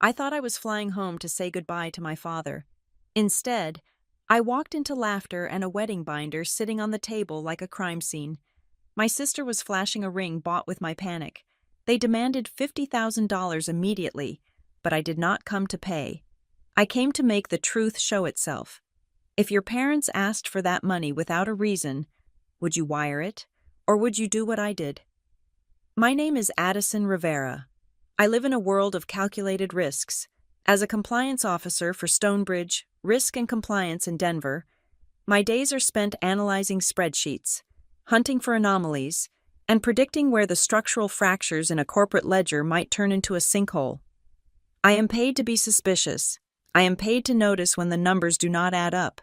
I thought I was flying home to say goodbye to my father. Instead, I walked into laughter and a wedding binder sitting on the table like a crime scene. My sister was flashing a ring bought with my panic. They demanded $50,000 immediately, but I did not come to pay. I came to make the truth show itself. If your parents asked for that money without a reason, would you wire it? Or would you do what I did? My name is Addison Rivera. I live in a world of calculated risks. As a compliance officer for Stonebridge Risk and Compliance in Denver, my days are spent analyzing spreadsheets, hunting for anomalies, and predicting where the structural fractures in a corporate ledger might turn into a sinkhole. I am paid to be suspicious. I am paid to notice when the numbers do not add up.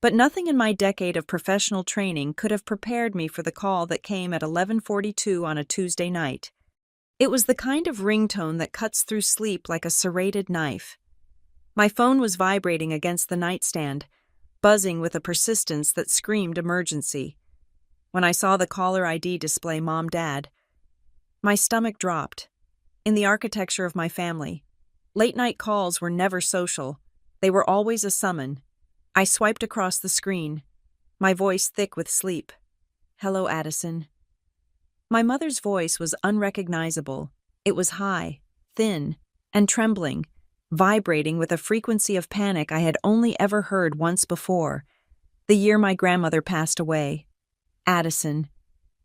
But nothing in my decade of professional training could have prepared me for the call that came at 11:42 on a Tuesday night. It was the kind of ringtone that cuts through sleep like a serrated knife. My phone was vibrating against the nightstand, buzzing with a persistence that screamed emergency. When I saw the caller ID display Mom Dad, my stomach dropped. In the architecture of my family, late-night calls were never social. They were always a summon. I swiped across the screen, my voice thick with sleep. "Hello, Addison." My mother's voice was unrecognizable. It was high, thin, and trembling, vibrating with a frequency of panic I had only ever heard once before, the year my grandmother passed away. "Addison,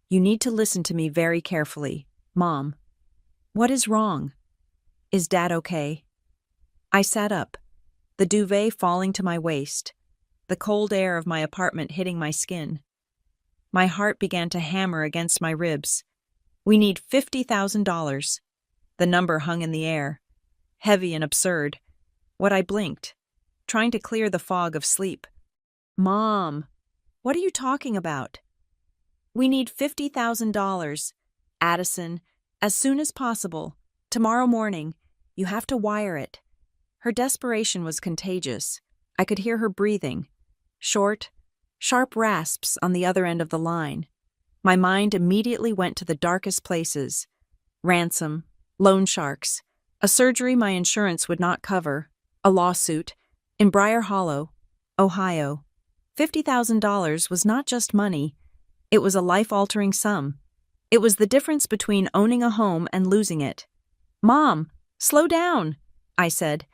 you need to listen to me very carefully. Mom, what is wrong? Is Dad okay?" I sat up, the duvet falling to my waist, the cold air of my apartment hitting my skin. My heart began to hammer against my ribs. "We need $50,000. The number hung in the air, heavy and absurd. What I blinked, trying to clear the fog of sleep. "Mom, what are you talking about?" "We need $50,000. Addison, as soon as possible. Tomorrow morning. You have to wire it." Her desperation was contagious. I could hear her breathing. Short, sharp rasps on the other end of the line. My mind immediately went to the darkest places. Ransom, loan sharks, a surgery my insurance would not cover, a lawsuit, in Briar Hollow, Ohio. $50,000 was not just money. It was a life-altering sum. It was the difference between owning a home and losing it. "Mom, slow down," I said,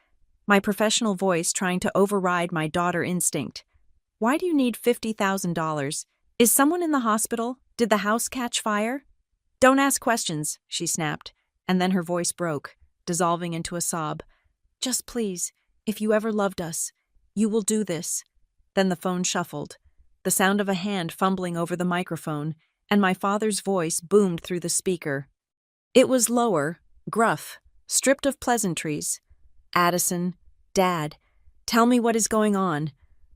my professional voice trying to override my daughter instinct. "Why do you need $50,000? Is someone in the hospital? Did the house catch fire?" "Don't ask questions," she snapped, and then her voice broke, dissolving into a sob. "Just please, if you ever loved us, you will do this." Then the phone shuffled, the sound of a hand fumbling over the microphone, and my father's voice boomed through the speaker. It was lower, gruff, stripped of pleasantries. "Addison, Dad, tell me what is going on.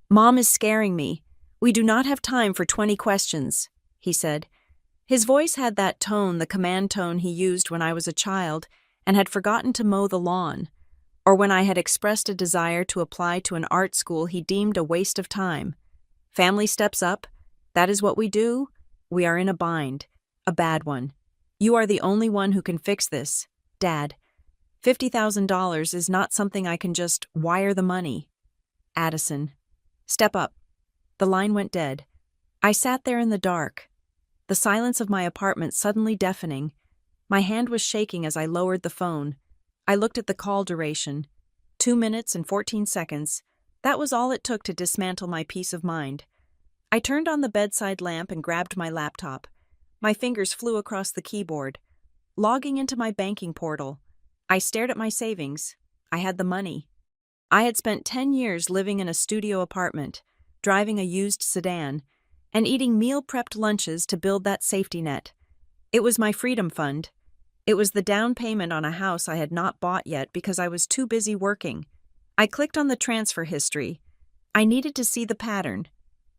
Mom is scaring me. We do not have time for 20 questions," he said. His voice had that tone, the command tone he used when I was a child and had forgotten to mow the lawn, or when I had expressed a desire to apply to an art school he deemed a waste of time. "Family steps up. That is what we do. We are in a bind, a bad one. You are the only one who can fix this, Dad. $50,000 is not something I can just wire the money. Addison, step up." The line went dead. I sat there in the dark, the silence of my apartment suddenly deafening. My hand was shaking as I lowered the phone. I looked at the call duration. 2 minutes and 14 seconds. That was all it took to dismantle my peace of mind. I turned on the bedside lamp and grabbed my laptop. My fingers flew across the keyboard. Logging into my banking portal, I stared at my savings. I had the money. I had spent 10 years living in a studio apartment, driving a used sedan, and eating meal-prepped lunches to build that safety net. It was my freedom fund. It was the down payment on a house I had not bought yet because I was too busy working. I clicked on the transfer history. I needed to see the pattern.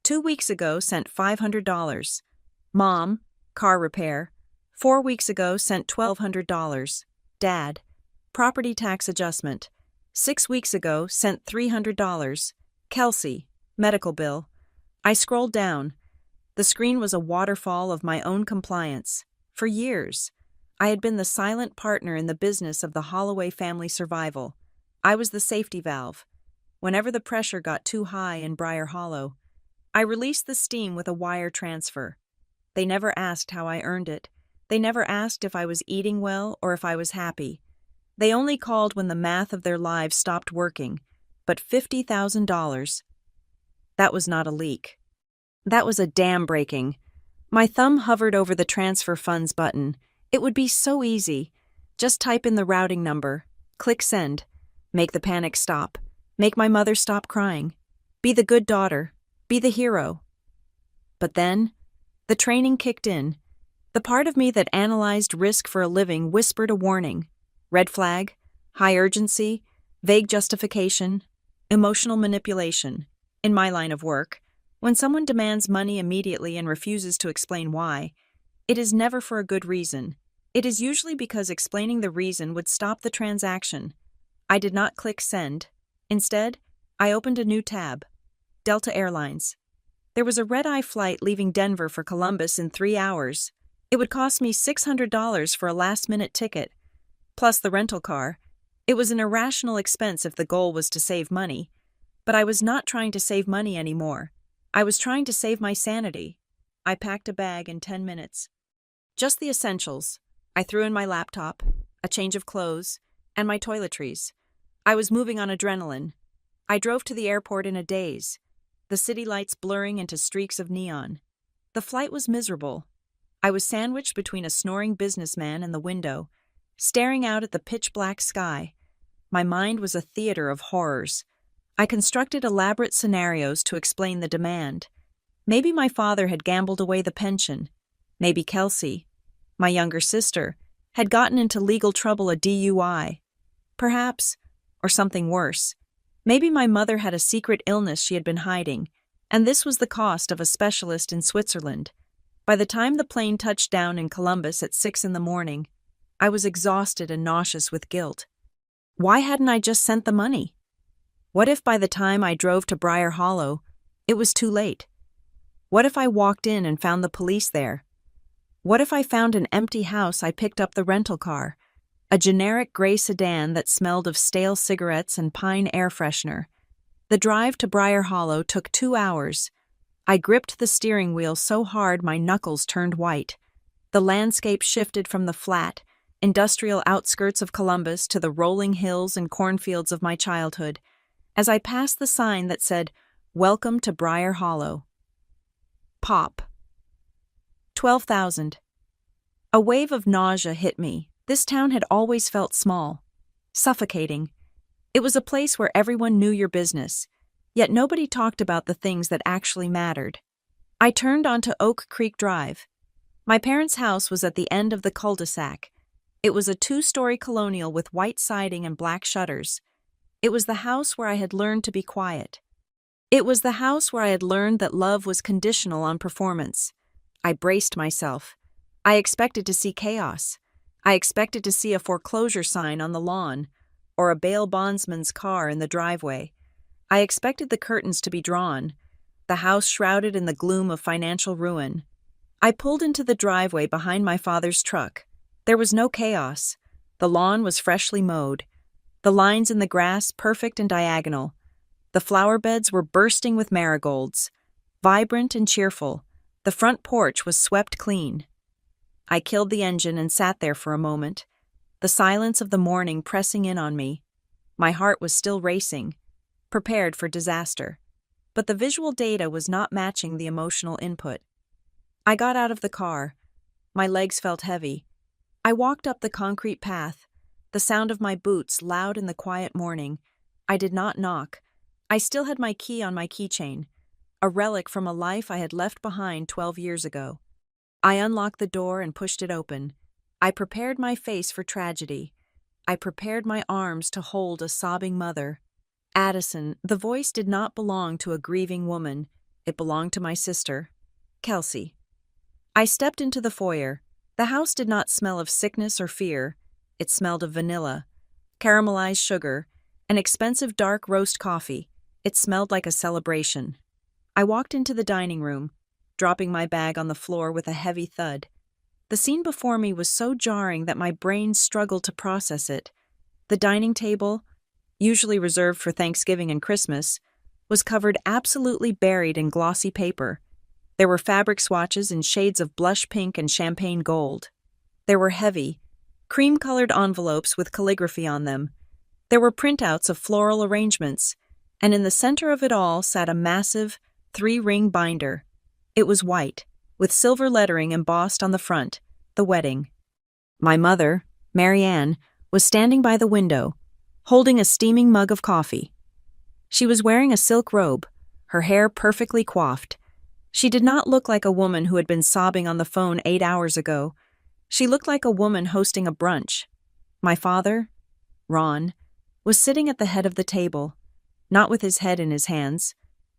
2 weeks ago, sent $500. Mom, car repair. 4 weeks ago, sent $1,200. Dad, property tax adjustment. 6 weeks ago, sent $300. Kelsey, medical bill. I scrolled down. The screen was a waterfall of my own compliance. For years, I had been the silent partner in the business of the Holloway family survival. I was the safety valve. Whenever the pressure got too high in Briar Hollow, I released the steam with a wire transfer. They never asked how I earned it. They never asked if I was eating well or if I was happy. They only called when the math of their lives stopped working. But $50,000, that was not a leak. That was a dam breaking. My thumb hovered over the transfer funds button. It would be so easy. Just type in the routing number, click send, make the panic stop, make my mother stop crying, be the good daughter, be the hero. But then, the training kicked in. The part of me that analyzed risk for a living whispered a warning. Red flag, high urgency, vague justification, emotional manipulation. In my line of work, when someone demands money immediately and refuses to explain why, it is never for a good reason. It is usually because explaining the reason would stop the transaction. I did not click send. Instead, I opened a new tab. Delta Airlines. There was a red-eye flight leaving Denver for Columbus in 3 hours. It would cost me $600 for a last-minute ticket, plus the rental car. It was an irrational expense if the goal was to save money. But I was not trying to save money anymore. I was trying to save my sanity. I packed a bag in 10 minutes. Just the essentials. I threw in my laptop, a change of clothes, and my toiletries. I was moving on adrenaline. I drove to the airport in a daze, the city lights blurring into streaks of neon. The flight was miserable. I was sandwiched between a snoring businessman and the window, staring out at the pitch-black sky. My mind was a theater of horrors. I constructed elaborate scenarios to explain the demand. Maybe my father had gambled away the pension. Maybe Kelsey, my younger sister, had gotten into legal trouble, a DUI. Perhaps, or something worse. Maybe my mother had a secret illness she had been hiding, and this was the cost of a specialist in Switzerland. By the time the plane touched down in Columbus at 6 a.m, I was exhausted and nauseous with guilt. Why hadn't I just sent the money? What if by the time I drove to Briar Hollow, it was too late? What if I walked in and found the police there? What if I found an empty house I picked up the rental car, a generic gray sedan that smelled of stale cigarettes and pine air freshener? The drive to Briar Hollow took 2 hours. I gripped the steering wheel so hard my knuckles turned white. The landscape shifted from the flat, industrial outskirts of Columbus to the rolling hills and cornfields of my childhood, as I passed the sign that said, "Welcome to Briar Hollow." Pop. 12,000. A wave of nausea hit me. This town had always felt small, suffocating. It was a place where everyone knew your business, yet nobody talked about the things that actually mattered. I turned onto Oak Creek Drive. My parents' house was at the end of the cul-de-sac. It was a 2-story colonial with white siding and black shutters. It was the house where I had learned to be quiet. It was the house where I had learned that love was conditional on performance. I braced myself. I expected to see chaos. I expected to see a foreclosure sign on the lawn, or a bail bondsman's car in the driveway. I expected the curtains to be drawn, the house shrouded in the gloom of financial ruin. I pulled into the driveway behind my father's truck. There was no chaos. The lawn was freshly mowed. The lines in the grass perfect and diagonal. The flower beds were bursting with marigolds, vibrant and cheerful. The front porch was swept clean. I killed the engine and sat there for a moment, the silence of the morning pressing in on me. My heart was still racing, prepared for disaster. But the visual data was not matching the emotional input. I got out of the car. My legs felt heavy. I walked up the concrete path, the sound of my boots loud in the quiet morning. I did not knock. I still had my key on my keychain, a relic from a life I had left behind 12 years ago. I unlocked the door and pushed it open. I prepared my face for tragedy. I prepared my arms to hold a sobbing mother. Addison, the voice did not belong to a grieving woman. It belonged to my sister, Kelsey. I stepped into the foyer. The house did not smell of sickness or fear. It smelled of vanilla, caramelized sugar, and expensive dark roast coffee. It smelled like a celebration. I walked into the dining room, dropping my bag on the floor with a heavy thud. The scene before me was so jarring that my brain struggled to process it. The dining table, usually reserved for Thanksgiving and Christmas, was covered absolutely buried in glossy paper. There were fabric swatches in shades of blush pink and champagne gold. There were heavy, cream-colored envelopes with calligraphy on them. There were printouts of floral arrangements, and in the center of it all sat a massive, 3-ring binder. It was white, with silver lettering embossed on the front, the wedding. My mother, Mary Ann, was standing by the window, holding a steaming mug of coffee. She was wearing a silk robe, her hair perfectly coiffed. She did not look like a woman who had been sobbing on the phone 8 hours ago. She looked like a woman hosting a brunch. My father, Ron, was sitting at the head of the table, not with his head in his hands,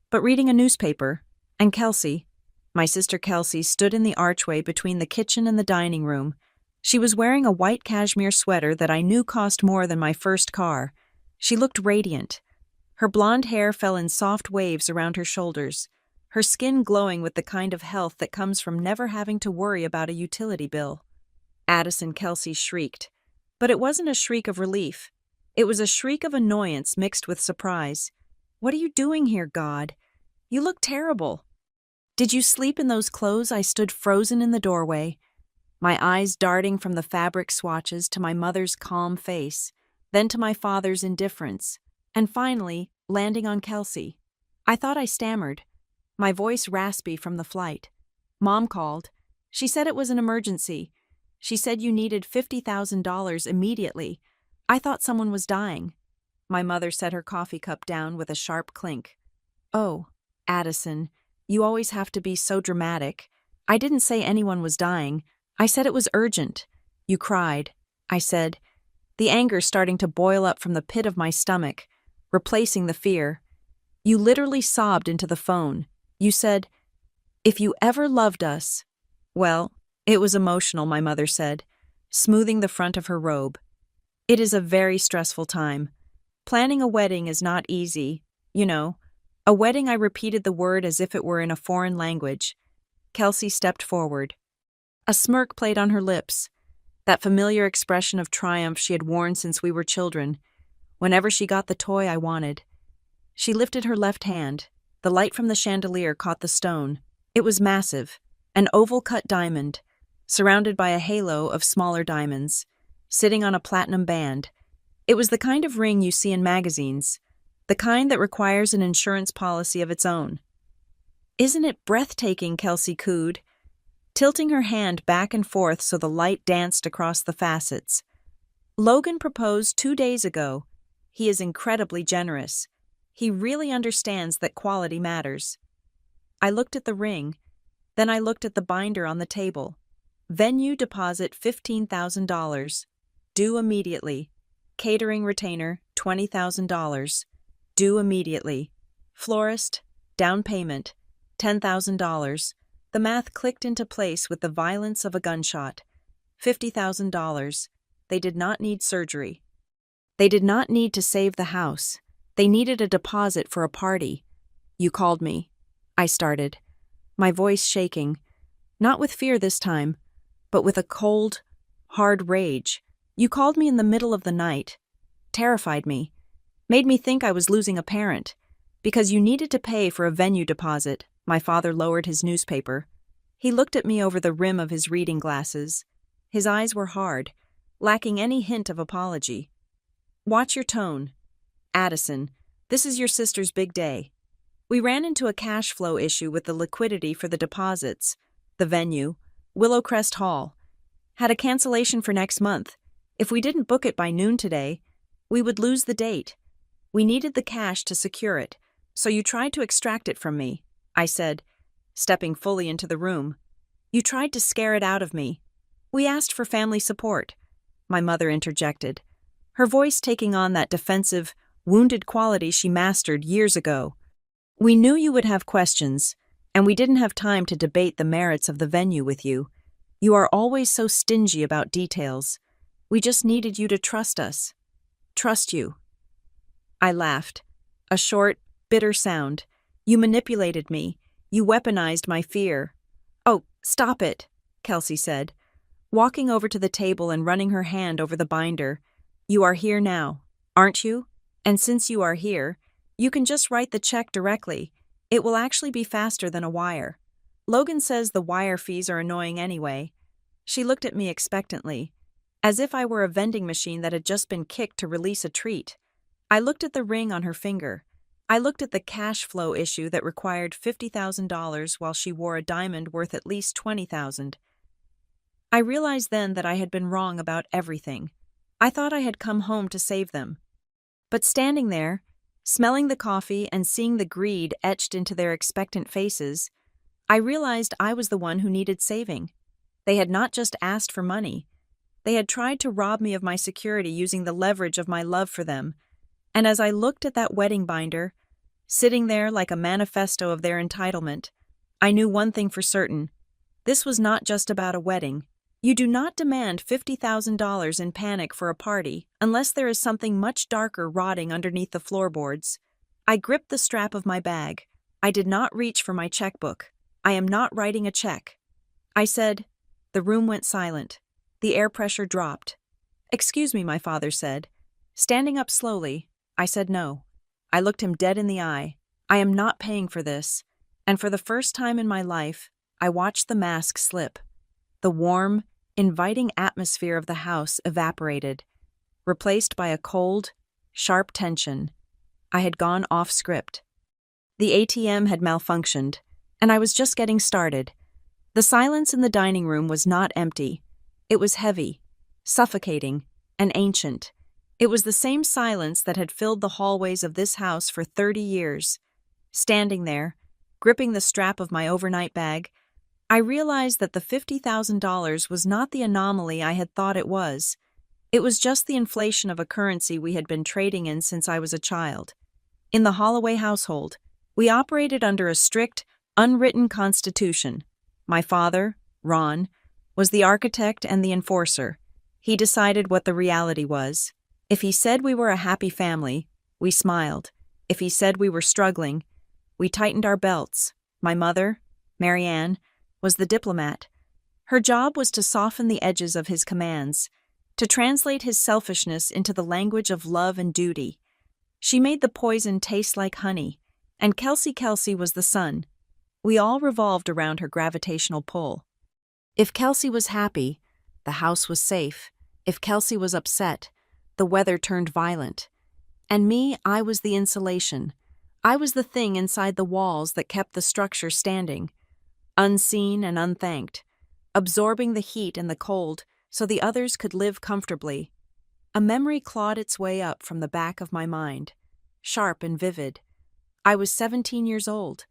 but reading a newspaper, and Kelsey, my sister Kelsey, stood in the archway between the kitchen and the dining room. She was wearing a white cashmere sweater that I knew cost more than my first car. She looked radiant. Her blonde hair fell in soft waves around her shoulders, her skin glowing with the kind of health that comes from never having to worry about a utility bill. Addison Kelsey shrieked, but it wasn't a shriek of relief. It was a shriek of annoyance mixed with surprise. "What are you doing here, God? You look terrible." "Did you sleep in those clothes?" I stood frozen in the doorway, my eyes darting from the fabric swatches to my mother's calm face, then to my father's indifference, and finally landing on Kelsey. I thought I stammered, my voice raspy from the flight. "Mom called. She said it was an emergency. She said you needed $50,000 immediately. I thought someone was dying." My mother set her coffee cup down with a sharp clink. "Oh, Addison, you always have to be so dramatic. I didn't say anyone was dying. I said it was urgent." "You cried," I said, the anger starting to boil up from the pit of my stomach, replacing the fear. "You literally sobbed into the phone. You said, 'If you ever loved us.'" "Well, it was emotional," my mother said, smoothing the front of her robe. "It is a very stressful time. Planning a wedding is not easy. You know, a wedding." I repeated the word as if it were in a foreign language. Kelsey stepped forward. A smirk played on her lips, that familiar expression of triumph she had worn since we were children, whenever she got the toy I wanted. She lifted her left hand. The light from the chandelier caught the stone. It was massive, an oval-cut diamond, surrounded by a halo of smaller diamonds, sitting on a platinum band. It was the kind of ring you see in magazines, the kind that requires an insurance policy of its own. "Isn't it breathtaking?" Kelsey cooed, tilting her hand back and forth so the light danced across the facets. "Logan proposed 2 days ago. He is incredibly generous. He really understands that quality matters." I looked at the ring, then I looked at the binder on the table. "Venue deposit $15,000. Due immediately. Catering retainer $20,000. Due immediately. Florist, down payment $10,000. The math clicked into place with the violence of a gunshot. $50,000. They did not need surgery. They did not need to save the house. They needed a deposit for a party. "You called me," I started, my voice shaking, not with fear this time, but with a cold, hard rage. "You called me in the middle of the night, terrified me, made me think I was losing a parent, because you needed to pay for a venue deposit." My father lowered his newspaper. He looked at me over the rim of his reading glasses. His eyes were hard, lacking any hint of apology. "Watch your tone. Addison, this is your sister's big day. We ran into a cash flow issue with the liquidity for the deposits, the venue, Willowcrest Hall. Had a cancellation for next month. If we didn't book it by noon today, we would lose the date. We needed the cash to secure it, so you tried to extract it from me," I said, stepping fully into the room. "You tried to scare it out of me. We asked for family support," my mother interjected, her voice taking on that defensive, wounded quality she mastered years ago. "We knew you would have questions, and we didn't have time to debate the merits of the venue with you. You are always so stingy about details. We just needed you to trust us." "Trust you." I laughed, a short, bitter sound. "You manipulated me. You weaponized my fear." "Oh, stop it," Kelsey said, walking over to the table and running her hand over the binder. "You are here now, aren't you? And since you are here, you can just write the check directly. It will actually be faster than a wire. Logan says the wire fees are annoying anyway." She looked at me expectantly, as if I were a vending machine that had just been kicked to release a treat. I looked at the ring on her finger. I looked at the cash flow issue that required $50,000 while she wore a diamond worth at least $20,000. I realized then that I had been wrong about everything. I thought I had come home to save them. But standing there, smelling the coffee and seeing the greed etched into their expectant faces, I realized I was the one who needed saving. They had not just asked for money. They had tried to rob me of my security using the leverage of my love for them. And as I looked at that wedding binder, sitting there like a manifesto of their entitlement, I knew one thing for certain. This was not just about a wedding. You do not demand $50,000 in panic for a party unless there is something much darker rotting underneath the floorboards. I gripped the strap of my bag. I did not reach for my checkbook. "I am not writing a check," I said. The room went silent. The air pressure dropped. "Excuse me," my father said. Standing up slowly, I said no. I looked him dead in the eye. "I am not paying for this." And for the first time in my life, I watched the mask slip. The warm, inviting atmosphere of the house evaporated, replaced by a cold, sharp tension. I had gone off script. The ATM had malfunctioned, and I was just getting started. The silence in the dining room was not empty. It was heavy, suffocating, and ancient. It was the same silence that had filled the hallways of this house for 30 years. Standing there, gripping the strap of my overnight bag, I realized that the $50,000 was not the anomaly I had thought it was. It was just the inflation of a currency we had been trading in since I was a child. In the Holloway household, we operated under a strict, unwritten constitution. My father, Ron, was the architect and the enforcer. He decided what the reality was. If he said we were a happy family, we smiled. If he said we were struggling, we tightened our belts. My mother, Marianne, was the diplomat. Her job was to soften the edges of his commands, to translate his selfishness into the language of love and duty. She made the poison taste like honey, and Kelsey was the sun. We all revolved around her gravitational pull. If Kelsey was happy, the house was safe. If Kelsey was upset, the weather turned violent. And me, I was the insulation. I was the thing inside the walls that kept the structure standing, unseen and unthanked, absorbing the heat and the cold so the others could live comfortably. A memory clawed its way up from the back of my mind, sharp and vivid. I was 17 years old.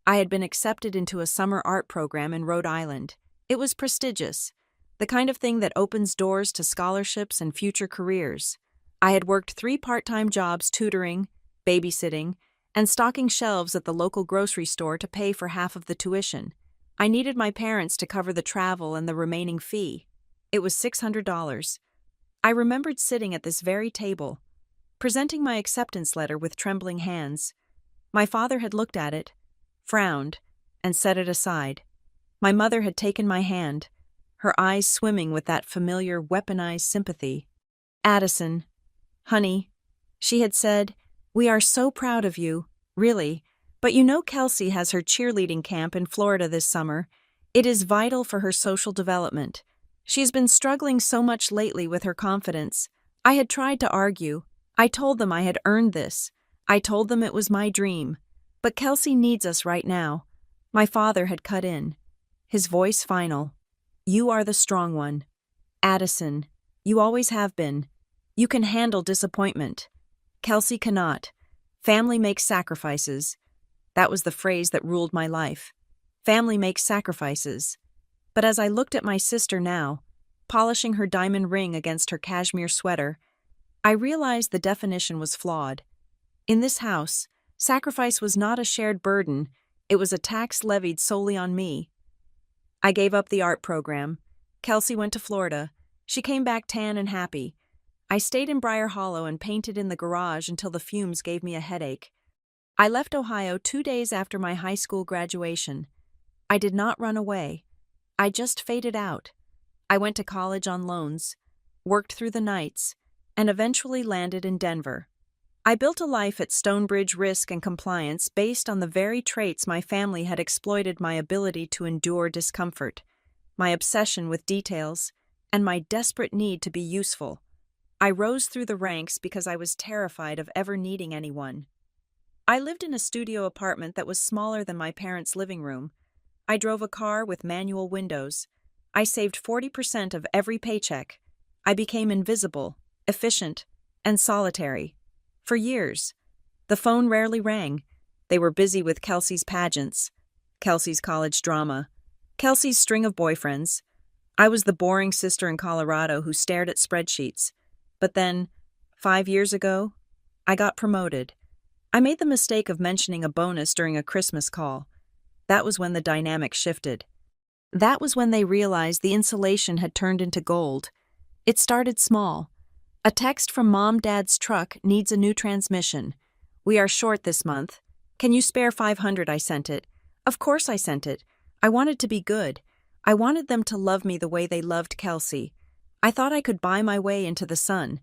I had been accepted into a summer art program in Rhode Island. It was prestigious, the kind of thing that opens doors to scholarships and future careers. I had worked 3 part-time jobs tutoring, babysitting, and stocking shelves at the local grocery store to pay for half of the tuition. I needed my parents to cover the travel and the remaining fee. It was $600. I remembered sitting at this very table, presenting my acceptance letter with trembling hands. My father had looked at it, frowned, and set it aside. My mother had taken my hand, her eyes swimming with that familiar weaponized sympathy. "Addison, honey," she had said, "we are so proud of you, really. But you know Kelsey has her cheerleading camp in Florida this summer. It is vital for her social development. She has been struggling so much lately with her confidence." I had tried to argue. I told them I had earned this. I told them it was my dream. "But Kelsey needs us right now." My father had cut in, his voice final. "You are the strong one. Addison, you always have been. You can handle disappointment. Kelsey cannot. Family makes sacrifices." That was the phrase that ruled my life. Family makes sacrifices. But as I looked at my sister now, polishing her diamond ring against her cashmere sweater, I realized the definition was flawed. In this house, sacrifice was not a shared burden, it was a tax levied solely on me. I gave up the art program. Kelsey went to Florida. She came back tan and happy. I stayed in Briar Hollow and painted in the garage until the fumes gave me a headache. I left Ohio 2 days after my high school graduation. I did not run away. I just faded out. I went to college on loans, worked through the nights, and eventually landed in Denver. I built a life at Stonebridge Risk and Compliance based on the very traits my family had exploited: my ability to endure discomfort, my obsession with details, and my desperate need to be useful. I rose through the ranks because I was terrified of ever needing anyone. I lived in a studio apartment that was smaller than my parents' living room. I drove a car with manual windows. I saved 40% of every paycheck. I became invisible, efficient, and solitary. For years, the phone rarely rang. They were busy with Kelsey's pageants, Kelsey's college drama, Kelsey's string of boyfriends. I was the boring sister in Colorado who stared at spreadsheets. But then, 5 years ago, I got promoted. I made the mistake of mentioning a bonus during a Christmas call. That was when the dynamic shifted. That was when they realized the insulation had turned into gold. It started small. A text from Mom-Dad's truck needs a new transmission. We are short this month. Can you spare $500? I sent it. Of course I sent it. I wanted to be good. I wanted them to love me the way they loved Kelsey. I thought I could buy my way into the sun.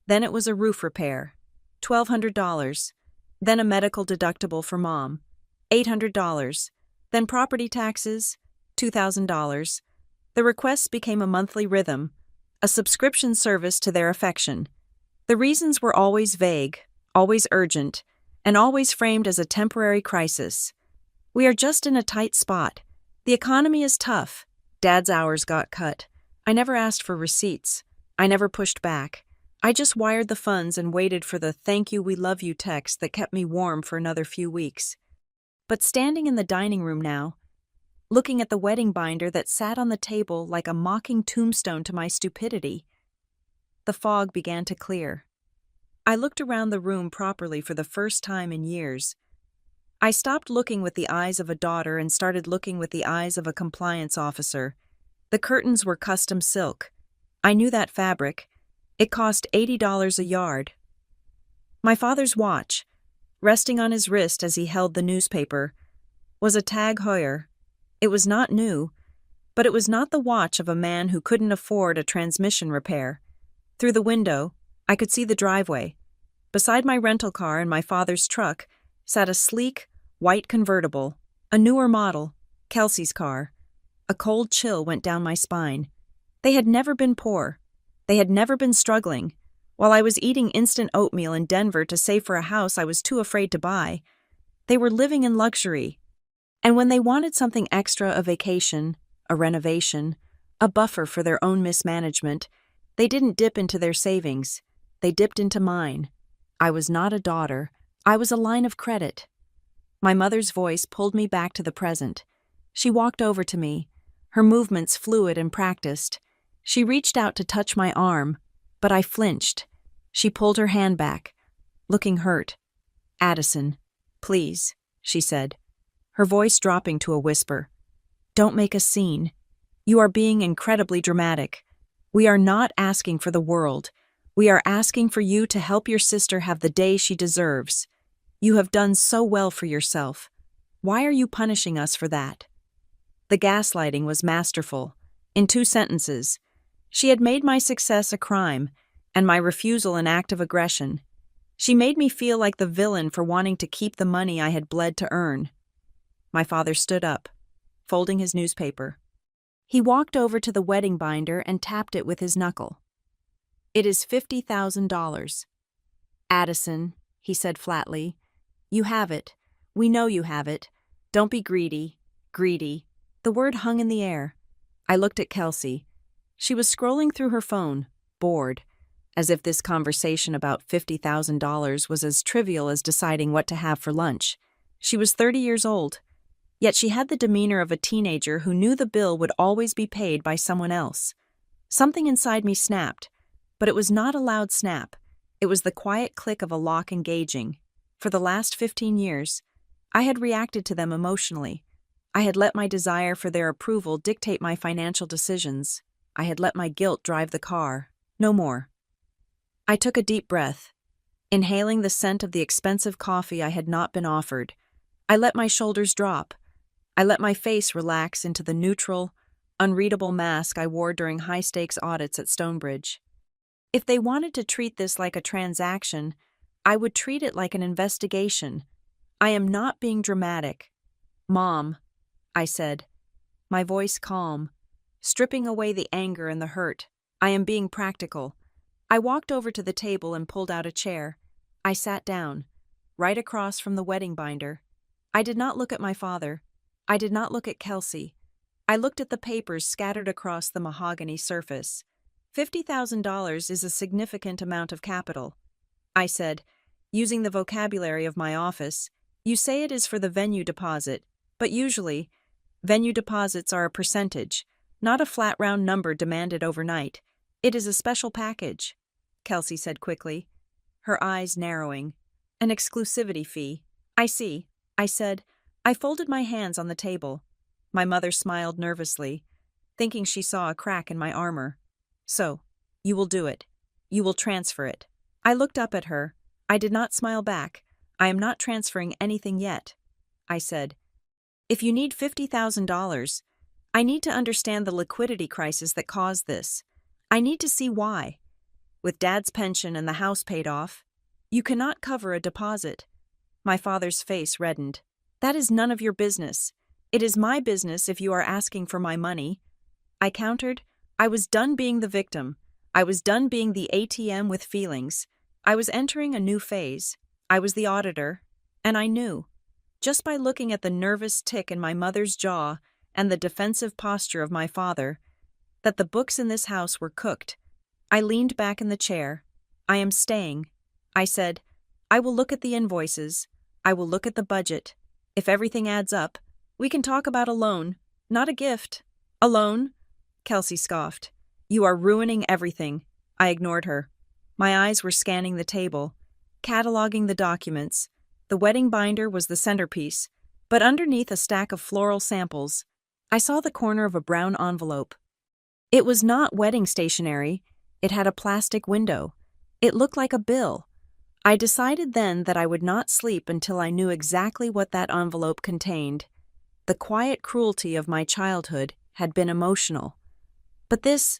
Then it was a roof repair. $1,200. Then a medical deductible for Mom. $800. Then property taxes. $2,000. The requests became a monthly rhythm, a subscription service to their affection. The reasons were always vague, always urgent, and always framed as a temporary crisis. We are just in a tight spot. The economy is tough. Dad's hours got cut. I never asked for receipts. I never pushed back. I just wired the funds and waited for the "thank you, we love you" text that kept me warm for another few weeks. But standing in the dining room now, looking at the wedding binder that sat on the table like a mocking tombstone to my stupidity, the fog began to clear. I looked around the room properly for the first time in years. I stopped looking with the eyes of a daughter and started looking with the eyes of a compliance officer. The curtains were custom silk. I knew that fabric. It cost $80 a yard. My father's watch, resting on his wrist as he held the newspaper, was a Tag Heuer. It was not new, but it was not the watch of a man who couldn't afford a transmission repair. Through the window, I could see the driveway. Beside my rental car and my father's truck sat a sleek, white convertible, a newer model, Kelsey's car. A cold chill went down my spine. They had never been poor. They had never been struggling. While I was eating instant oatmeal in Denver to save for a house I was too afraid to buy, they were living in luxury. And when they wanted something extra, a vacation, a renovation, a buffer for their own mismanagement, they didn't dip into their savings. They dipped into mine. I was not a daughter. I was a line of credit. My mother's voice pulled me back to the present. She walked over to me, her movements fluid and practiced. She reached out to touch my arm, but I flinched. She pulled her hand back, looking hurt. "Addison, please," she said, her voice dropping to a whisper. "Don't make a scene. You are being incredibly dramatic. We are not asking for the world. We are asking for you to help your sister have the day she deserves. You have done so well for yourself. Why are you punishing us for that?" The gaslighting was masterful. In 2 sentences, she had made my success a crime and my refusal an act of aggression. She made me feel like the villain for wanting to keep the money I had bled to earn. My father stood up, folding his newspaper. He walked over to the wedding binder and tapped it with his knuckle. "It is $50,000. Addison," he said flatly, "you have it. We know you have it. Don't be greedy. Greedy." The word hung in the air. I looked at Kelsey. She was scrolling through her phone, bored, as if this conversation about $50,000 was as trivial as deciding what to have for lunch. She was 30 years old, yet she had the demeanor of a teenager who knew the bill would always be paid by someone else. Something inside me snapped, but it was not a loud snap. It was the quiet click of a lock engaging. For the last 15 years, I had reacted to them emotionally. I had let my desire for their approval dictate my financial decisions. I had let my guilt drive the car. No more. I took a deep breath, inhaling the scent of the expensive coffee I had not been offered. I let my shoulders drop. I let my face relax into the neutral, unreadable mask I wore during high-stakes audits at Stonebridge. If they wanted to treat this like a transaction, I would treat it like an investigation. I am not being dramatic. Mom, I said, my voice calm, stripping away the anger and the hurt. I am being practical. I walked over to the table and pulled out a chair. I sat down, right across from the wedding binder. I did not look at my father. I did not look at Kelsey. I looked at the papers scattered across the mahogany surface. $50,000 is a significant amount of capital. I said, using the vocabulary of my office, you say it is for the venue deposit, but usually, venue deposits are a percentage, not a flat round number demanded overnight. It is a special package, Kelsey said quickly, her eyes narrowing. An exclusivity fee. I see, I said. I folded my hands on the table. My mother smiled nervously, thinking she saw a crack in my armor. So, you will do it. You will transfer it. I looked up at her. I did not smile back. I am not transferring anything yet, I said. If you need $50,000, I need to understand the liquidity crisis that caused this. I need to see why. With Dad's pension and the house paid off, you cannot cover a deposit. My father's face reddened. That is none of your business. It is my business if you are asking for my money. I countered. I was done being the victim. I was done being the ATM with feelings. I was entering a new phase. I was the auditor, and I knew, just by looking at the nervous tick in my mother's jaw and the defensive posture of my father, that the books in this house were cooked. I leaned back in the chair. I am staying. I said, I will look at the invoices. I will look at the budget. If everything adds up, we can talk about a loan, not a gift. A loan? Kelsey scoffed. You are ruining everything. I ignored her. My eyes were scanning the table, cataloging the documents. The wedding binder was the centerpiece, but underneath a stack of floral samples, I saw the corner of a brown envelope. It was not wedding stationery. It had a plastic window. It looked like a bill. I decided then that I would not sleep until I knew exactly what that envelope contained. The quiet cruelty of my childhood had been emotional. But this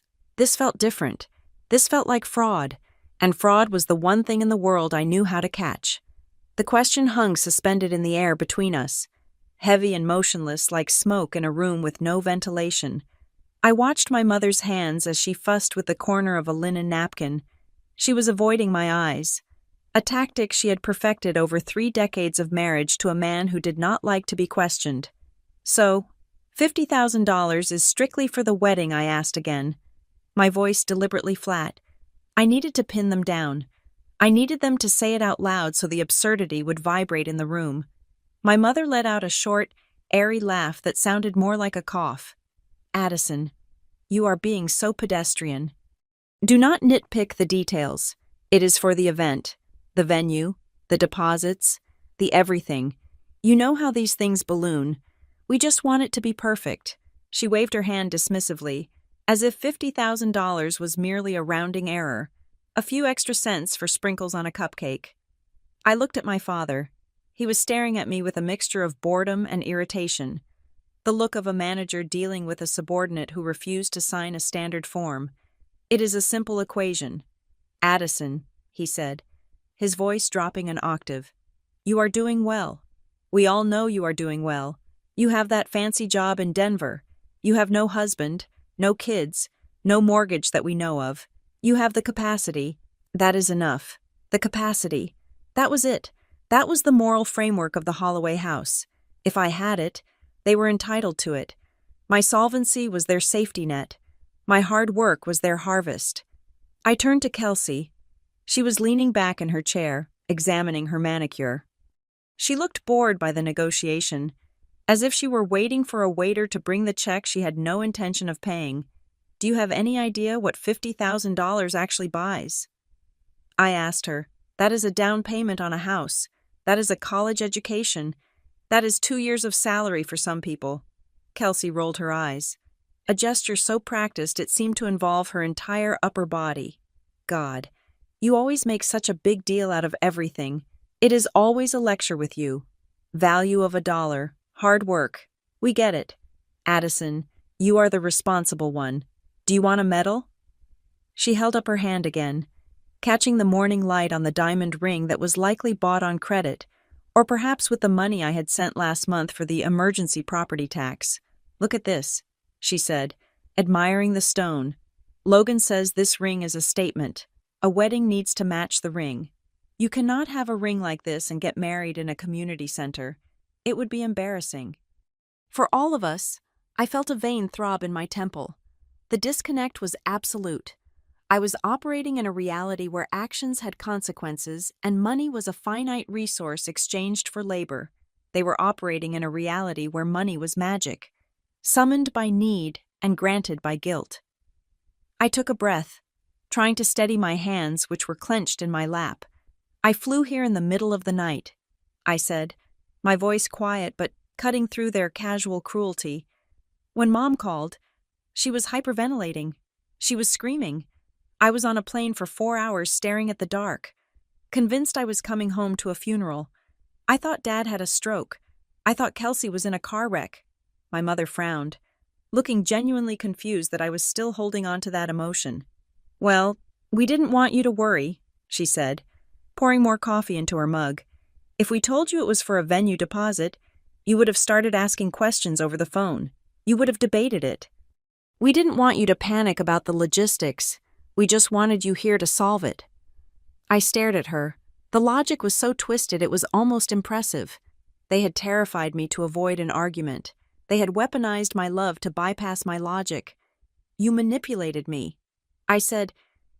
felt different. This felt like fraud, and fraud was the one thing in the world I knew how to catch. The question hung suspended in the air between us, heavy and motionless like smoke in a room with no ventilation. I watched my mother's hands as she fussed with the corner of a linen napkin. She was avoiding my eyes, a tactic she had perfected over 3 decades of marriage to a man who did not like to be questioned. So, $50,000 is strictly for the wedding, I asked again, my voice deliberately flat. I needed to pin them down. I needed them to say it out loud so the absurdity would vibrate in the room. My mother let out a short, airy laugh that sounded more like a cough. Addison, you are being so pedestrian. Do not nitpick the details. It is for the event, the venue, the deposits, the everything. You know how these things balloon. We just want it to be perfect. She waved her hand dismissively, as if $50,000 was merely a rounding error, a few extra cents for sprinkles on a cupcake. I looked at my father. He was staring at me with a mixture of boredom and irritation, the look of a manager dealing with a subordinate who refused to sign a standard form. It is a simple equation. Addison, he said, his voice dropping an octave. You are doing well. We all know you are doing well. You have that fancy job in Denver. You have no husband, no kids, no mortgage that we know of. You have the capacity. That is enough. The capacity. That was it. That was the moral framework of the Holloway house. If I had it, they were entitled to it. My solvency was their safety net. My hard work was their harvest. I turned to Kelsey. She was leaning back in her chair, examining her manicure. She looked bored by the negotiation, as if she were waiting for a waiter to bring the check she had no intention of paying. Do you have any idea what $50,000 actually buys? I asked her. That is a down payment on a house. That is a college education. That is 2 years of salary for some people. Kelsey rolled her eyes. A gesture so practiced it seemed to involve her entire upper body. God, you always make such a big deal out of everything. It is always a lecture with you. Value of $1. Hard work. We get it. Addison, You are the responsible one. Do you want a medal? She held up her hand again, catching the morning light on the diamond ring that was likely bought on credit, or perhaps with the money I had sent last month for the emergency property tax. Look at this, she said, admiring the stone. Logan says this ring is a statement. A wedding needs to match the ring. You cannot have a ring like this and get married in a community center. It would be embarrassing. For all of us, I felt a vein throb in my temple. The disconnect was absolute. I was operating in a reality where actions had consequences and money was a finite resource exchanged for labor. They were operating in a reality where money was magic, summoned by need and granted by guilt. I took a breath, trying to steady my hands, which were clenched in my lap. I flew here in the middle of the night, I said, my voice quiet but cutting through their casual cruelty. When Mom called, she was hyperventilating. She was screaming. I was on a plane for 4 hours staring at the dark, convinced I was coming home to a funeral. I thought Dad had a stroke. I thought Kelsey was in a car wreck. My mother frowned, looking genuinely confused that I was still holding on to that emotion. Well, we didn't want you to worry, she said, pouring more coffee into her mug. If we told you it was for a venue deposit, you would have started asking questions over the phone. You would have debated it. We didn't want you to panic about the logistics. We just wanted you here to solve it. I stared at her. The logic was so twisted it was almost impressive. They had terrified me to avoid an argument. They had weaponized my love to bypass my logic. You manipulated me. I said,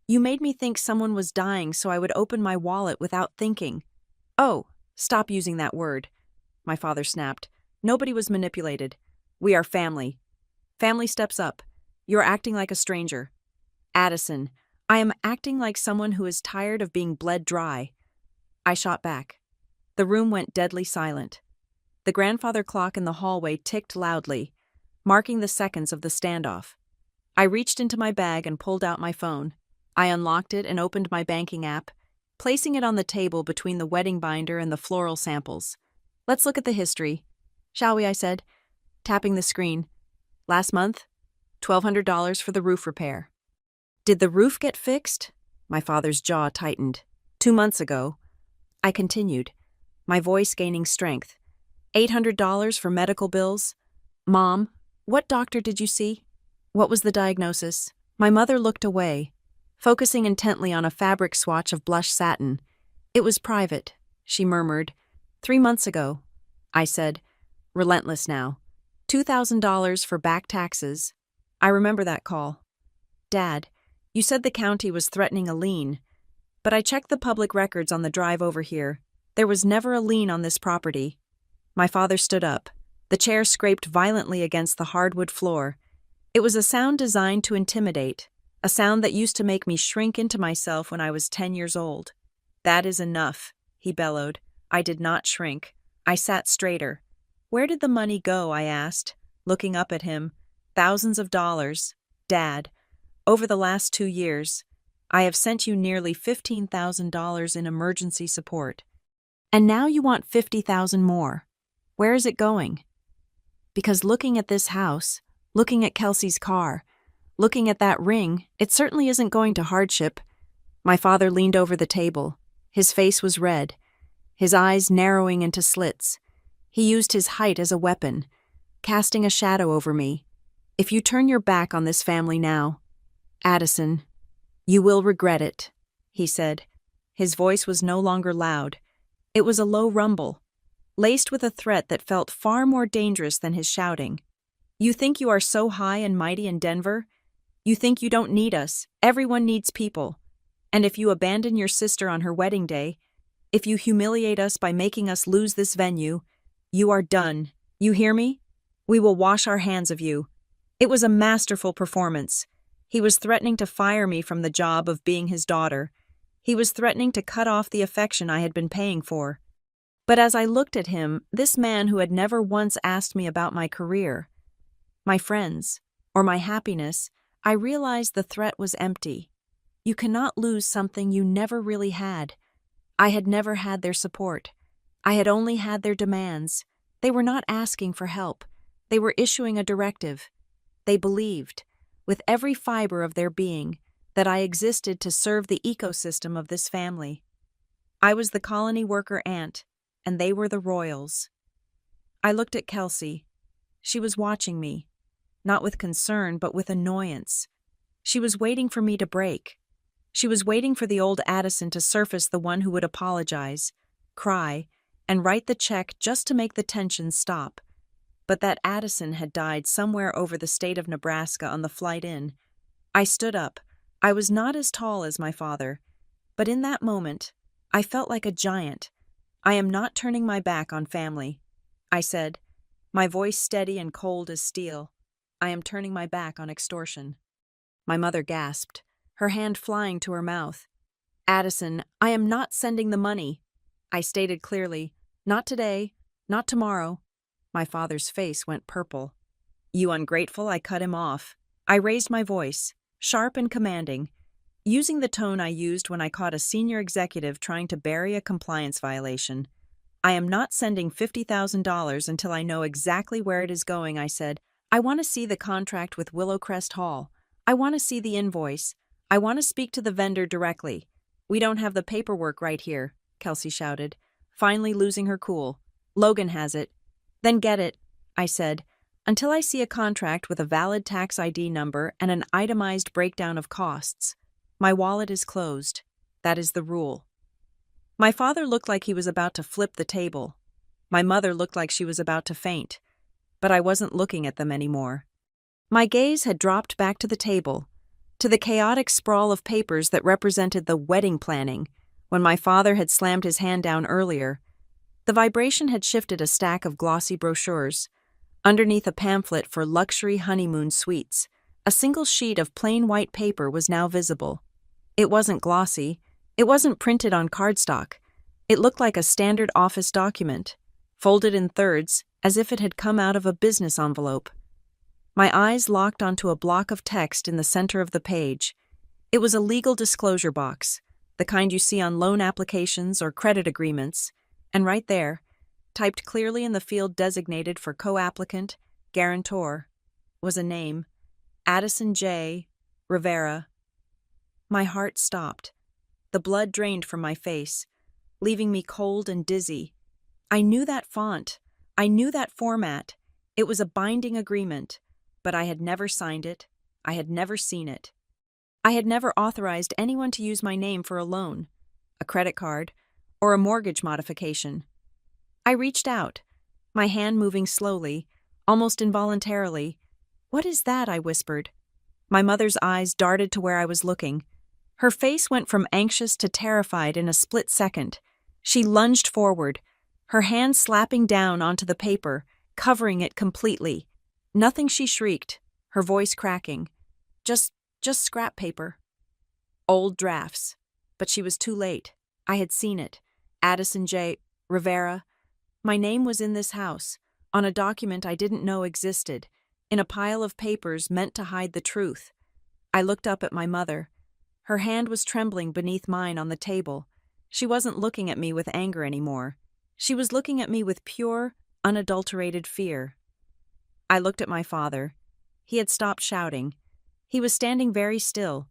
you made me think someone was dying so I would open my wallet without thinking. Oh, stop using that word, my father snapped. Nobody was manipulated. We are family. Family steps up. You're acting like a stranger. Addison, I am acting like someone who is tired of being bled dry. I shot back. The room went deadly silent. The grandfather clock in the hallway ticked loudly, marking the seconds of the standoff. I reached into my bag and pulled out my phone. I unlocked it and opened my banking app, placing it on the table between the wedding binder and the floral samples. Let's look at the history, shall we, I said, tapping the screen. Last month, $1,200 for the roof repair. Did the roof get fixed? My father's jaw tightened. 2 months ago. I continued, my voice gaining strength. $800 for medical bills. Mom, what doctor did you see? What was the diagnosis? My mother looked away, focusing intently on a fabric swatch of blush satin. It was private, she murmured. 3 months ago, I said, relentless now. $2,000 for back taxes. I remember that call. Dad, you said the county was threatening a lien, but I checked the public records on the drive over here. There was never a lien on this property. My father stood up. The chair scraped violently against the hardwood floor. It was a sound designed to intimidate, a sound that used to make me shrink into myself when I was 10 years old. That is enough, he bellowed. I did not shrink. I sat straighter. Where did the money go? I asked, looking up at him. Thousands of dollars. Dad, over the last 2 years, I have sent you nearly $15,000 in emergency support. And now you want $50,000 more. Where is it going? Because looking at this house, looking at Kelsey's car, looking at that ring, it certainly isn't going to hardship. My father leaned over the table. His face was red, his eyes narrowing into slits. He used his height as a weapon, casting a shadow over me. If you turn your back on this family now, Addison, you will regret it, he said. His voice was no longer loud. It was a low rumble, laced with a threat that felt far more dangerous than his shouting. You think you are so high and mighty in Denver? You think you don't need us. Everyone needs people. And if you abandon your sister on her wedding day, if you humiliate us by making us lose this venue, you are done. You hear me? We will wash our hands of you. It was a masterful performance. He was threatening to fire me from the job of being his daughter. He was threatening to cut off the affection I had been paying for. But as I looked at him, this man who had never once asked me about my career, my friends, or my happiness, I realized the threat was empty. You cannot lose something you never really had. I had never had their support. I had only had their demands. They were not asking for help. They were issuing a directive. They believed, with every fiber of their being, that I existed to serve the ecosystem of this family. I was the colony worker ant, and they were the royals. I looked at Kelsey. She was watching me, not with concern, but with annoyance. She was waiting for me to break. She was waiting for the old Addison to surface, the one who would apologize, cry, and write the check just to make the tension stop. But that Addison had died somewhere over the state of Nebraska on the flight in. I stood up. I was not as tall as my father, but in that moment, I felt like a giant. I am not turning my back on family, I said, my voice steady and cold as steel. I am turning my back on extortion. My mother gasped, her hand flying to her mouth. Addison, I am not sending the money. I stated clearly, not today, not tomorrow. My father's face went purple. You ungrateful, I cut him off. I raised my voice, sharp and commanding, using the tone I used when I caught a senior executive trying to bury a compliance violation. I am not sending $50,000 until I know exactly where it is going, I said. I want to see the contract with Willowcrest Hall. I want to see the invoice. I want to speak to the vendor directly. We don't have the paperwork right here, Kelsey shouted, finally losing her cool. Logan has it. Then get it, I said, until I see a contract with a valid tax ID number and an itemized breakdown of costs. My wallet is closed. That is the rule. My father looked like he was about to flip the table. My mother looked like she was about to faint, but I wasn't looking at them anymore. My gaze had dropped back to the table, to the chaotic sprawl of papers that represented the wedding planning, when my father had slammed his hand down earlier. The vibration had shifted a stack of glossy brochures. Underneath a pamphlet for luxury honeymoon suites, a single sheet of plain white paper was now visible. It wasn't glossy. It wasn't printed on cardstock. It looked like a standard office document, folded in thirds as if it had come out of a business envelope. My eyes locked onto a block of text in the center of the page. It was a legal disclosure box, the kind you see on loan applications or credit agreements, and right there, typed clearly in the field designated for co-applicant, guarantor, was a name, Addison J. Rivera. My heart stopped. The blood drained from my face, leaving me cold and dizzy. I knew that font. I knew that format. It was a binding agreement, but I had never signed it. I had never seen it. I had never authorized anyone to use my name for a loan, a credit card, or a mortgage modification. I reached out, my hand moving slowly, almost involuntarily. What is that? I whispered. My mother's eyes darted to where I was looking. Her face went from anxious to terrified in a split second. She lunged forward, her hand slapping down onto the paper, covering it completely. Nothing, she shrieked, her voice cracking. Just scrap paper. Old drafts. But she was too late. I had seen it. Addison J. Rivera. My name was in this house, on a document I didn't know existed, in a pile of papers meant to hide the truth. I looked up at my mother. Her hand was trembling beneath mine on the table. She wasn't looking at me with anger anymore. She was looking at me with pure, unadulterated fear. I looked at my father. He had stopped shouting. He was standing very still,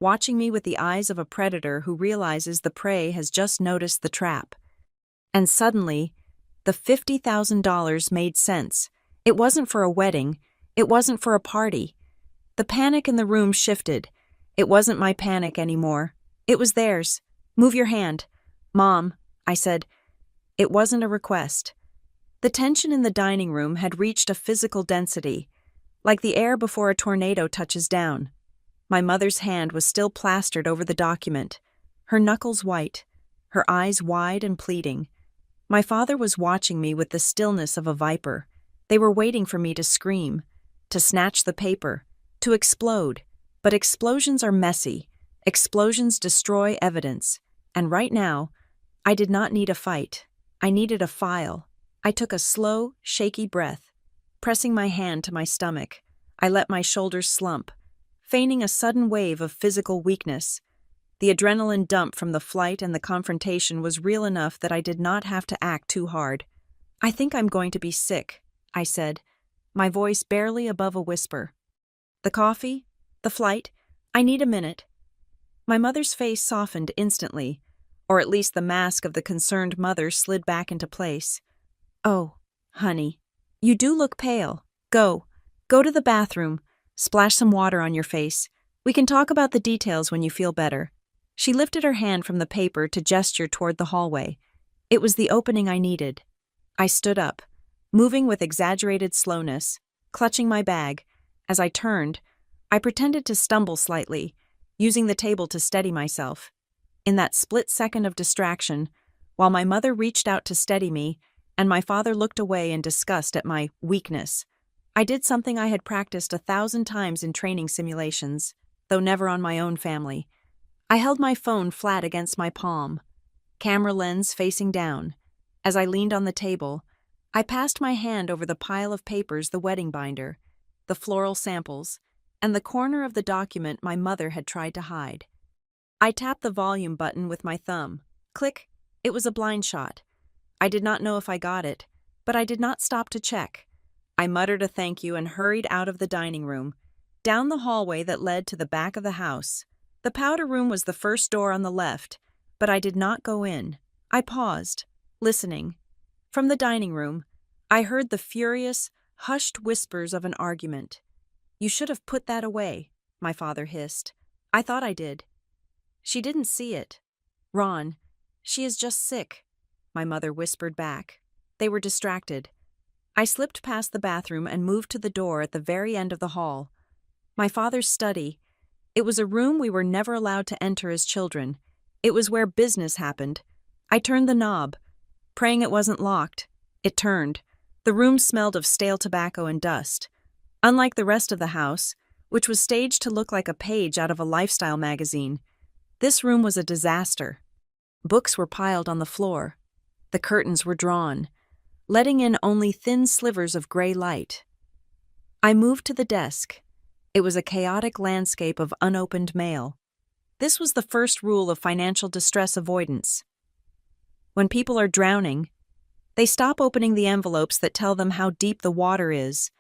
watching me with the eyes of a predator who realizes the prey has just noticed the trap. And suddenly, the $50,000 made sense. It wasn't for a wedding. It wasn't for a party. The panic in the room shifted. It wasn't my panic anymore. It was theirs. Move your hand. Mom, I said. It wasn't a request. The tension in the dining room had reached a physical density, like the air before a tornado touches down. My mother's hand was still plastered over the document, her knuckles white, her eyes wide and pleading. My father was watching me with the stillness of a viper. They were waiting for me to scream, to snatch the paper, to explode. But explosions are messy. Explosions destroy evidence. And right now, I did not need a fight. I needed a file. I took a slow, shaky breath, pressing my hand to my stomach. I let my shoulders slump, feigning a sudden wave of physical weakness. The adrenaline dump from the flight and the confrontation was real enough that I did not have to act too hard. I think I'm going to be sick, I said, my voice barely above a whisper. The coffee? The flight? I need a minute. My mother's face softened instantly, or at least the mask of the concerned mother slid back into place. Oh, honey, you do look pale. Go to the bathroom. Splash some water on your face. We can talk about the details when you feel better. She lifted her hand from the paper to gesture toward the hallway. It was the opening I needed. I stood up, moving with exaggerated slowness, clutching my bag. As I turned, I pretended to stumble slightly, using the table to steady myself. In that split second of distraction, while my mother reached out to steady me, and my father looked away in disgust at my weakness, I did something I had practiced 1,000 times in training simulations, though never on my own family. I held my phone flat against my palm, camera lens facing down. As I leaned on the table, I passed my hand over the pile of papers, the wedding binder, the floral samples, and the corner of the document my mother had tried to hide. I tapped the volume button with my thumb. Click. It was a blind shot. I did not know if I got it, but I did not stop to check. I muttered a thank you and hurried out of the dining room, down the hallway that led to the back of the house. The powder room was the first door on the left, but I did not go in. I paused, listening. From the dining room, I heard the furious, hushed whispers of an argument. "You should have put that away," my father hissed. "I thought I did." "She didn't see it." "Ron, she is just sick," my mother whispered back. They were distracted. I slipped past the bathroom and moved to the door at the very end of the hall. My father's study. It was a room we were never allowed to enter as children. It was where business happened. I turned the knob, praying it wasn't locked. It turned. The room smelled of stale tobacco and dust. Unlike the rest of the house, which was staged to look like a page out of a lifestyle magazine, this room was a disaster. Books were piled on the floor. The curtains were drawn, letting in only thin slivers of gray light. I moved to the desk. It was a chaotic landscape of unopened mail. This was the first rule of financial distress avoidance. When people are drowning, they stop opening the envelopes that tell them how deep the water is.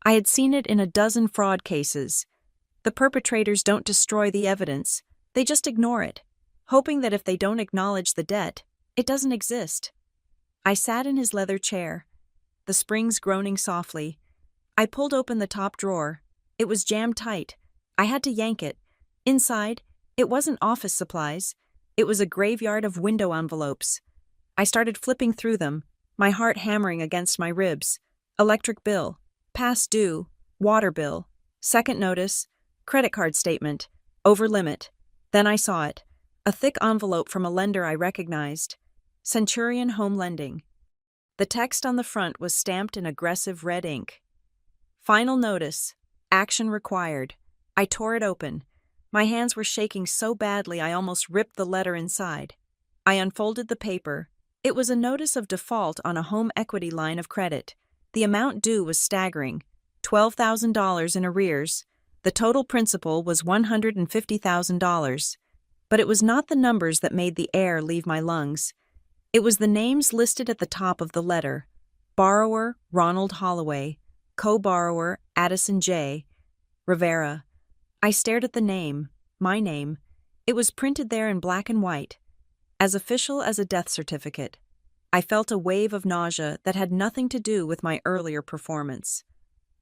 I had seen it in a dozen fraud cases. The perpetrators don't destroy the evidence, they just ignore it, hoping that if they don't acknowledge the debt, it doesn't exist. I sat in his leather chair, the springs groaning softly. I pulled open the top drawer. It was jammed tight. I had to yank it. Inside, it wasn't office supplies. It was a graveyard of window envelopes. I started flipping through them, my heart hammering against my ribs. Electric bill, past due, water bill, second notice, credit card statement, over limit. Then I saw it, a thick envelope from a lender I recognized. Centurion Home Lending. The text on the front was stamped in aggressive red ink. Final notice. Action required. I tore it open. My hands were shaking so badly I almost ripped the letter inside. I unfolded the paper. It was a notice of default on a home equity line of credit. The amount due was staggering, $12,000 in arrears. The total principal was $150,000. But it was not the numbers that made the air leave my lungs. It was the names listed at the top of the letter. Borrower, Ronald Holloway. Co-borrower, Addison J. Rivera. I stared at the name, my name. It was printed there in black and white, as official as a death certificate. I felt a wave of nausea that had nothing to do with my earlier performance.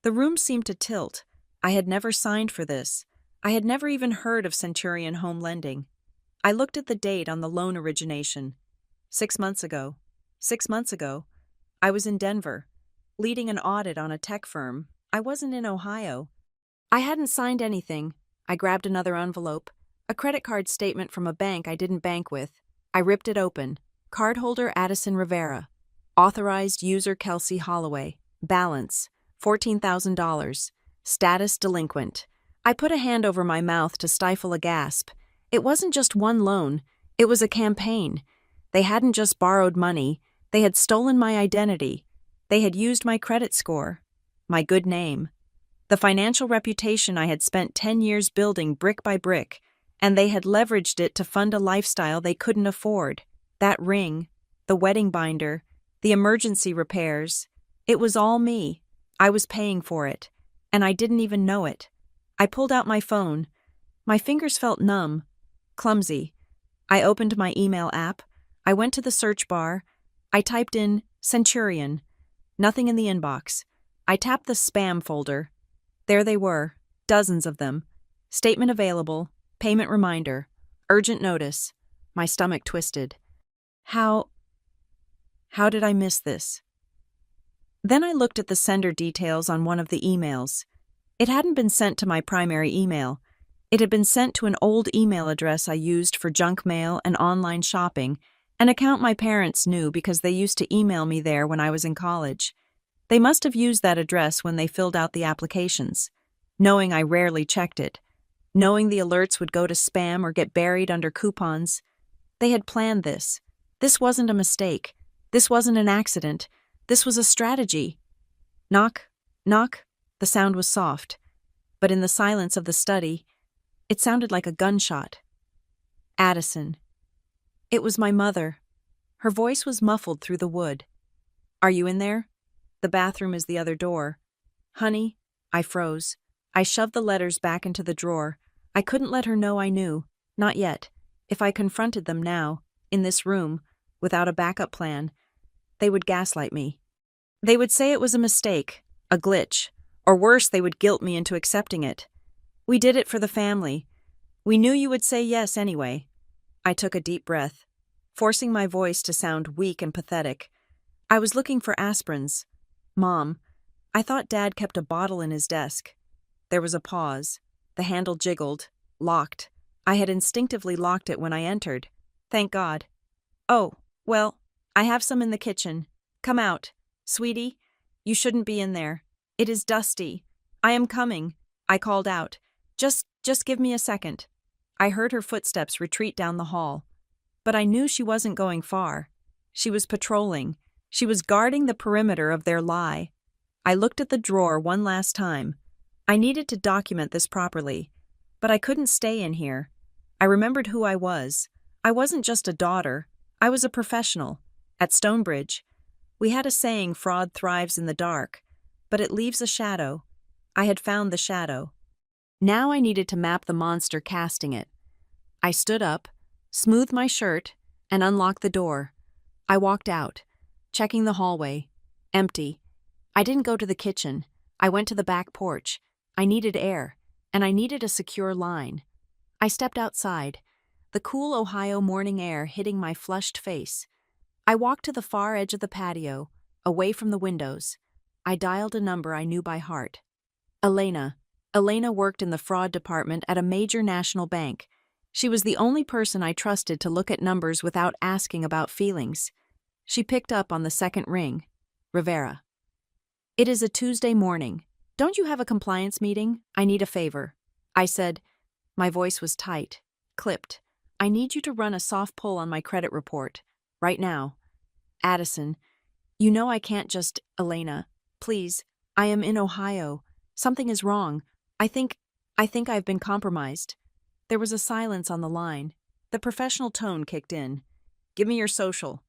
The room seemed to tilt. I had never signed for this. I had never even heard of Centurion Home Lending. I looked at the date on the loan origination. 6 months ago. 6 months ago. I was in Denver, leading an audit on a tech firm. I wasn't in Ohio. I hadn't signed anything. I grabbed another envelope, a credit card statement from a bank I didn't bank with. I ripped it open. Cardholder Addison Rivera. Authorized user Kelsey Holloway. Balance, $14,000. Status delinquent. I put a hand over my mouth to stifle a gasp. It wasn't just one loan. It was a campaign. They hadn't just borrowed money. They had stolen my identity. They had used my credit score, my good name, the financial reputation I had spent 10 years building brick by brick, and they had leveraged it to fund a lifestyle they couldn't afford. That ring, the wedding binder, the emergency repairs, it was all me. I was paying for it, and I didn't even know it. I pulled out my phone. My fingers felt numb, clumsy. I opened my email app. I went to the search bar. I typed in Centurion. Nothing in the inbox. I tapped the spam folder. There they were, dozens of them. Statement available, payment reminder, urgent notice. My stomach twisted. How did I miss this? Then I looked at the sender details on one of the emails. It hadn't been sent to my primary email. It had been sent to an old email address I used for junk mail and online shopping, an account my parents knew because they used to email me there when I was in college. They must have used that address when they filled out the applications, knowing I rarely checked it, knowing the alerts would go to spam or get buried under coupons. They had planned this. This wasn't a mistake. This wasn't an accident. This was a strategy. Knock, knock. The sound was soft, but in the silence of the study, it sounded like a gunshot. Addison. It was my mother. Her voice was muffled through the wood. Are you in there? The bathroom is the other door. Honey, I froze. I shoved the letters back into the drawer. I couldn't let her know I knew. Not yet. If I confronted them now, in this room, without a backup plan, they would gaslight me. They would say it was a mistake, a glitch, or worse, they would guilt me into accepting it. We did it for the family. We knew you would say yes anyway. I took a deep breath, forcing my voice to sound weak and pathetic. I was looking for aspirins. Mom, I thought Dad kept a bottle in his desk. There was a pause. The handle jiggled, locked. I had instinctively locked it when I entered. Thank God. Oh, well, I have some in the kitchen. Come out. Sweetie, you shouldn't be in there. It is dusty. I am coming, I called out. Just give me a second. I heard her footsteps retreat down the hall. But I knew she wasn't going far. She was patrolling. She was guarding the perimeter of their lie. I looked at the drawer one last time. I needed to document this properly. But I couldn't stay in here. I remembered who I was. I wasn't just a daughter. I was a professional. At Stonebridge, we had a saying, fraud thrives in the dark, but it leaves a shadow. I had found the shadow. Now I needed to map the monster casting it. I stood up, smoothed my shirt, and unlocked the door. I walked out, checking the hallway. Empty. I didn't go to the kitchen. I went to the back porch. I needed air, and I needed a secure line. I stepped outside, the cool Ohio morning air hitting my flushed face. I walked to the far edge of the patio, away from the windows. I dialed a number I knew by heart. Elena. Elena worked in the fraud department at a major national bank. She was the only person I trusted to look at numbers without asking about feelings. She picked up on the second ring. Rivera. It is a Tuesday morning. Don't you have a compliance meeting? I need a favor. I said. My voice was tight, clipped. I need you to run a soft pull on my credit report. Right now. Addison. You know I can't just. Elena. Please. I am in Ohio. Something is wrong. I think I've been compromised. There was a silence on the line. The professional tone kicked in. Give me your social.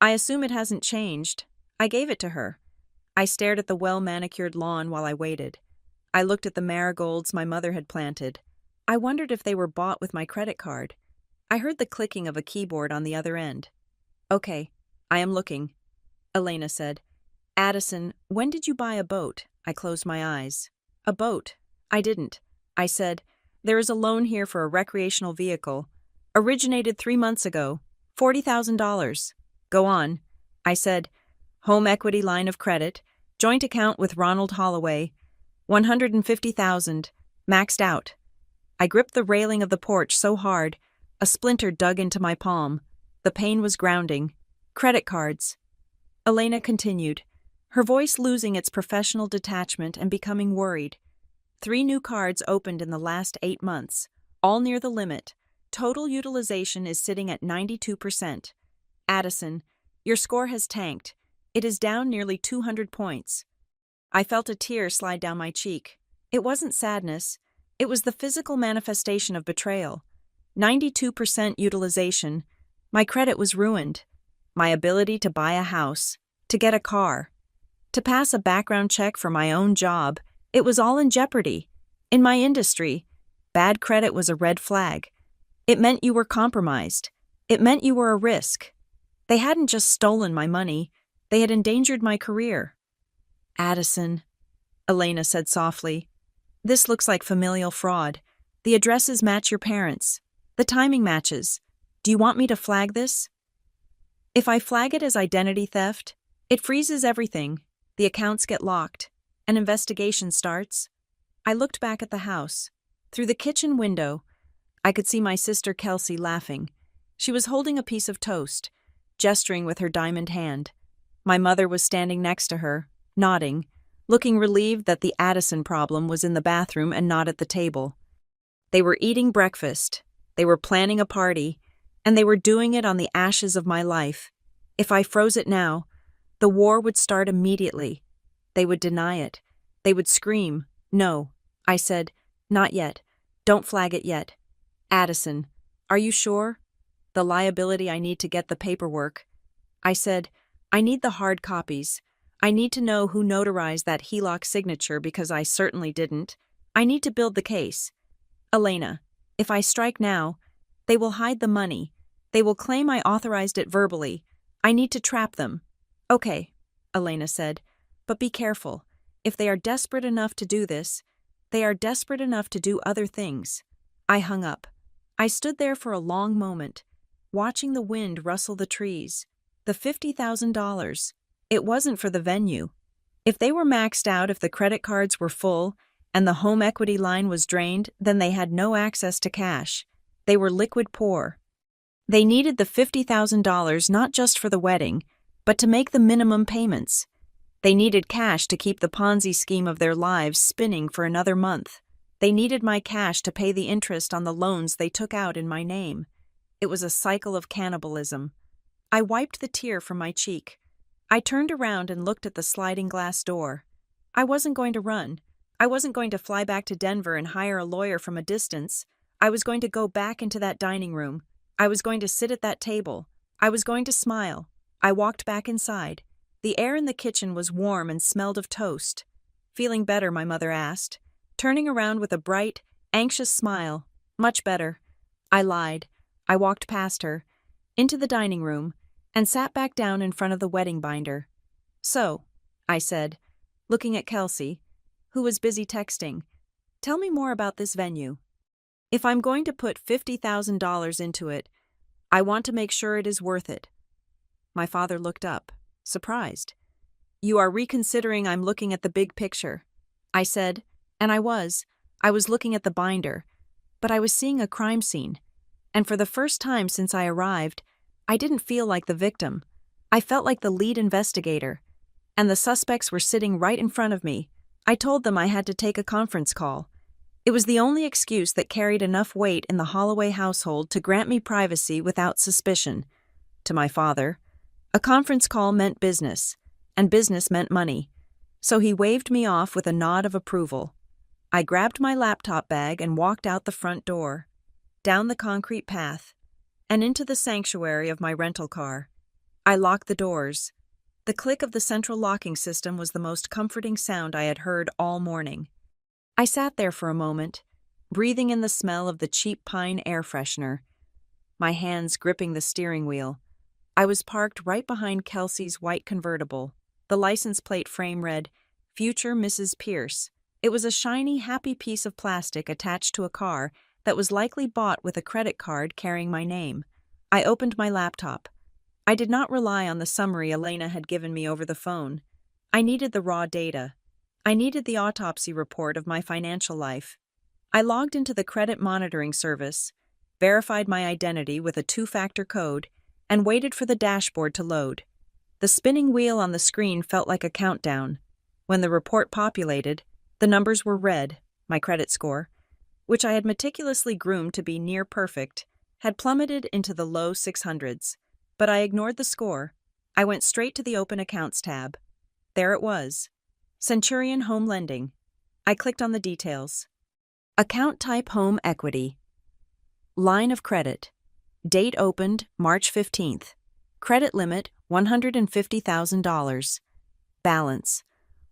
I assume it hasn't changed. I gave it to her. I stared at the well-manicured lawn while I waited. I looked at the marigolds my mother had planted. I wondered if they were bought with my credit card. I heard the clicking of a keyboard on the other end. Okay, I am looking, Elena said. Addison, when did you buy a boat? I closed my eyes. A boat? I didn't. I said, there is a loan here for a recreational vehicle. Originated 3 months ago. $40,000. Go on. I said, home equity line of credit, joint account with Ronald Holloway, $150,000, maxed out. I gripped the railing of the porch so hard, a splinter dug into my palm. The pain was grounding. Credit cards. Elena continued, her voice losing its professional detachment and becoming worried. 3 new cards opened in the last 8 months, all near the limit. Total utilization is sitting at 92%. Addison, your score has tanked. It is down nearly 200 points. I felt a tear slide down my cheek. It wasn't sadness. It was the physical manifestation of betrayal. 92% utilization. My credit was ruined. My ability to buy a house, to get a car, to pass a background check for my own job, it was all in jeopardy. In my industry, bad credit was a red flag. It meant you were compromised. It meant you were a risk. They hadn't just stolen my money, they had endangered my career. Addison, Elena said softly, this looks like familial fraud. The addresses match your parents. The timing matches. Do you want me to flag this? If I flag it as identity theft, it freezes everything. The accounts get locked. An investigation starts. I looked back at the house. Through the kitchen window, I could see my sister Kelsey laughing. She was holding a piece of toast, gesturing with her diamond hand. My mother was standing next to her, nodding, looking relieved that the Addison problem was in the bathroom and not at the table. They were eating breakfast, they were planning a party, and they were doing it on the ashes of my life. If I froze it now, the war would start immediately. They would deny it. They would scream, no. I said, not yet. Don't flag it yet. Addison, are you sure? The liability I need to get the paperwork. I said, I need the hard copies. I need to know who notarized that HELOC signature because I certainly didn't. I need to build the case. Elena, if I strike now, they will hide the money. They will claim I authorized it verbally. I need to trap them. Okay, Elena said, but be careful. If they are desperate enough to do this, they are desperate enough to do other things. I hung up. I stood there for a long moment, watching the wind rustle the trees. The $50,000. It wasn't for the venue. If they were maxed out, if the credit cards were full, and the home equity line was drained, then they had no access to cash. They were liquid poor. They needed the $50,000 not just for the wedding, but to make the minimum payments. They needed cash to keep the Ponzi scheme of their lives spinning for another month. They needed my cash to pay the interest on the loans they took out in my name. It was a cycle of cannibalism. I wiped the tear from my cheek. I turned around and looked at the sliding glass door. I wasn't going to run. I wasn't going to fly back to Denver and hire a lawyer from a distance. I was going to go back into that dining room. I was going to sit at that table. I was going to smile. I walked back inside. The air in the kitchen was warm and smelled of toast. Feeling better, my mother asked, turning around with a bright, anxious smile. Much better. I lied. I walked past her, into the dining room, and sat back down in front of the wedding binder. So, I said, looking at Kelsey, who was busy texting, tell me more about this venue. If I'm going to put $50,000 into it, I want to make sure it is worth it. My father looked up, surprised. You are reconsidering. I'm looking at the big picture. I said, and I was looking at the binder, but I was seeing a crime scene. And for the first time since I arrived, I didn't feel like the victim. I felt like the lead investigator. And the suspects were sitting right in front of me. I told them I had to take a conference call. It was the only excuse that carried enough weight in the Holloway household to grant me privacy without suspicion. To my father, a conference call meant business, and business meant money. So he waved me off with a nod of approval. I grabbed my laptop bag and walked out the front door, down the concrete path, and into the sanctuary of my rental car. I locked the doors. The click of the central locking system was the most comforting sound I had heard all morning. I sat there for a moment, breathing in the smell of the cheap pine air freshener, my hands gripping the steering wheel. I was parked right behind Kelsey's white convertible. The license plate frame read, Future Mrs. Pierce. It was a shiny, happy piece of plastic attached to a car that was likely bought with a credit card carrying my name. I opened my laptop. I did not rely on the summary Elena had given me over the phone. I needed the raw data. I needed the autopsy report of my financial life. I logged into the credit monitoring service, verified my identity with a 2-factor code, and waited for the dashboard to load. The spinning wheel on the screen felt like a countdown. When the report populated, the numbers were red. My credit score, which I had meticulously groomed to be near perfect, had plummeted into the low 600s. But I ignored the score. I went straight to the Open Accounts tab. There it was. Centurion Home Lending. I clicked on the details. Account type home equity. Line of credit. Date opened March 15th. Credit limit $150,000. Balance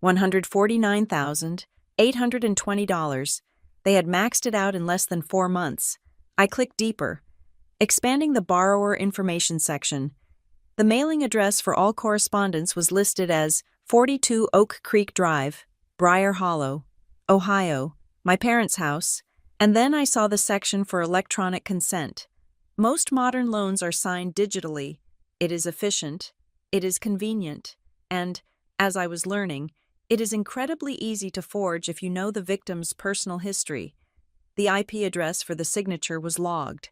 $149,820. They had maxed it out in less than 4 months. I clicked deeper, expanding the borrower information section. The mailing address for all correspondence was listed as 42 Oak Creek Drive, Briar Hollow, Ohio, my parents' house, and then I saw the section for electronic consent. Most modern loans are signed digitally. It is efficient, it is convenient, and, as I was learning, it is incredibly easy to forge if you know the victim's personal history. The IP address for the signature was logged.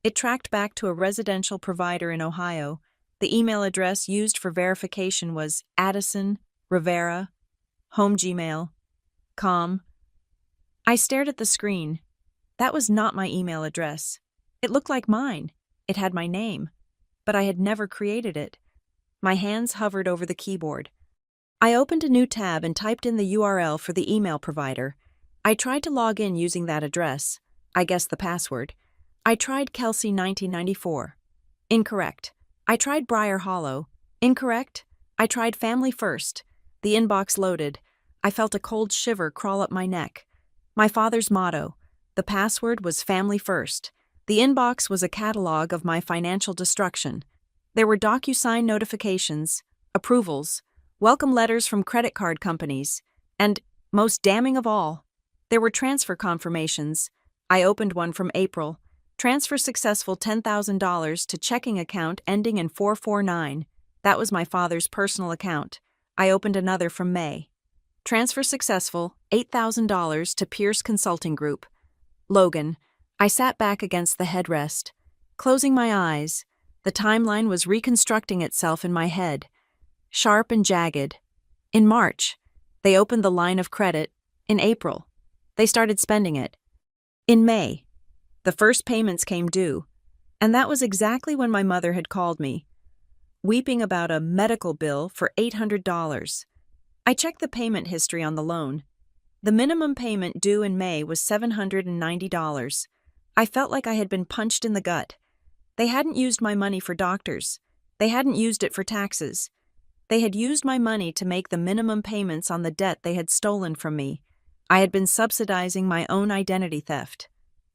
It tracked back to a residential provider in Ohio. The email address used for verification was Addison Rivera, home@gmail.com. I stared at the screen. That was not my email address. It looked like mine. It had my name, but I had never created it. My hands hovered over the keyboard. I opened a new tab and typed in the URL for the email provider. I tried to log in using that address. I guessed the password. I tried Kelsey 1994. Incorrect. I tried Briar Hollow. Incorrect. I tried Family First. The inbox loaded. I felt a cold shiver crawl up my neck. My father's motto. The password was Family First. The inbox was a catalog of my financial destruction. There were DocuSign notifications, approvals, welcome letters from credit card companies, and, most damning of all, there were transfer confirmations. I opened one from April. Transfer successful $10,000 to checking account ending in 449. That was my father's personal account. I opened another from May. Transfer successful, $8,000 to Pierce Consulting Group. Logan. I sat back against the headrest. Closing my eyes, the timeline was reconstructing itself in my head. Sharp and jagged. In March, they opened the line of credit. In April, they started spending it. In May, the first payments came due, and that was exactly when my mother had called me, weeping about a medical bill for $800. I checked the payment history on the loan. The minimum payment due in May was $790. I felt like I had been punched in the gut. They hadn't used my money for doctors. They hadn't used it for taxes. They had used my money to make the minimum payments on the debt they had stolen from me. I had been subsidizing my own identity theft.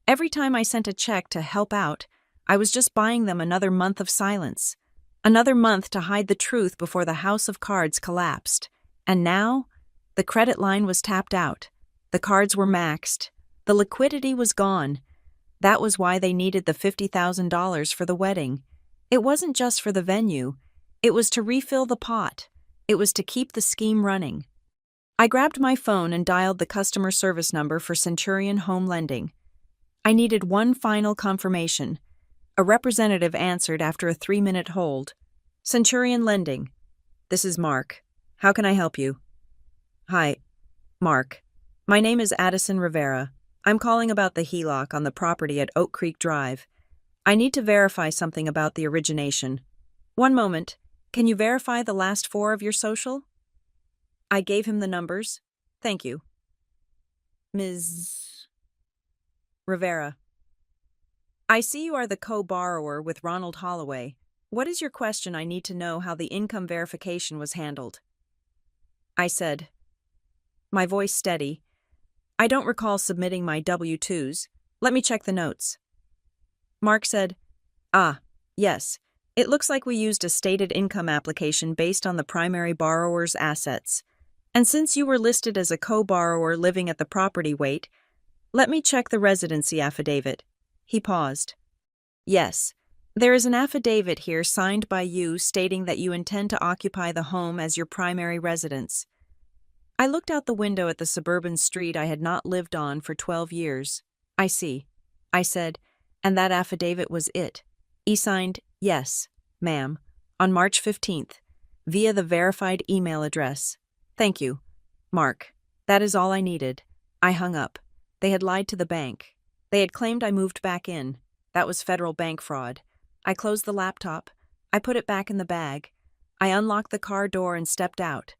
Every time I sent a check to help out, I was just buying them another month of silence. Another month to hide the truth before the house of cards collapsed. And now, the credit line was tapped out. The cards were maxed. The liquidity was gone. That was why they needed the $50,000 for the wedding. It wasn't just for the venue. It was to refill the pot. It was to keep the scheme running. I grabbed my phone and dialed the customer service number for Centurion Home Lending. I needed one final confirmation. A representative answered after a 3-minute hold. Centurion Lending. This is Mark. How can I help you? Hi, Mark. My name is Addison Rivera. I'm calling about the HELOC on the property at Oak Creek Drive. I need to verify something about the origination. One moment. Can you verify the last 4 of your social? I gave him the numbers. Thank you. Ms. Rivera. I see you are the co-borrower with Ronald Holloway. What is your question? I need to know how the income verification was handled. I said, my voice steady. I don't recall submitting my W-2s. Let me check the notes. Mark said, yes. It looks like we used a stated income application based on the primary borrower's assets. And since you were listed as a co-borrower living at the property, wait, let me check the residency affidavit. He paused. Yes, there is an affidavit here signed by you stating that you intend to occupy the home as your primary residence. I looked out the window at the suburban street I had not lived on for 12 years. I see, I said, and that affidavit was it. He signed, yes, ma'am, on March 15th, via the verified email address. Thank you, Mark. That is all I needed. I hung up. They had lied to the bank. They had claimed I moved back in. That was federal bank fraud. I closed the laptop. I put it back in the bag. I unlocked the car door and stepped out.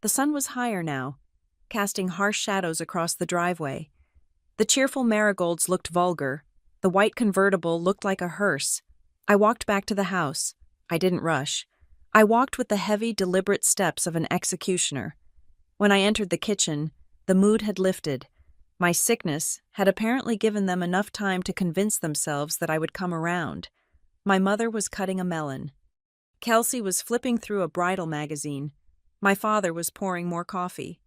The sun was higher now, casting harsh shadows across the driveway. The cheerful marigolds looked vulgar. The white convertible looked like a hearse. I walked back to the house. I didn't rush. I walked with the heavy, deliberate steps of an executioner. When I entered the kitchen, the mood had lifted. My sickness had apparently given them enough time to convince themselves that I would come around. My mother was cutting a melon. Kelsey was flipping through a bridal magazine. My father was pouring more coffee.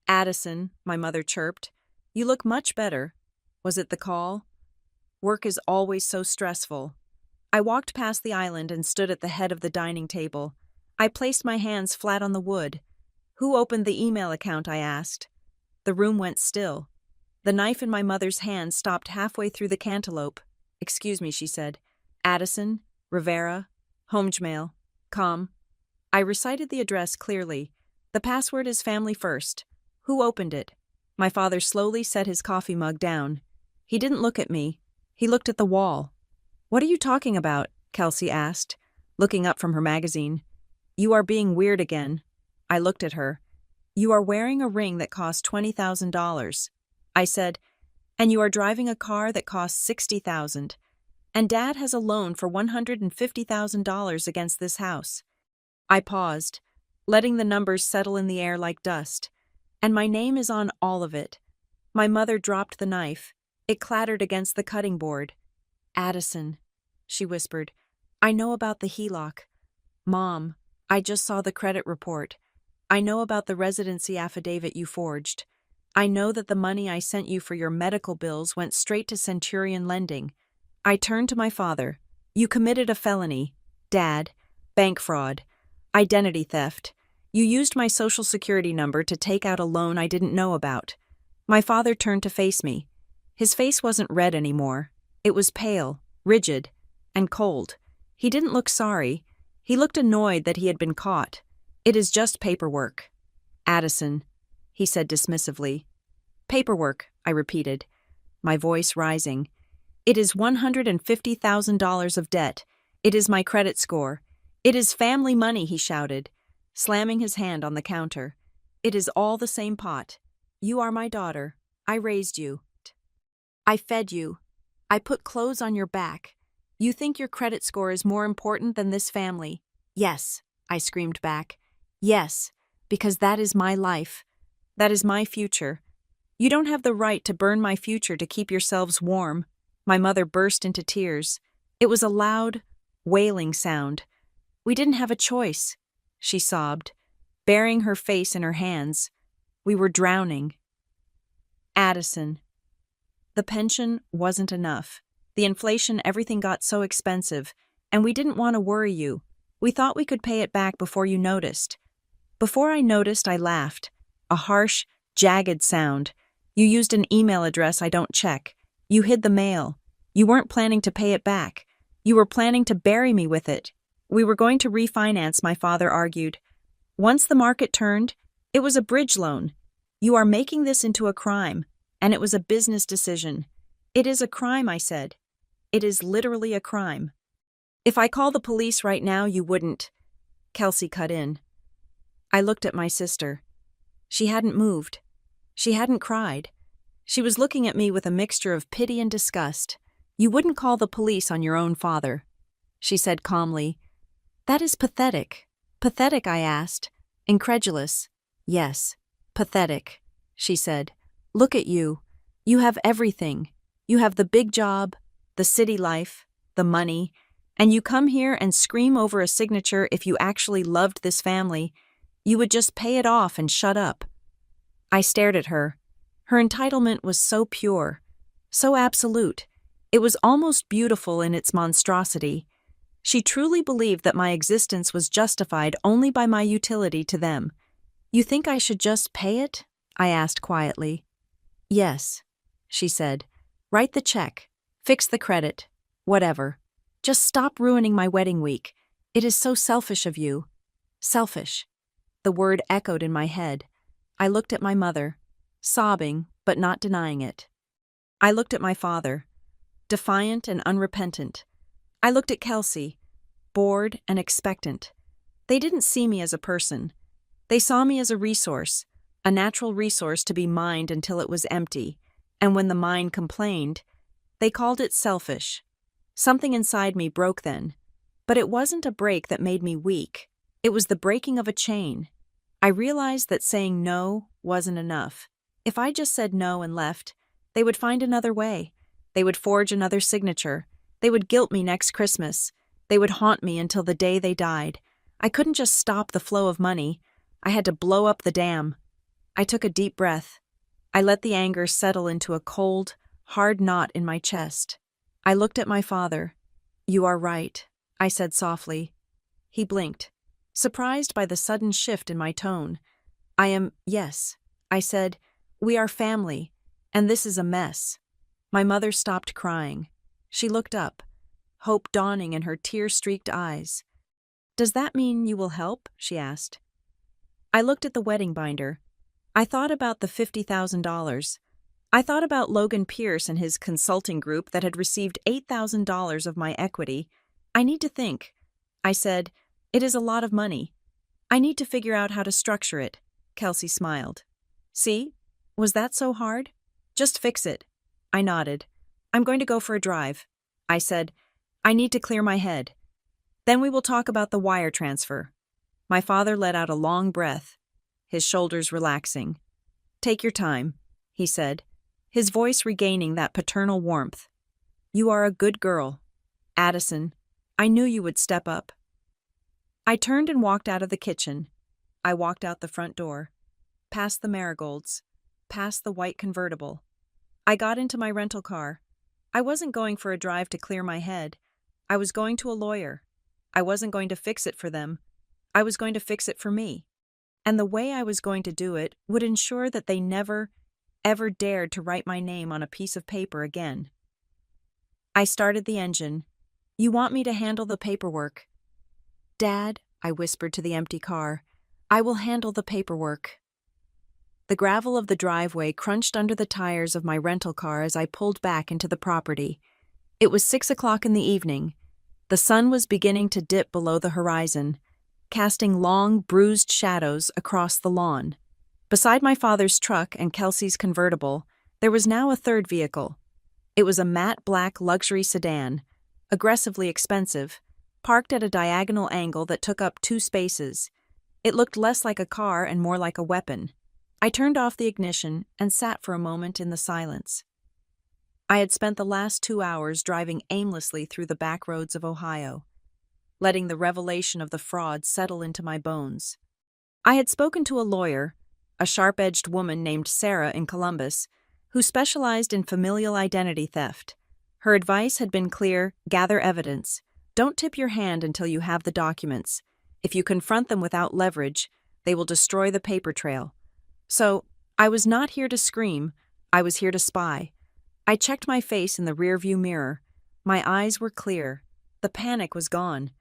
"Addison," my mother chirped, "you look much better." Was it the call? Work is always so stressful. I walked past the island and stood at the head of the dining table. I placed my hands flat on the wood. "Who opened the email account?" I asked. The room went still. The knife in my mother's hand stopped halfway through the cantaloupe. "Excuse me," she said. "Addison, Rivera, Homegmail, com." I recited the address clearly. "The password is family first. Who opened it?" My father slowly set his coffee mug down. He didn't look at me. He looked at the wall. "What are you talking about?" Kelsey asked, looking up from her magazine. "You are being weird again." I looked at her. "You are wearing a ring that cost $20,000. I said, "And you are driving a car that costs $60,000. And Dad has a loan for $150,000 against this house." I paused, letting the numbers settle in the air like dust. "And my name is on all of it." My mother dropped the knife. It clattered against the cutting board. "Addison," she whispered, "I know about the HELOC. Mom, I just saw the credit report. I know about the residency affidavit you forged. I know that the money I sent you for your medical bills went straight to Centurion Lending." I turned to my father. "You committed a felony. Dad. Bank fraud. Identity theft. You used my social security number to take out a loan I didn't know about." My father turned to face me. His face wasn't red anymore. It was pale, rigid, and cold. He didn't look sorry. He looked annoyed that he had been caught. "It is just paperwork." "Addison," he said dismissively. "Paperwork," I repeated, my voice rising. "It is $150,000 of debt. It is my credit score. It is family money," he shouted, slamming his hand on the counter. "It is all the same pot. You are my daughter. I raised you. I fed you. I put clothes on your back. You think your credit score is more important than this family?" "Yes," I screamed back. "Yes, because that is my life. That is my future. You don't have the right to burn my future to keep yourselves warm." My mother burst into tears. It was a loud, wailing sound. "We didn't have a choice," she sobbed, burying her face in her hands. "We were drowning." "Addison." The pension wasn't enough. The inflation, everything got so expensive, and we didn't want to worry you. We thought we could pay it back before you noticed. Before I noticed, I laughed. A harsh, jagged sound. "You used an email address I don't check. You hid the mail. You weren't planning to pay it back. You were planning to bury me with it." "We were going to refinance," my father argued. "Once the market turned, it was a bridge loan. You are making this into a crime, and it was a business decision." "It is a crime," I said. "It is literally a crime." "If I call the police right now, you wouldn't." Kelsey cut in. I looked at my sister. She hadn't moved. She hadn't cried. She was looking at me with a mixture of pity and disgust. "You wouldn't call the police on your own father," she said calmly. "That is pathetic." "Pathetic?" I asked, incredulous. "Yes, pathetic," she said. "Look at you. You have everything. You have the big job, the city life, the money, and you come here and scream over a signature. If you actually loved this family, you would just pay it off and shut up." I stared at her. Her entitlement was so pure, so absolute. It was almost beautiful in its monstrosity. She truly believed that my existence was justified only by my utility to them. "You think I should just pay it?" I asked quietly. "Yes," she said. "Write the check. Fix the credit. Whatever. Just stop ruining my wedding week. It is so selfish of you." Selfish. The word echoed in my head. I looked at my mother, sobbing but not denying it. I looked at my father, defiant and unrepentant. I looked at Kelsey, bored and expectant. They didn't see me as a person. They saw me as a resource, a natural resource to be mined until it was empty, and when the mine complained, they called it selfish. Something inside me broke then, but it wasn't a break that made me weak. It was the breaking of a chain. I realized that saying no wasn't enough. If I just said no and left, they would find another way. They would forge another signature. They would guilt me next Christmas. They would haunt me until the day they died. I couldn't just stop the flow of money. I had to blow up the dam. I took a deep breath. I let the anger settle into a cold, hard knot in my chest. I looked at my father. "You are right," I said softly. He blinked, surprised by the sudden shift in my tone. Yes," I said. "We are family, and this is a mess." My mother stopped crying. She looked up, hope dawning in her tear-streaked eyes. "Does that mean you will help?" she asked. I looked at the wedding binder. I thought about the $50,000. I thought about Logan Pierce and his consulting group that had received $8,000 of my equity. "I need to think," I said. "It is a lot of money. I need to figure out how to structure it." Kelsey smiled. "See? Was that so hard? Just fix it." I nodded. "I'm going to go for a drive," I said. "I need to clear my head. Then we will talk about the wire transfer." My father let out a long breath, his shoulders relaxing. "Take your time," he said, his voice regaining that paternal warmth. "You are a good girl. Addison, I knew you would step up." I turned and walked out of the kitchen. I walked out the front door, past the marigolds, past the white convertible. I got into my rental car. I wasn't going for a drive to clear my head. I was going to a lawyer. I wasn't going to fix it for them. I was going to fix it for me. And the way I was going to do it would ensure that they never, ever dared to write my name on a piece of paper again. I started the engine. "You want me to handle the paperwork?" "Dad," I whispered to the empty car, "I will handle the paperwork." The gravel of the driveway crunched under the tires of my rental car as I pulled back into the property. It was 6 o'clock in the evening. The sun was beginning to dip below the horizon, casting long, bruised shadows across the lawn. Beside my father's truck and Kelsey's convertible, there was now a third vehicle. It was a matte black luxury sedan, aggressively expensive, parked at a diagonal angle that took up 2 spaces. It looked less like a car and more like a weapon. I turned off the ignition and sat for a moment in the silence. I had spent the last 2 hours driving aimlessly through the back roads of Ohio, letting the revelation of the fraud settle into my bones. I had spoken to a lawyer, a sharp-edged woman named Sarah in Columbus, who specialized in familial identity theft. Her advice had been clear: gather evidence. Don't tip your hand until you have the documents. If you confront them without leverage, they will destroy the paper trail. So, I was not here to scream, I was here to spy. I checked my face in the rearview mirror. My eyes were clear. The panic was gone,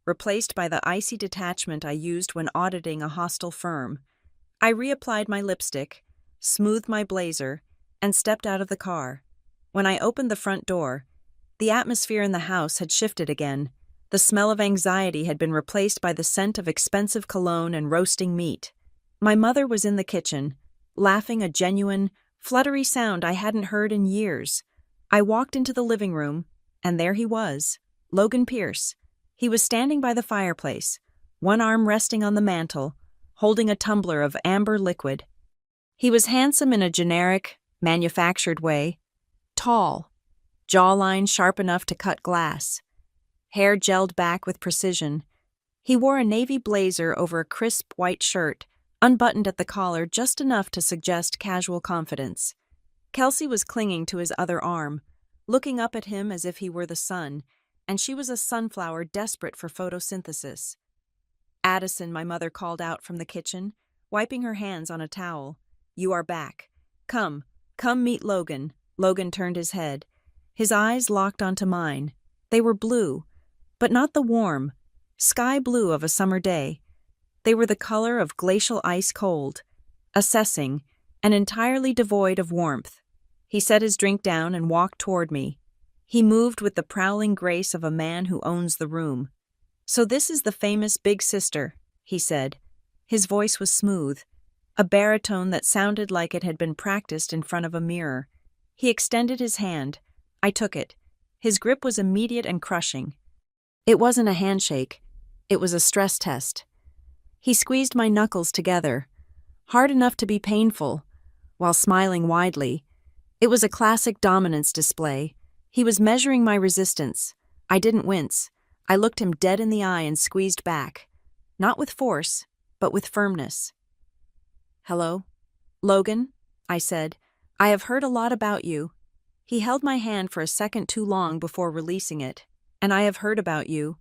replaced by the icy detachment I used when auditing a hostile firm. I reapplied my lipstick, smoothed my blazer, and stepped out of the car. When I opened the front door, the atmosphere in the house had shifted again. The smell of anxiety had been replaced by the scent of expensive cologne and roasting meat. My mother was in the kitchen, laughing a genuine, fluttery sound I hadn't heard in years. I walked into the living room, and there he was, Logan Pierce. He was standing by the fireplace, one arm resting on the mantel, holding a tumbler of amber liquid. He was handsome in a generic, manufactured way, tall, jawline sharp enough to cut glass, hair gelled back with precision. He wore a navy blazer over a crisp white shirt, unbuttoned at the collar just enough to suggest casual confidence. Kelsey was clinging to his other arm, looking up at him as if he were the sun, and she was a sunflower desperate for photosynthesis. "Addison," my mother called out from the kitchen, wiping her hands on a towel. "You are back. Come meet Logan." Logan turned his head. His eyes locked onto mine. They were blue, but not the warm, sky blue of a summer day. They were the color of glacial ice cold, assessing, and entirely devoid of warmth. He set his drink down and walked toward me. He moved with the prowling grace of a man who owns the room. "So this is the famous big sister," he said. His voice was smooth, a baritone that sounded like it had been practiced in front of a mirror. He extended his hand. I took it. His grip was immediate and crushing. It wasn't a handshake. It was a stress test. He squeezed my knuckles together, hard enough to be painful, while smiling widely. It was a classic dominance display. He was measuring my resistance. I didn't wince. I looked him dead in the eye and squeezed back. Not with force, but with firmness. "Hello? Logan?" I said. "I have heard a lot about you." He held my hand for a second too long before releasing it. "And I have heard about you."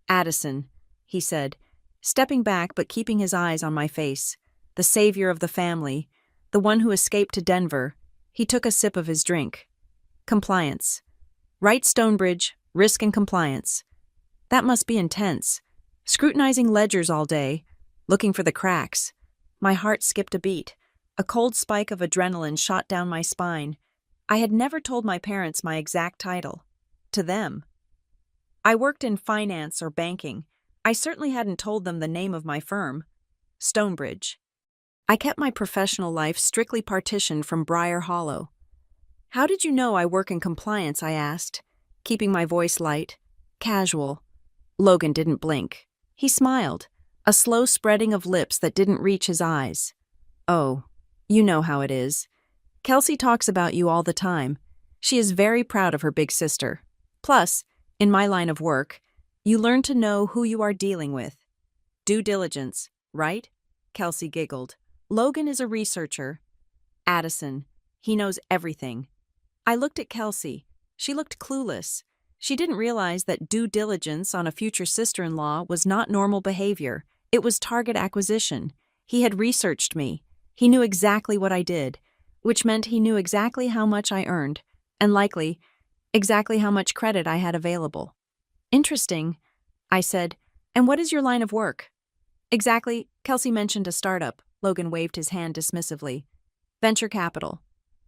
"Addison," he said, stepping back but keeping his eyes on my face. "The savior of the family, the one who escaped to Denver." He took a sip of his drink. "Compliance. Right, Stonebridge, risk and compliance. That must be intense. Scrutinizing ledgers all day, looking for the cracks." My heart skipped a beat. A cold spike of adrenaline shot down my spine. I had never told my parents my exact title. To them. I worked in finance or banking. I certainly hadn't told them the name of my firm. Stonebridge. I kept my professional life strictly partitioned from Briar Hollow. "How did you know I work in compliance?" I asked, keeping my voice light, casual. Logan didn't blink. He smiled, a slow spreading of lips that didn't reach his eyes. "Oh, you know how it is. Kelsey talks about you all the time. She is very proud of her big sister. Plus, in my line of work, you learn to know who you are dealing with. Due diligence, right?" Kelsey giggled. "Logan is a researcher. Addison, he knows everything." I looked at Kelsey. She looked clueless. She didn't realize that due diligence on a future sister-in-law was not normal behavior. It was target acquisition. He had researched me. He knew exactly what I did, which meant he knew exactly how much I earned, and likely, exactly how much credit I had available. "Interesting," I said. "And what is your line of work?" "Exactly," Kelsey mentioned a startup. Logan waved his hand dismissively. "Venture capital.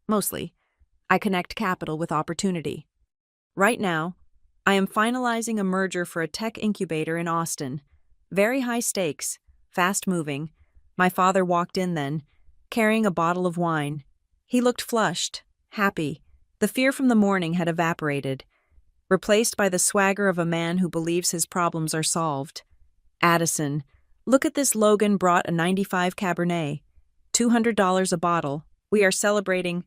Mostly. I connect capital with opportunity. Right now, I am finalizing a merger for a tech incubator in Austin. Very high stakes, fast-moving." My father walked in then, carrying a bottle of wine. He looked flushed, happy. The fear from the morning had evaporated, replaced by the swagger of a man who believes his problems are solved. "Addison, look at this. Logan brought a 95 Cabernet. $200 a bottle. We are celebrating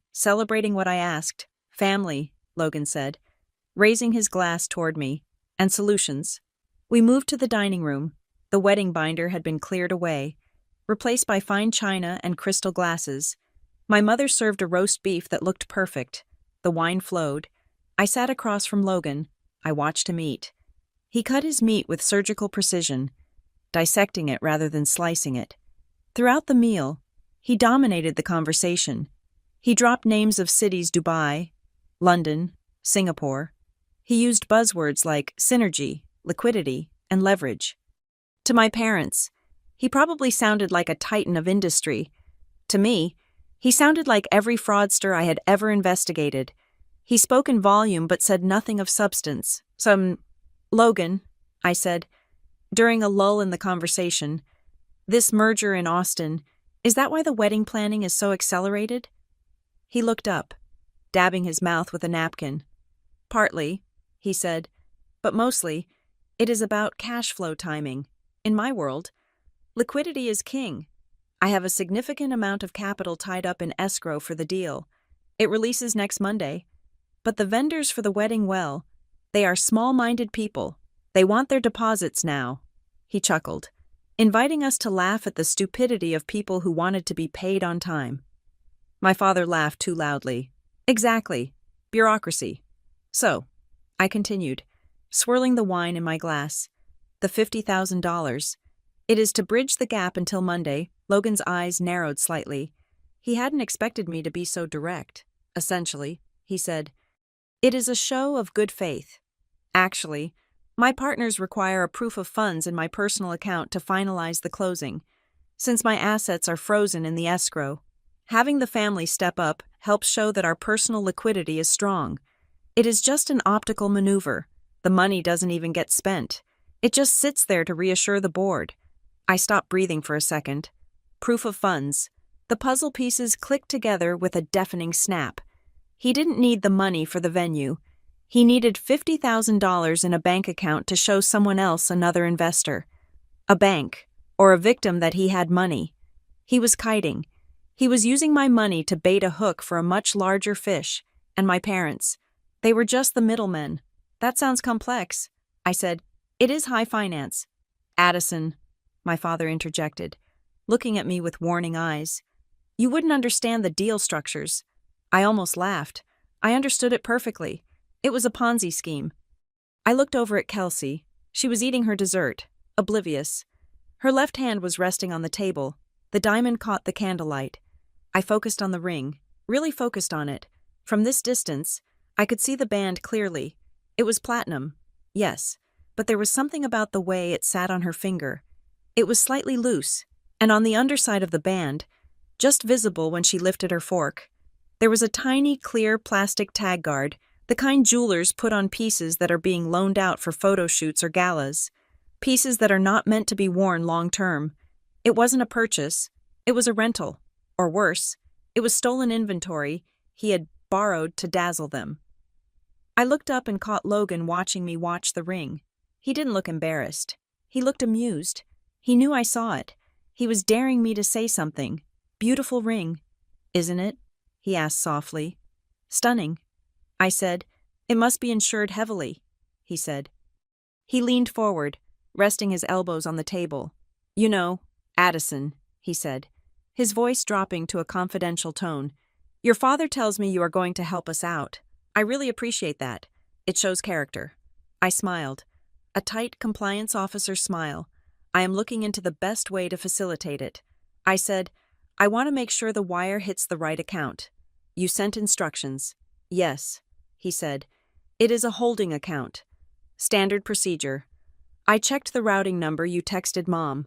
what I asked. Family," Logan said, raising his glass toward me, "and solutions." We moved to the dining room. The wedding binder had been cleared away, replaced by fine china and crystal glasses. My mother served a roast beef that looked perfect. The wine flowed. I sat across from Logan. I watched him eat. He cut his meat with surgical precision, dissecting it rather than slicing it. Throughout the meal, he dominated the conversation. He dropped names of cities: Dubai, London, Singapore. He used buzzwords like synergy, liquidity, and leverage. To my parents, he probably sounded like a titan of industry. To me, he sounded like every fraudster I had ever investigated. He spoke in volume but said nothing of substance. "Logan," I said, during a lull in the conversation, "this merger in Austin, is that why the wedding planning is so accelerated?" He looked up, dabbing his mouth with a napkin. "Partly," he said, "but mostly, it is about cash flow timing. In my world, liquidity is king. I have a significant amount of capital tied up in escrow for the deal. It releases next Monday. But the vendors for the wedding, well, they are small-minded people. They want their deposits now." He chuckled, inviting us to laugh at the stupidity of people who wanted to be paid on time. My father laughed too loudly. "Exactly. Bureaucracy. So," I continued, swirling the wine in my glass, "the $50,000. It is to bridge the gap until Monday." Logan's eyes narrowed slightly. He hadn't expected me to be so direct. "Essentially," he said, "it is a show of good faith. Actually, my partners require a proof of funds in my personal account to finalize the closing, since my assets are frozen in the escrow. Having the family step up helps show that our personal liquidity is strong. It is just an optical maneuver. The money doesn't even get spent. It just sits there to reassure the board." I stopped breathing for a second. Proof of funds. The puzzle pieces clicked together with a deafening snap. He didn't need the money for the venue. He needed $50,000 in a bank account to show someone else another investor. A bank, or a victim that he had money. He was kiting. He was using my money to bait a hook for a much larger fish, and my parents. They were just the middlemen. That sounds complex. I said, it is high finance. Addison, my father interjected, looking at me with warning eyes. You wouldn't understand the deal structures. I almost laughed. I understood it perfectly. It was a Ponzi scheme. I looked over at Kelsey. She was eating her dessert, oblivious. Her left hand was resting on the table. The diamond caught the candlelight. I focused on the ring, really focused on it. From this distance, I could see the band clearly. It was platinum, yes, but there was something about the way it sat on her finger. It was slightly loose, and on the underside of the band, just visible when she lifted her fork, there was a tiny, clear plastic tag guard, the kind jewelers put on pieces that are being loaned out for photo shoots or galas, pieces that are not meant to be worn long-term. It wasn't a purchase, it was a rental, or worse, it was stolen inventory he had borrowed to dazzle them. I looked up and caught Logan watching me watch the ring. He didn't look embarrassed. He looked amused. He knew I saw it. He was daring me to say something. Beautiful ring, isn't it? He asked softly. Stunning. I said, it must be insured heavily, he said. He leaned forward, resting his elbows on the table. You know, Addison, he said, his voice dropping to a confidential tone. Your father tells me you are going to help us out. I really appreciate that. It shows character. I smiled. A tight compliance officer smile. I am looking into the best way to facilitate it. I said, I want to make sure the wire hits the right account. You sent instructions. Yes, he said. It is a holding account. Standard procedure. I checked the routing number you texted Mom.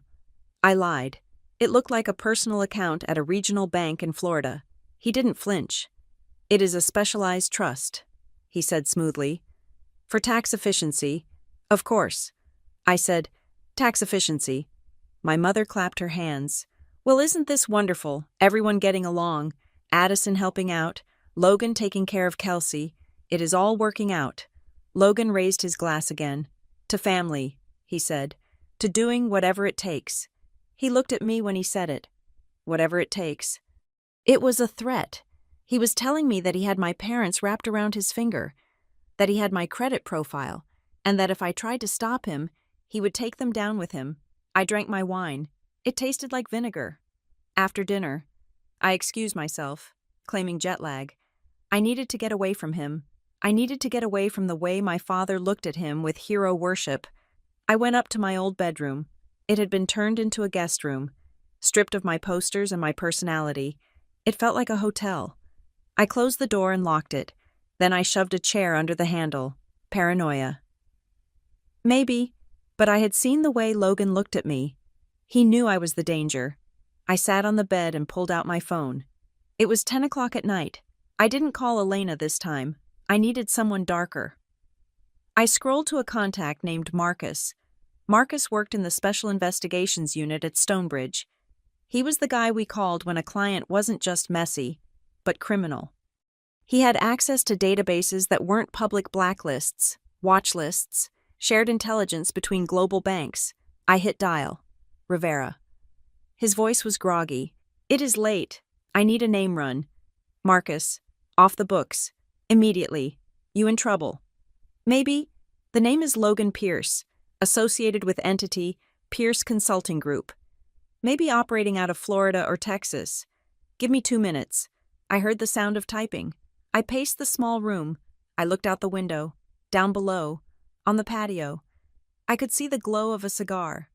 I lied. It looked like a personal account at a regional bank in Florida. He didn't flinch. It is a specialized trust, he said smoothly. For tax efficiency, of course. I said, tax efficiency. My mother clapped her hands. Well, isn't this wonderful? Everyone getting along. Addison helping out. Logan taking care of Kelsey. It is all working out. Logan raised his glass again. To family, he said. To doing whatever it takes. He looked at me when he said it. Whatever it takes. It was a threat. He was telling me that he had my parents wrapped around his finger, that he had my credit profile, and that if I tried to stop him, he would take them down with him. I drank my wine. It tasted like vinegar. After dinner, I excused myself, claiming jet lag. I needed to get away from him. I needed to get away from the way my father looked at him with hero worship. I went up to my old bedroom. It had been turned into a guest room. Stripped of my posters and my personality, it felt like a hotel. I closed the door and locked it. Then I shoved a chair under the handle. Paranoia. Maybe, but I had seen the way Logan looked at me. He knew I was the danger. I sat on the bed and pulled out my phone. It was 10 o'clock at night. I didn't call Elena this time. I needed someone darker. I scrolled to a contact named Marcus. Marcus worked in the Special Investigations Unit at Stonebridge. He was the guy we called when a client wasn't just messy, but criminal. He had access to databases that weren't public blacklists, watch lists, shared intelligence between global banks. I hit dial. Rivera. His voice was groggy. It is late. I need a name run. Marcus. Off the books. Immediately. You in trouble. Maybe. The name is Logan Pierce, associated with entity Pierce Consulting Group. Maybe operating out of Florida or Texas. Give me 2 minutes. I heard the sound of typing. I paced the small room. I looked out the window. Down below. On the patio. I could see the glow of a cigar.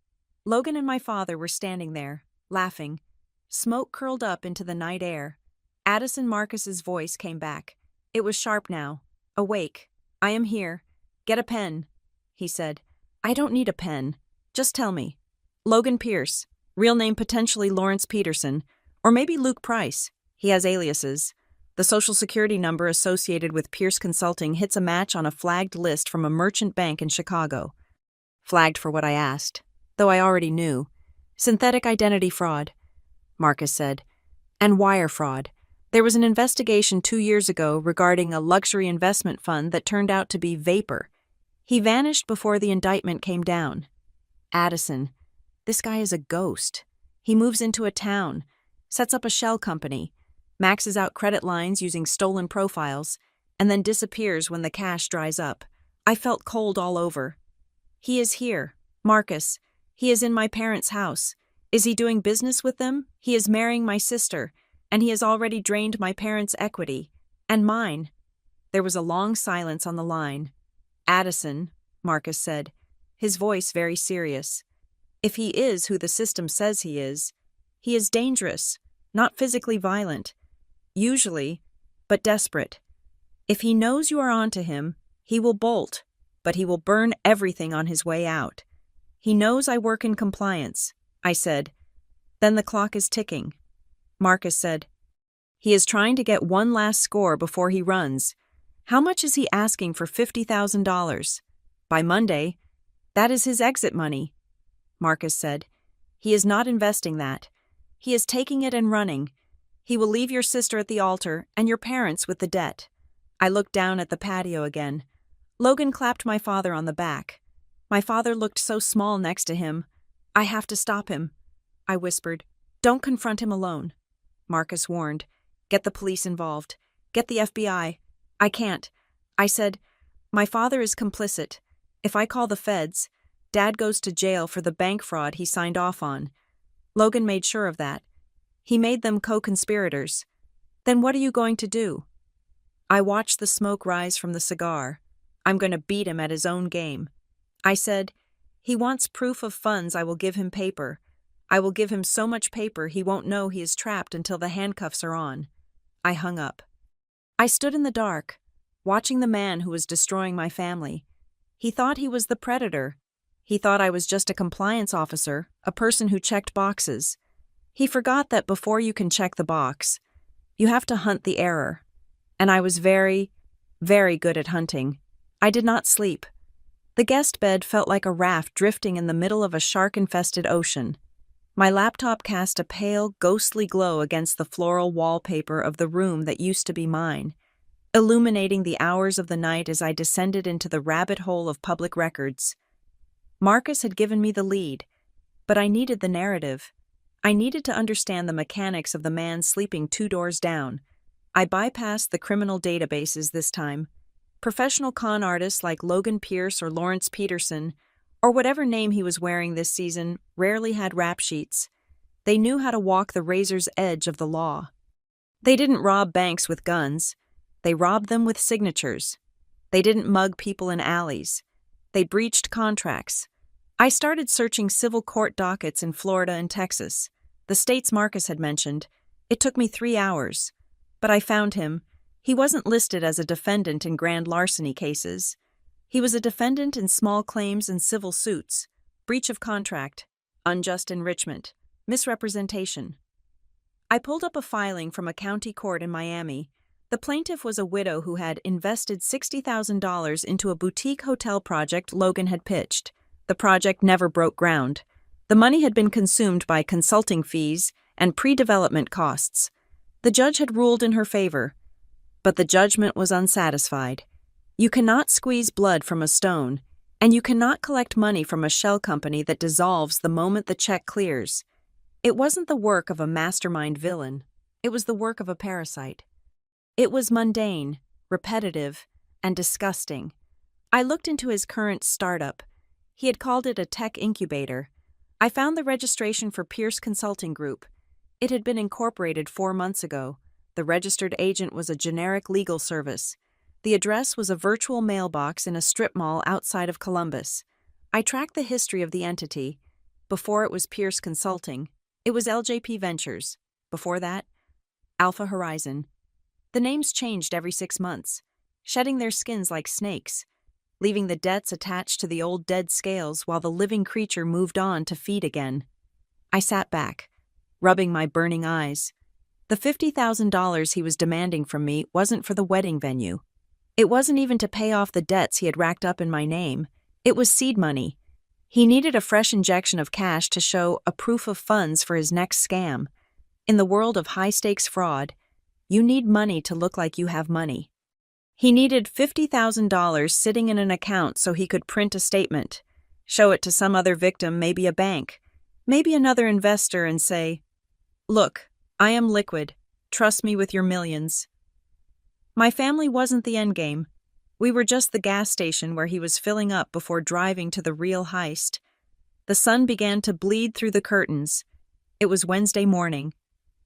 Logan and my father were standing there, laughing. Smoke curled up into the night air. Addison Marcus's voice came back. It was sharp now. Awake. I am here. Get a pen, he said. I don't need a pen. Just tell me. Logan Pierce. Real name potentially Lawrence Peterson. Or maybe Luke Price. He has aliases. The social security number associated with Pierce Consulting hits a match on a flagged list from a merchant bank in Chicago. Flagged for what I asked, though I already knew. Synthetic identity fraud, Marcus said. And wire fraud. There was an investigation 2 years ago regarding a luxury investment fund that turned out to be vapor. He vanished before the indictment came down. Addison. This guy is a ghost. He moves into a town, sets up a shell company, maxes out credit lines using stolen profiles, and then disappears when the cash dries up. I felt cold all over. He is here, Marcus. He is in my parents' house. Is he doing business with them? He is marrying my sister, and he has already drained my parents' equity. And mine. There was a long silence on the line. Addison, Marcus said, his voice very serious. If he is who the system says he is dangerous, not physically violent. Usually, but desperate. If he knows you are onto him, he will bolt, but he will burn everything on his way out. He knows I work in compliance, I said. Then the clock is ticking. Marcus said, he is trying to get one last score before he runs. How much is he asking for $50,000? By Monday. That is his exit money, Marcus said. He is not investing that. He is taking it and running. He will leave your sister at the altar and your parents with the debt. I looked down at the patio again. Logan clapped my father on the back. My father looked so small next to him. I have to stop him, I whispered. Don't confront him alone. Marcus warned. Get the police involved. Get the FBI. I can't. I said, my father is complicit. If I call the feds, Dad goes to jail for the bank fraud he signed off on. Logan made sure of that. He made them co-conspirators. Then what are you going to do? I watched the smoke rise from the cigar. I'm going to beat him at his own game. I said, he wants proof of funds. I will give him paper. I will give him so much paper he won't know he is trapped until the handcuffs are on. I hung up. I stood in the dark, watching the man who was destroying my family. He thought he was the predator. He thought I was just a compliance officer, a person who checked boxes. He forgot that before you can check the box, you have to hunt the error. And I was very, very good at hunting. I did not sleep. The guest bed felt like a raft drifting in the middle of a shark-infested ocean. My laptop cast a pale, ghostly glow against the floral wallpaper of the room that used to be mine, illuminating the hours of the night as I descended into the rabbit hole of public records. Marcus had given me the lead, but I needed the narrative. I needed to understand the mechanics of the man sleeping 2 doors down. I bypassed the criminal databases this time. Professional con artists like Logan Pierce or Lawrence Peterson, or whatever name he was wearing this season, rarely had rap sheets. They knew how to walk the razor's edge of the law. They didn't rob banks with guns. They robbed them with signatures. They didn't mug people in alleys. They breached contracts. I started searching civil court dockets in Florida and Texas, the states Marcus had mentioned. It took me 3 hours. But I found him. He wasn't listed as a defendant in grand larceny cases. He was a defendant in small claims and civil suits, breach of contract, unjust enrichment, misrepresentation. I pulled up a filing from a county court in Miami. The plaintiff was a widow who had invested $60,000 into a boutique hotel project Logan had pitched. The project never broke ground. The money had been consumed by consulting fees and pre-development costs. The judge had ruled in her favor, but the judgment was unsatisfied. You cannot squeeze blood from a stone, and you cannot collect money from a shell company that dissolves the moment the check clears. It wasn't the work of a mastermind villain. It was the work of a parasite. It was mundane, repetitive, and disgusting. I looked into his current startup. He had called it a tech incubator. I found the registration for Pierce Consulting Group. It had been incorporated 4 months ago. The registered agent was a generic legal service. The address was a virtual mailbox in a strip mall outside of Columbus. I tracked the history of the entity. Before it was Pierce Consulting, it was LJP Ventures. Before that, Alpha Horizon. The names changed every 6 months, shedding their skins like snakes, leaving the debts attached to the old dead scales while the living creature moved on to feed again. I sat back, rubbing my burning eyes. The $50,000 he was demanding from me wasn't for the wedding venue. It wasn't even to pay off the debts he had racked up in my name. It was seed money. He needed a fresh injection of cash to show a proof of funds for his next scam. In the world of high-stakes fraud, you need money to look like you have money. He needed $50,000 sitting in an account so he could print a statement, show it to some other victim, maybe a bank, maybe another investor, and say, "Look, I am liquid. Trust me with your millions. My family wasn't the endgame. We were just the gas station where he was filling up before driving to the real heist. The sun began to bleed through the curtains. It was Wednesday morning.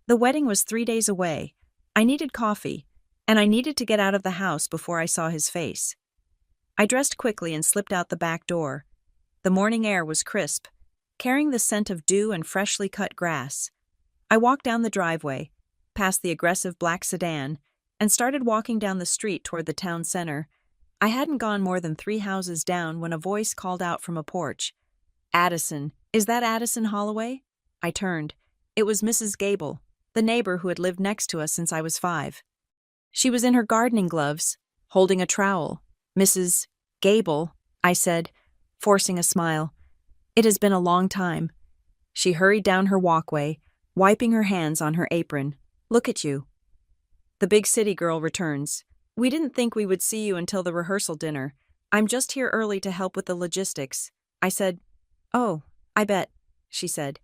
The wedding was 3 days away. I needed coffee, and I needed to get out of the house before I saw his face. I dressed quickly and slipped out the back door. The morning air was crisp, carrying the scent of dew and freshly cut grass. I walked down the driveway, past the aggressive black sedan, and started walking down the street toward the town center. I hadn't gone more than 3 houses down when a voice called out from a porch. "Addison, is that Addison Holloway?" I turned. It was Mrs. Gable, the neighbor who had lived next to us since I was 5. She was in her gardening gloves, holding a trowel. "Mrs. Gable," I said, forcing a smile. "It has been a long time." She hurried down her walkway, wiping her hands on her apron. "Look at you." The big city girl returns. "We didn't think we would see you until the rehearsal dinner. I'm just here early to help with the logistics." I said, "Oh, I bet," she said,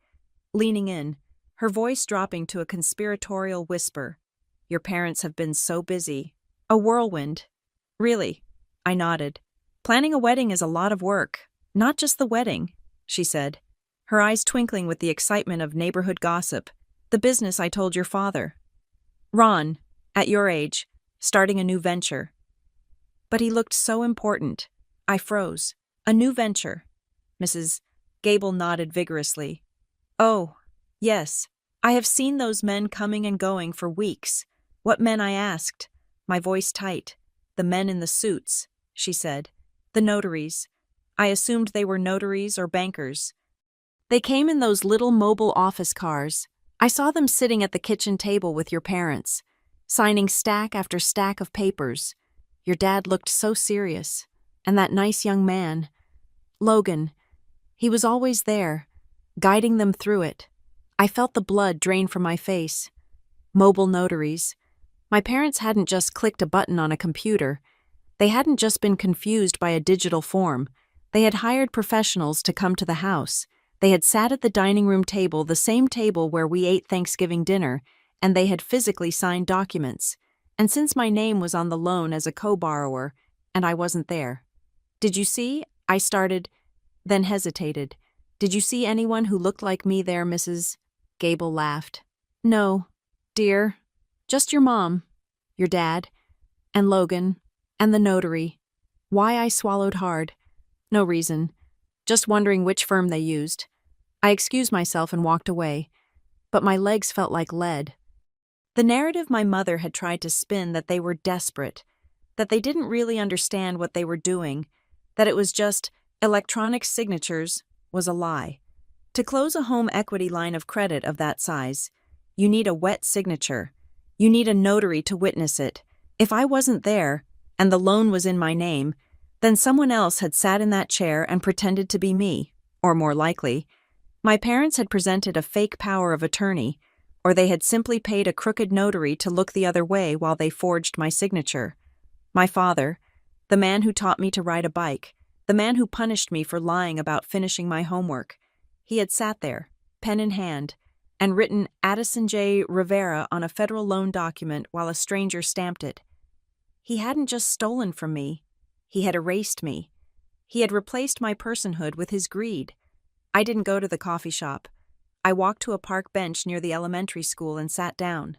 leaning in, her voice dropping to a conspiratorial whisper. "Your parents have been so busy. A whirlwind." "Really?" I nodded. "Planning a wedding is a lot of work. Not just the wedding," she said, her eyes twinkling with the excitement of neighborhood gossip. "The business I told your father. Ron, at your age, starting a new venture." But he looked so important. I froze. "A new venture?" Mrs. Gable nodded vigorously. "Oh, yes. I have seen those men coming and going for weeks." "What men?" I asked, my voice tight. "The men in the suits," she said. "The notaries." I assumed they were notaries or bankers. "They came in those little mobile office cars. I saw them sitting at the kitchen table with your parents, signing stack after stack of papers. Your dad looked so serious. And that nice young man, Logan, he was always there, guiding them through it." I felt the blood drain from my face. Mobile notaries. My parents hadn't just clicked a button on a computer. They hadn't just been confused by a digital form. They had hired professionals to come to the house. They had sat at the dining room table, the same table where we ate Thanksgiving dinner, and they had physically signed documents. And since my name was on the loan as a co-borrower, and I wasn't there. "Did you see?" I started, then hesitated. "Did you see anyone who looked like me there, Mrs.?" Gable laughed. "No, dear. Just your mom, your dad, and Logan, and the notary." Why I swallowed hard. No reason. Just wondering which firm they used. I excused myself and walked away, but my legs felt like lead. The narrative my mother had tried to spin, that they were desperate, that they didn't really understand what they were doing, that it was just electronic signatures, was a lie. To close a home equity line of credit of that size, you need a wet signature. You need a notary to witness it. If I wasn't there, and the loan was in my name, then someone else had sat in that chair and pretended to be me, or more likely, my parents had presented a fake power of attorney, or they had simply paid a crooked notary to look the other way while they forged my signature. My father, the man who taught me to ride a bike, the man who punished me for lying about finishing my homework, he had sat there, pen in hand, and written Addison J. Rivera on a federal loan document while a stranger stamped it. He hadn't just stolen from me. He had erased me. He had replaced my personhood with his greed. I didn't go to the coffee shop. I walked to a park bench near the elementary school and sat down.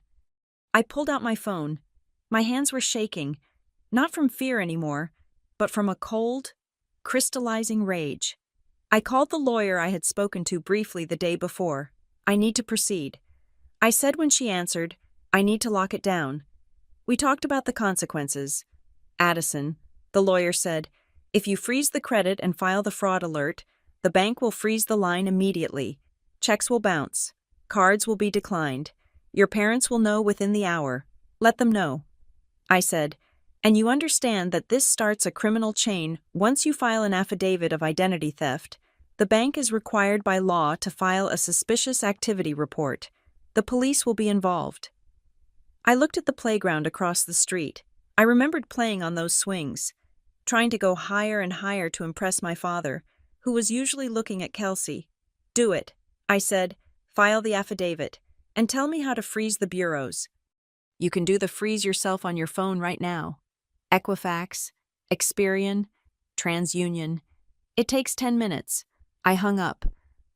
I pulled out my phone. My hands were shaking, not from fear anymore, but from a cold, crystallizing rage. I called the lawyer I had spoken to briefly the day before. "I need to proceed." I said when she answered, "I need to lock it down." We talked about the consequences. "Addison," the lawyer said, "if you freeze the credit and file the fraud alert, the bank will freeze the line immediately. Checks will bounce. Cards will be declined. Your parents will know within the hour. Let them know." I said, "And you understand that this starts a criminal chain. Once you file an affidavit of identity theft, the bank is required by law to file a suspicious activity report. The police will be involved." I looked at the playground across the street. I remembered playing on those swings, trying to go higher and higher to impress my father, who was usually looking at Kelsey. "Do it," I said. "File the affidavit. And tell me how to freeze the bureaus. You can do the freeze yourself on your phone right now. Equifax, Experian, TransUnion. It takes 10 minutes. I hung up.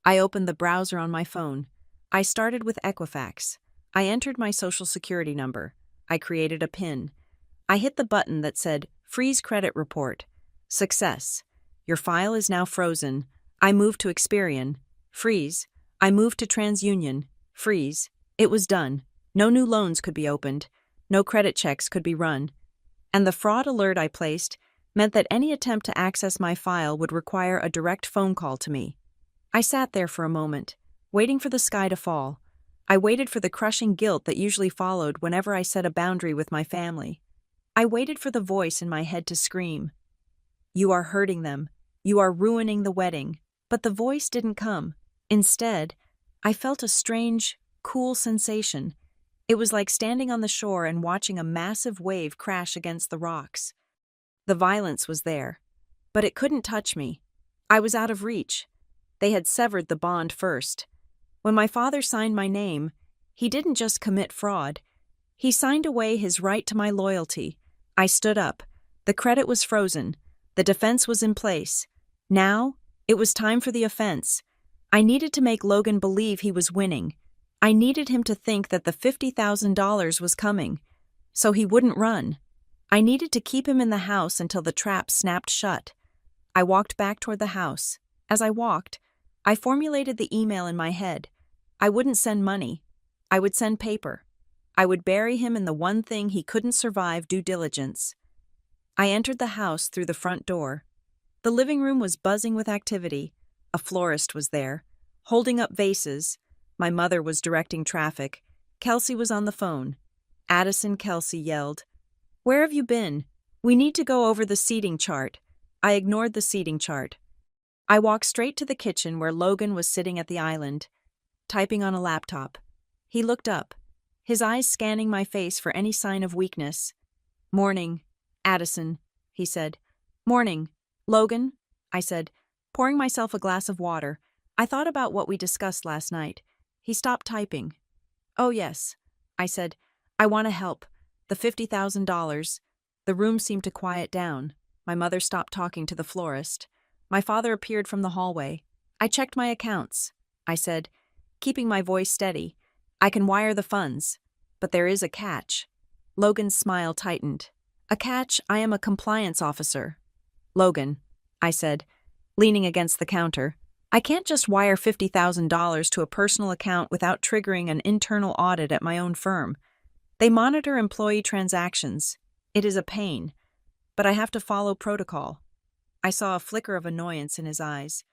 I opened the browser on my phone. I started with Equifax. I entered my social security number. I created a PIN. I hit the button that said, Freeze Credit Report. Success. Your file is now frozen. I moved to Experian. Freeze. I moved to TransUnion. Freeze. It was done. No new loans could be opened. No credit checks could be run. And the fraud alert I placed meant that any attempt to access my file would require a direct phone call to me. I sat there for a moment, waiting for the sky to fall. I waited for the crushing guilt that usually followed whenever I set a boundary with my family. I waited for the voice in my head to scream, "You are hurting them. You are ruining the wedding." But the voice didn't come. Instead, I felt a strange, cool sensation. It was like standing on the shore and watching a massive wave crash against the rocks. The violence was there, but it couldn't touch me. I was out of reach. They had severed the bond first. When my father signed my name, he didn't just commit fraud. He signed away his right to my loyalty. I stood up. The credit was frozen. The defense was in place. Now, it was time for the offense. I needed to make Logan believe he was winning. I needed him to think that the $50,000 was coming, so he wouldn't run. I needed to keep him in the house until the trap snapped shut. I walked back toward the house. As I walked, I formulated the email in my head. I wouldn't send money. I would send paper. I would bury him in the one thing he couldn't survive: due diligence. I entered the house through the front door. The living room was buzzing with activity. A florist was there, holding up vases. My mother was directing traffic. Kelsey was on the phone. Addison Kelsey yelled, "Where have you been? We need to go over the seating chart." I ignored the seating chart. I walked straight to the kitchen where Logan was sitting at the island, typing on a laptop. He looked up, his eyes scanning my face for any sign of weakness. "Morning, Addison," he said. "Morning, Logan," I said, pouring myself a glass of water. I thought about what we discussed last night. He stopped typing. "Oh, yes," I said. "I want to help. The $50,000. The room seemed to quiet down. My mother stopped talking to the florist. My father appeared from the hallway. "I checked my accounts," I said, keeping my voice steady. "I can wire the funds. But there is a catch." Logan's smile tightened. "A catch? I am a compliance officer." "Logan," I said, leaning against the counter, "I can't just wire $50,000 to a personal account without triggering an internal audit at my own firm. They monitor employee transactions. It is a pain, but I have to follow protocol." I saw a flicker of annoyance in his eyes,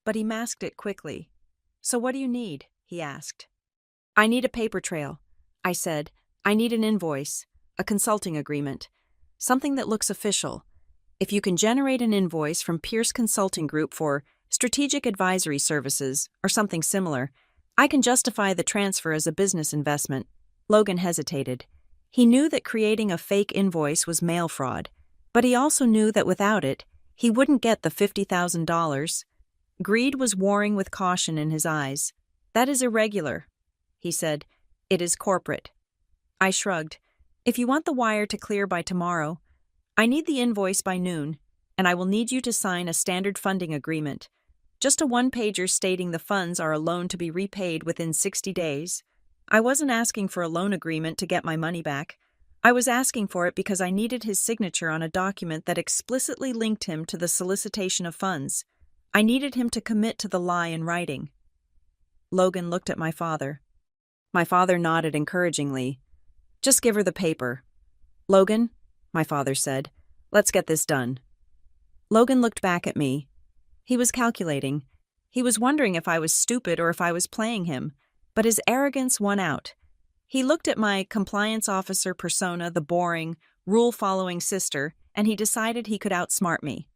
but he masked it quickly. "So what do you need?" he asked. "I need a paper trail," I said. "I need an invoice, a consulting agreement, something that looks official. If you can generate an invoice from Pierce Consulting Group for strategic advisory services or something similar, I can justify the transfer as a business investment." Logan hesitated. He knew that creating a fake invoice was mail fraud, but he also knew that without it, he wouldn't get the $50,000. Greed was warring with caution in his eyes. "That is irregular," he said. "It is corporate." I shrugged. "If you want the wire to clear by tomorrow, I need the invoice by noon, and I will need you to sign a standard funding agreement. Just a one-pager stating the funds are a loan to be repaid within 60 days. I wasn't asking for a loan agreement to get my money back. I was asking for it because I needed his signature on a document that explicitly linked him to the solicitation of funds. I needed him to commit to the lie in writing." Logan looked at my father. My father nodded encouragingly. "Just give her the paper." "Logan," my father said, "let's get this done." Logan looked back at me. He was calculating. He was wondering if I was stupid or if I was playing him, but his arrogance won out. He looked at my compliance officer persona, the boring, rule-following sister, and he decided he could outsmart me.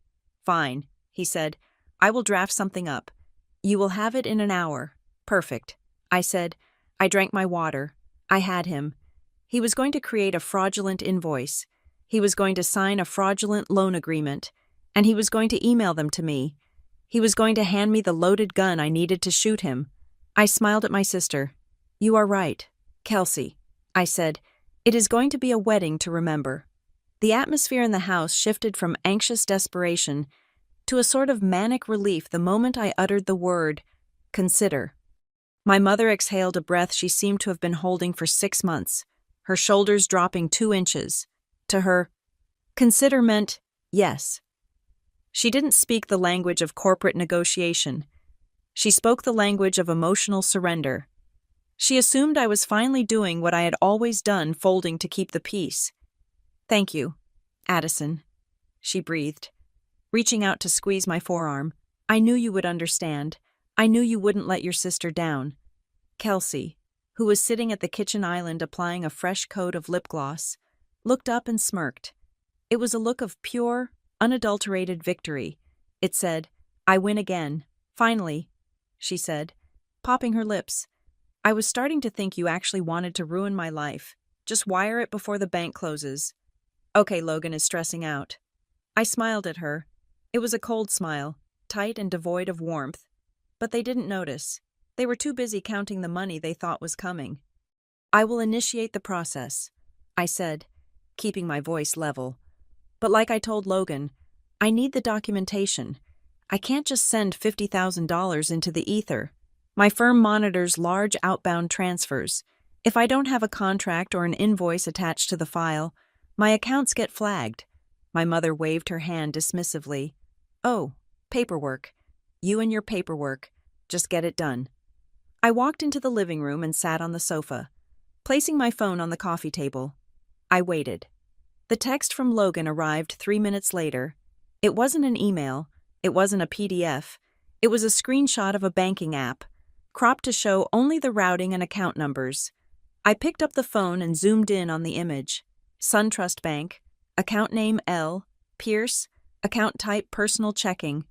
"Fine," he said. "I will draft something up. You will have it in an hour." "Perfect," I said. I drank my water. I had him. He was going to create a fraudulent invoice. He was going to sign a fraudulent loan agreement, and he was going to email them to me. He was going to hand me the loaded gun I needed to shoot him. I smiled at my sister. You are right, Kelsey, I said. It is going to be a wedding to remember. The atmosphere in the house shifted from anxious desperation to a sort of manic relief the moment I uttered the word, consider. My mother exhaled a breath she seemed to have been holding for 6 months, her shoulders dropping 2 inches. To her, consider meant yes. She didn't speak the language of corporate negotiation. She spoke the language of emotional surrender. She assumed I was finally doing what I had always done, folding to keep the peace. Thank you, Addison, she breathed, reaching out to squeeze my forearm. I knew you would understand. I knew you wouldn't let your sister down. Kelsey, who was sitting at the kitchen island applying a fresh coat of lip gloss, looked up and smirked. It was a look of pure, unadulterated victory. It said, I win again. Finally, she said, popping her lips. I was starting to think you actually wanted to ruin my life. Just wire it before the bank closes. Okay, Logan is stressing out. I smiled at her. It was a cold smile, tight and devoid of warmth. But they didn't notice. They were too busy counting the money they thought was coming. I will initiate the process, I said, keeping my voice level. But like I told Logan, I need the documentation. I can't just send $50,000 into the ether. My firm monitors large outbound transfers. If I don't have a contract or an invoice attached to the file, my accounts get flagged. My mother waved her hand dismissively. Oh, paperwork. You and your paperwork. Just get it done. I walked into the living room and sat on the sofa, placing my phone on the coffee table. I waited. The text from Logan arrived 3 minutes later. It wasn't an email. It wasn't a PDF. It was a screenshot of a banking app, cropped to show only the routing and account numbers. I picked up the phone and zoomed in on the image. SunTrust Bank, account name L, Pierce, account type personal checking.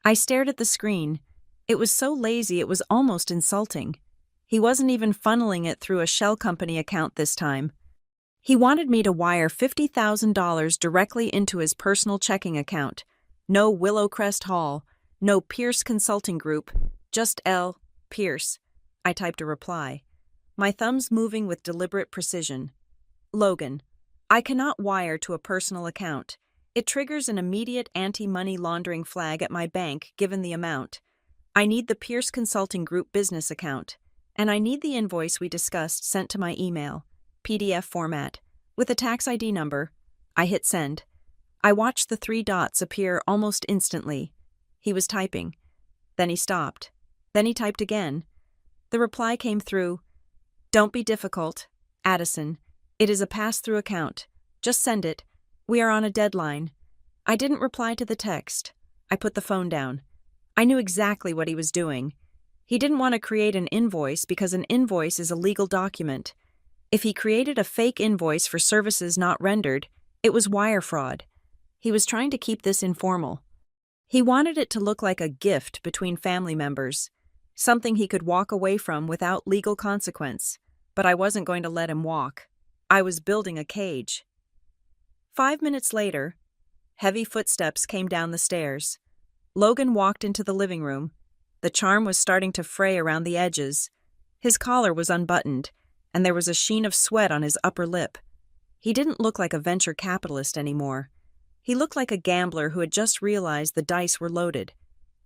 I stared at the screen. It was so lazy it was almost insulting. He wasn't even funneling it through a shell company account this time. He wanted me to wire $50,000 directly into his personal checking account. No Willowcrest Hall, no Pierce Consulting Group, just L. Pierce. I typed a reply, my thumbs moving with deliberate precision. Logan, I cannot wire to a personal account. It triggers an immediate anti-money laundering flag at my bank given the amount. I need the Pierce Consulting Group business account, and I need the invoice we discussed sent to my email, PDF format, with a tax ID number. I hit send. I watched the 3 dots appear almost instantly. He was typing. Then he stopped. Then he typed again. The reply came through. Don't be difficult, Addison. It is a pass-through account. Just send it. We are on a deadline. I didn't reply to the text. I put the phone down. I knew exactly what he was doing. He didn't want to create an invoice because an invoice is a legal document. If he created a fake invoice for services not rendered, it was wire fraud. He was trying to keep this informal. He wanted it to look like a gift between family members, something he could walk away from without legal consequence. But I wasn't going to let him walk. I was building a cage. 5 minutes later, heavy footsteps came down the stairs. Logan walked into the living room. The charm was starting to fray around the edges. His collar was unbuttoned, and there was a sheen of sweat on his upper lip. He didn't look like a venture capitalist anymore. He looked like a gambler who had just realized the dice were loaded.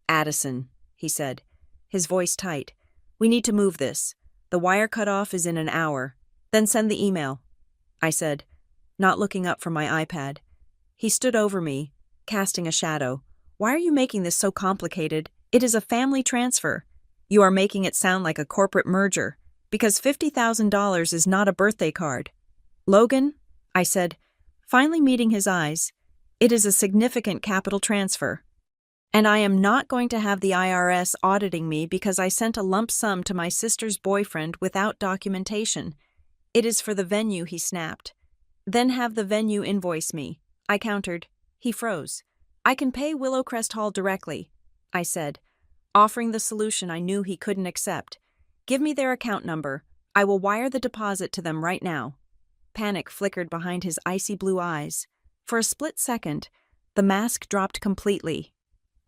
Addison, he said, his voice tight. We need to move this. The wire cutoff is in an hour. Then send the email, I said, not looking up from my iPad. He stood over me, casting a shadow. Why are you making this so complicated? It is a family transfer. You are making it sound like a corporate merger, because $50,000 is not a birthday card. Logan, I said, finally meeting his eyes, it is a significant capital transfer. And I am not going to have the IRS auditing me because I sent a lump sum to my sister's boyfriend without documentation. It is for the venue, he snapped. Then have the venue invoice me, I countered. He froze. I can pay Willowcrest Hall directly, I said, offering the solution I knew he couldn't accept. Give me their account number. I will wire the deposit to them right now. Panic flickered behind his icy blue eyes. For a split second, the mask dropped completely.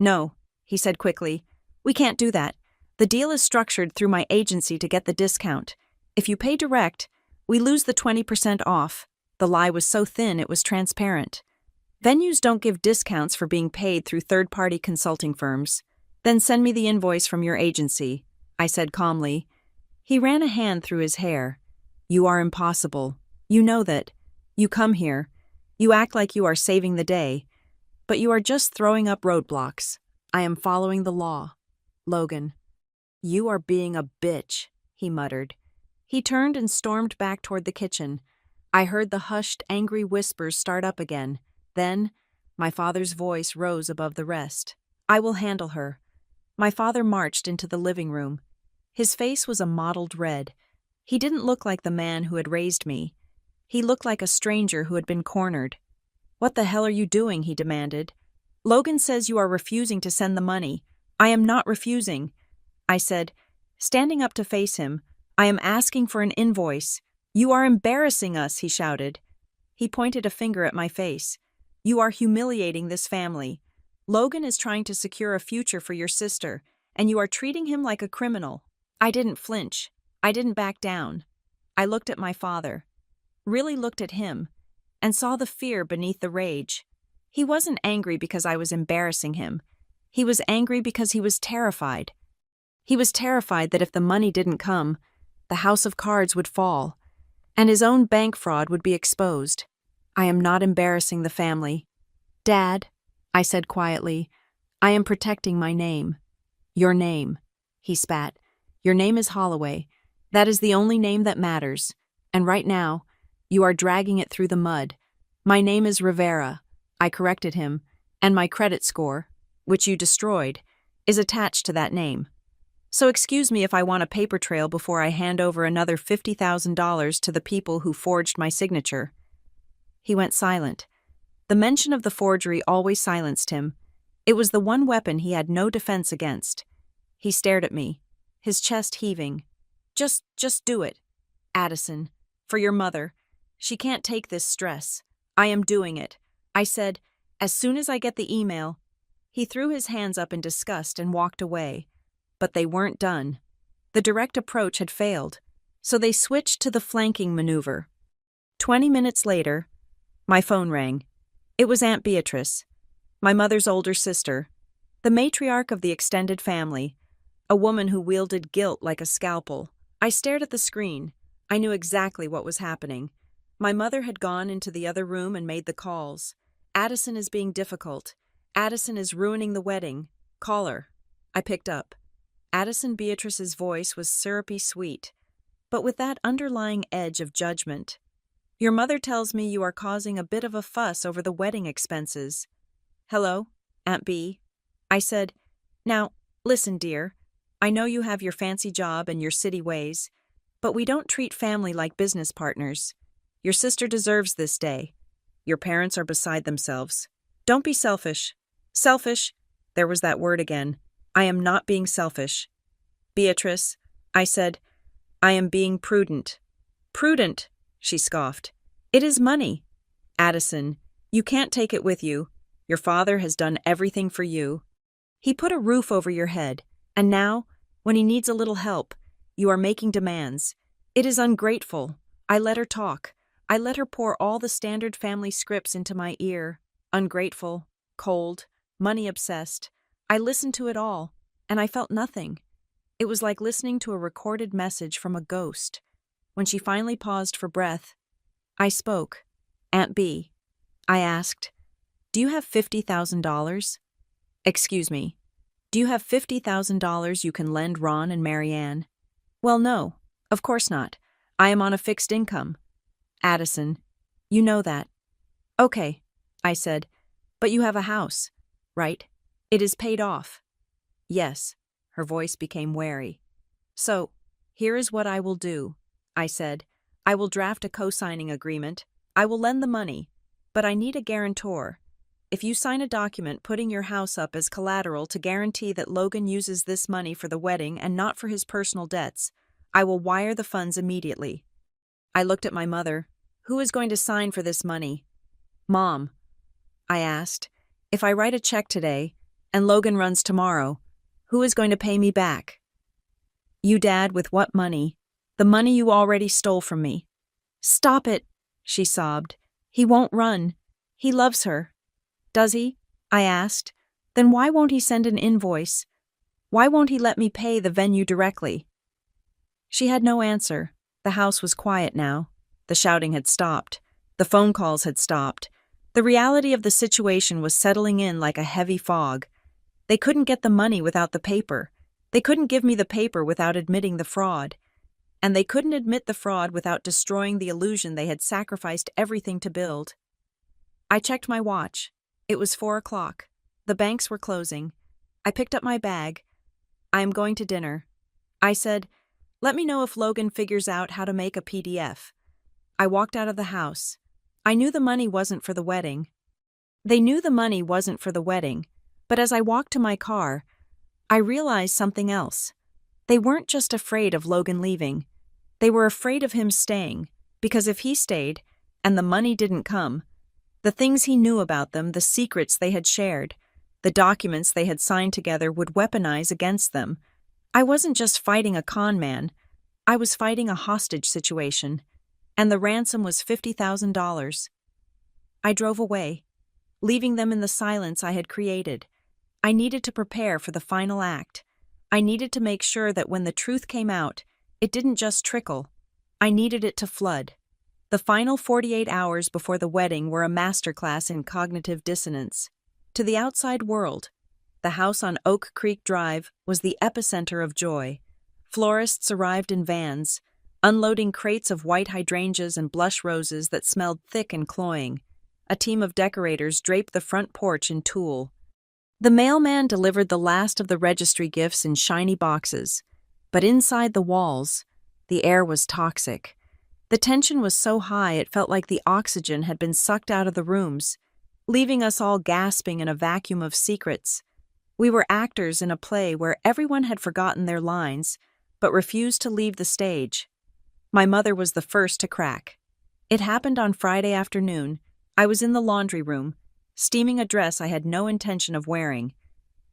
No, he said quickly. We can't do that. The deal is structured through my agency to get the discount. If you pay direct, we lose the 20% off. The lie was so thin it was transparent. Venues don't give discounts for being paid through third-party consulting firms. Then send me the invoice from your agency, I said calmly. He ran a hand through his hair. You are impossible. You know that. You come here. You act like you are saving the day. But you are just throwing up roadblocks. I am following the law. Logan. You are being a bitch, he muttered. He turned and stormed back toward the kitchen. I heard the hushed, angry whispers start up again. Then, my father's voice rose above the rest. I will handle her. My father marched into the living room. His face was a mottled red. He didn't look like the man who had raised me. He looked like a stranger who had been cornered. What the hell are you doing? He demanded. Logan says you are refusing to send the money. I am not refusing, I said, standing up to face him. I am asking for an invoice. You are embarrassing us, he shouted. He pointed a finger at my face. You are humiliating this family. Logan is trying to secure a future for your sister, and you are treating him like a criminal. I didn't flinch. I didn't back down. I looked at my father, really looked at him, and saw the fear beneath the rage. He wasn't angry because I was embarrassing him. He was angry because he was terrified. He was terrified that if the money didn't come, the house of cards would fall, and his own bank fraud would be exposed. I am not embarrassing the family. Dad, I said quietly, I am protecting my name. Your name, he spat. Your name is Holloway. That is the only name that matters. And right now, you are dragging it through the mud. My name is Rivera, I corrected him, and my credit score, which you destroyed, is attached to that name. So excuse me if I want a paper trail before I hand over another $50,000 to the people who forged my signature. He went silent. The mention of the forgery always silenced him. It was the one weapon he had no defense against. He stared at me, his chest heaving. Just do it, Addison, for your mother. She can't take this stress. I am doing it, I said, as soon as I get the email. He threw his hands up in disgust and walked away. But they weren't done. The direct approach had failed, so they switched to the flanking maneuver. 20 minutes later, my phone rang. It was Aunt Beatrice, my mother's older sister, the matriarch of the extended family, a woman who wielded guilt like a scalpel. I stared at the screen. I knew exactly what was happening. My mother had gone into the other room and made the calls. Addison is being difficult. Addison is ruining the wedding. Call her. I picked up. Addison Beatrice's voice was syrupy sweet, but with that underlying edge of judgment. Your mother tells me you are causing a bit of a fuss over the wedding expenses. Hello, Aunt B. I said, now, listen, dear. I know you have your fancy job and your city ways, but we don't treat family like business partners. Your sister deserves this day. Your parents are beside themselves. Don't be selfish. Selfish? There was that word again. I am not being selfish. Beatrice, I said, I am being prudent. Prudent, she scoffed. It is money. Addison, you can't take it with you. Your father has done everything for you. He put a roof over your head, and now, when he needs a little help, you are making demands. It is ungrateful. I let her talk. I let her pour all the standard family scripts into my ear. Ungrateful, cold, money-obsessed. I listened to it all, and I felt nothing. It was like listening to a recorded message from a ghost. When she finally paused for breath, I spoke. Aunt B, I asked, do you have $50,000? Excuse me, do you have $50,000 you can lend Ron and Marianne? Well, no, of course not. I am on a fixed income. Addison, you know that. Okay, I said, but you have a house, right? It is paid off. Yes, her voice became wary. So, here is what I will do, I said. I will draft a co-signing agreement. I will lend the money, but I need a guarantor. If you sign a document putting your house up as collateral to guarantee that Logan uses this money for the wedding and not for his personal debts, I will wire the funds immediately. I looked at my mother. Who is going to sign for this money? Mom, I asked, if I write a check today and Logan runs tomorrow, who is going to pay me back? You, Dad, with what money? The money you already stole from me." "Stop it," she sobbed. "He won't run. He loves her." "Does he?" I asked. "Then why won't he send an invoice? Why won't he let me pay the venue directly?" She had no answer. The house was quiet now. The shouting had stopped. The phone calls had stopped. The reality of the situation was settling in like a heavy fog. They couldn't get the money without the paper. They couldn't give me the paper without admitting the fraud. And they couldn't admit the fraud without destroying the illusion they had sacrificed everything to build. I checked my watch. It was 4 o'clock. The banks were closing. I picked up my bag. "I am going to dinner." I said, "Let me know if Logan figures out how to make a PDF." I walked out of the house. I knew the money wasn't for the wedding. They knew the money wasn't for the wedding, but as I walked to my car, I realized something else. They weren't just afraid of Logan leaving. They were afraid of him staying, because if he stayed, and the money didn't come, the things he knew about them, the secrets they had shared, the documents they had signed together would weaponize against them. I wasn't just fighting a con man. I was fighting a hostage situation, and the ransom was $50,000. I drove away, leaving them in the silence I had created. I needed to prepare for the final act. I needed to make sure that when the truth came out, it didn't just trickle. I needed it to flood. The final 48 hours before the wedding were a masterclass in cognitive dissonance. To the outside world, the house on Oak Creek Drive was the epicenter of joy. Florists arrived in vans, unloading crates of white hydrangeas and blush roses that smelled thick and cloying. A team of decorators draped the front porch in tulle. The mailman delivered the last of the registry gifts in shiny boxes. But inside the walls, the air was toxic. The tension was so high it felt like the oxygen had been sucked out of the rooms, leaving us all gasping in a vacuum of secrets. We were actors in a play where everyone had forgotten their lines, but refused to leave the stage. My mother was the first to crack. It happened on Friday afternoon. I was in the laundry room, steaming a dress I had no intention of wearing.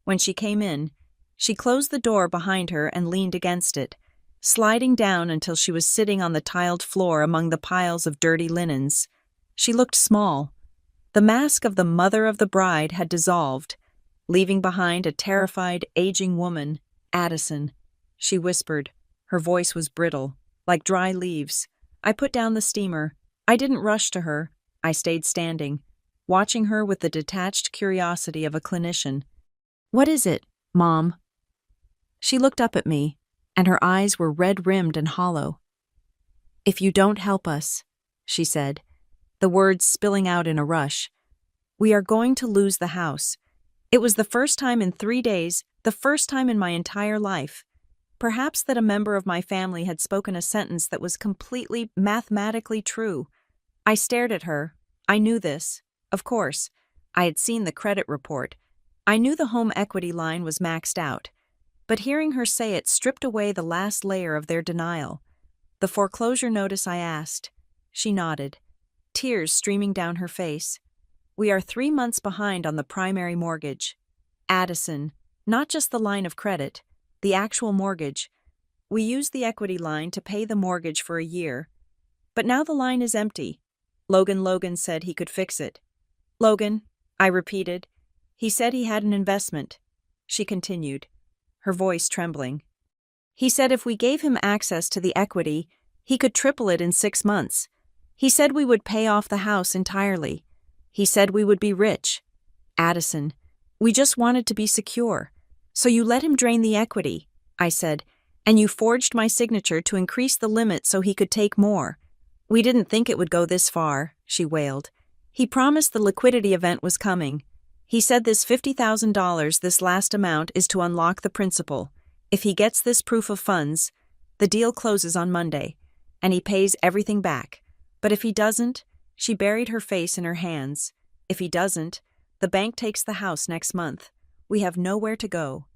When she came in, she closed the door behind her and leaned against it, sliding down until she was sitting on the tiled floor among the piles of dirty linens. She looked small. The mask of the mother of the bride had dissolved, leaving behind a terrified, aging woman. "Addison," she whispered. Her voice was brittle, like dry leaves. I put down the steamer. I didn't rush to her. I stayed standing, watching her with the detached curiosity of a clinician. "What is it, Mom?" She looked up at me, and her eyes were red-rimmed and hollow. "If you don't help us," she said, the words spilling out in a rush, "we are going to lose the house." It was the first time in 3 days, the first time in my entire life, perhaps, that a member of my family had spoken a sentence that was completely, mathematically true. I stared at her. I knew this. Of course. I had seen the credit report. I knew the home equity line was maxed out. But hearing her say it stripped away the last layer of their denial. "The foreclosure notice?" I asked. She nodded, tears streaming down her face. "We are 3 months behind on the primary mortgage. Addison, not just the line of credit, the actual mortgage. We used the equity line to pay the mortgage for a year. But now the line is empty. Logan said he could fix it." "Logan," I repeated. "He said he had an investment." She continued, her voice trembling. "He said if we gave him access to the equity, he could triple it in 6 months. He said we would pay off the house entirely. He said we would be rich. Addison, we just wanted to be secure. So you let him drain the equity," I said, "and you forged my signature to increase the limit so he could take more. We didn't think it would go this far," she wailed. "He promised the liquidity event was coming. He said this $50,000, this last amount, is to unlock the principal. If he gets this proof of funds, the deal closes on Monday, and he pays everything back. But if he doesn't," she buried her face in her hands, "if he doesn't, the bank takes the house next month. We have nowhere to go.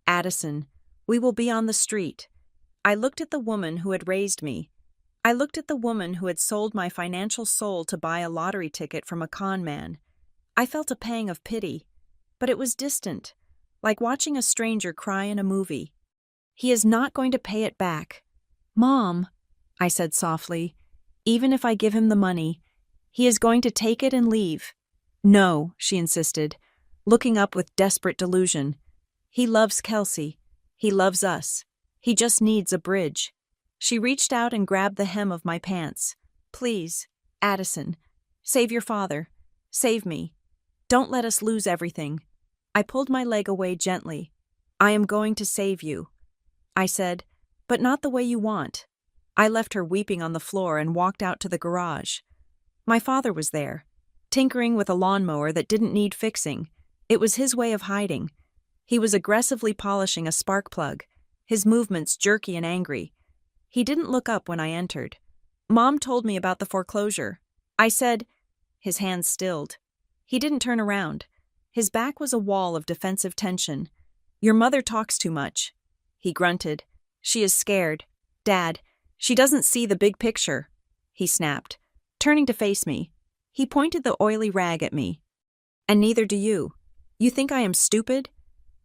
Addison, we will be on the street." I looked at the woman who had raised me. I looked at the woman who had sold my financial soul to buy a lottery ticket from a con man. I felt a pang of pity, but it was distant, like watching a stranger cry in a movie. "He is not going to pay it back." Mom, I said softly, even if I give him the money, he is going to take it and leave. No, she insisted, looking up with desperate delusion. He loves Kelsey. He loves us. He just needs a bridge. She reached out and grabbed the hem of my pants. Please, Addison, save your father. Save me. Don't let us lose everything. I pulled my leg away gently. I am going to save you, I said, but not the way you want. I left her weeping on the floor and walked out to the garage. My father was there, tinkering with a lawnmower that didn't need fixing. It was his way of hiding. He was aggressively polishing a spark plug, his movements jerky and angry. He didn't look up when I entered. Mom told me about the foreclosure. I said, his hands stilled. He didn't turn around. His back was a wall of defensive tension. Your mother talks too much. He grunted. She is scared. Dad, she doesn't see the big picture. He snapped, turning to face me. He pointed the oily rag at me. And neither do you. You think I am stupid?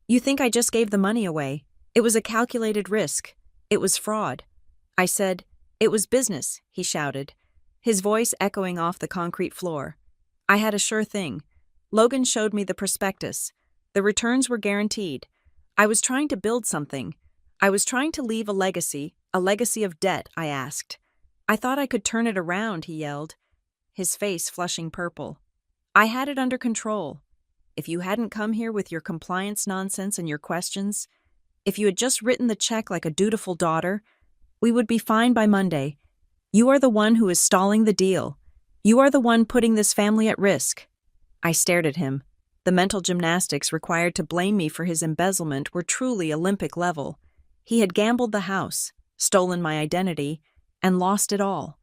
You think I just gave the money away. It was a calculated risk. It was fraud. I said, it was business, he shouted, his voice echoing off the concrete floor. I had a sure thing. Logan showed me the prospectus. The returns were guaranteed. I was trying to build something. I was trying to leave a legacy of debt, I asked. I thought I could turn it around, he yelled, his face flushing purple. I had it under control. If you hadn't come here with your compliance nonsense and your questions, if you had just written the check like a dutiful daughter, we would be fine by Monday. You are the one who is stalling the deal. You are the one putting this family at risk. I stared at him. The mental gymnastics required to blame me for his embezzlement were truly Olympic level. He had gambled the house, stolen my identity, and lost it all.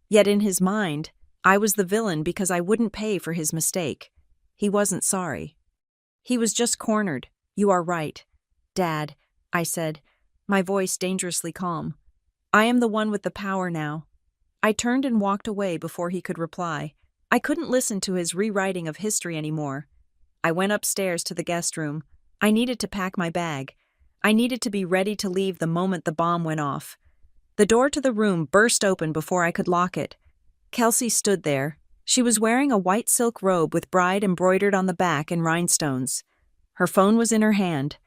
Yet in his mind, I was the villain because I wouldn't pay for his mistake. He wasn't sorry. He was just cornered. You are right. Dad, I said, my voice dangerously calm. I am the one with the power now. I turned and walked away before he could reply. I couldn't listen to his rewriting of history anymore. I went upstairs to the guest room. I needed to pack my bag. I needed to be ready to leave the moment the bomb went off. The door to the room burst open before I could lock it. Kelsey stood there. She was wearing a white silk robe with bride embroidered on the back in rhinestones. Her phone was in her hand.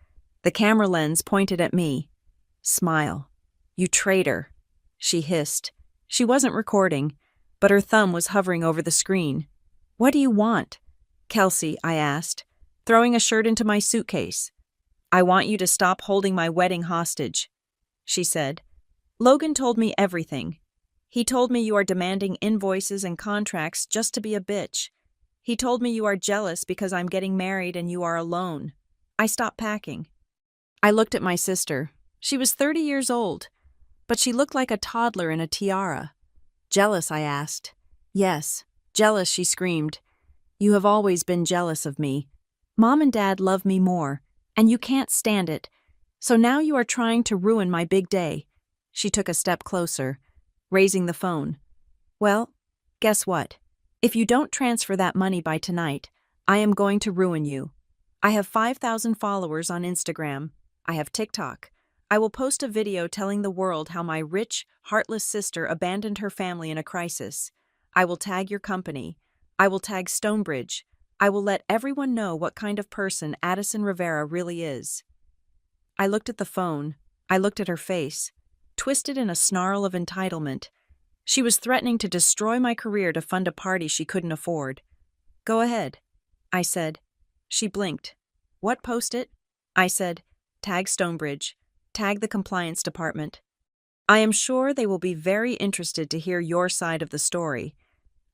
The camera lens pointed at me. Smile. You traitor, she hissed. She wasn't recording, but her thumb was hovering over the screen. What do you want? Kelsey, I asked, throwing a shirt into my suitcase. I want you to stop holding my wedding hostage, she said. Logan told me everything. He told me you are demanding invoices and contracts just to be a bitch. He told me you are jealous because I'm getting married and you are alone. I stopped packing. I looked at my sister. She was 30 years old, but she looked like a toddler in a tiara. Jealous, I asked. Yes, jealous, she screamed. You have always been jealous of me. Mom and Dad love me more, and you can't stand it. So now you are trying to ruin my big day. She took a step closer, raising the phone. Well, guess what? If you don't transfer that money by tonight, I am going to ruin you. I have 5,000 followers on Instagram. I have TikTok. I will post a video telling the world how my rich, heartless sister abandoned her family in a crisis. I will tag your company. I will tag Stonebridge. I will let everyone know what kind of person Addison Rivera really is. I looked at the phone. I looked at her face, twisted in a snarl of entitlement. She was threatening to destroy my career to fund a party she couldn't afford. Go ahead, I said. She blinked. What post it? I said, tag Stonebridge. Tag the compliance department. I am sure they will be very interested to hear your side of the story,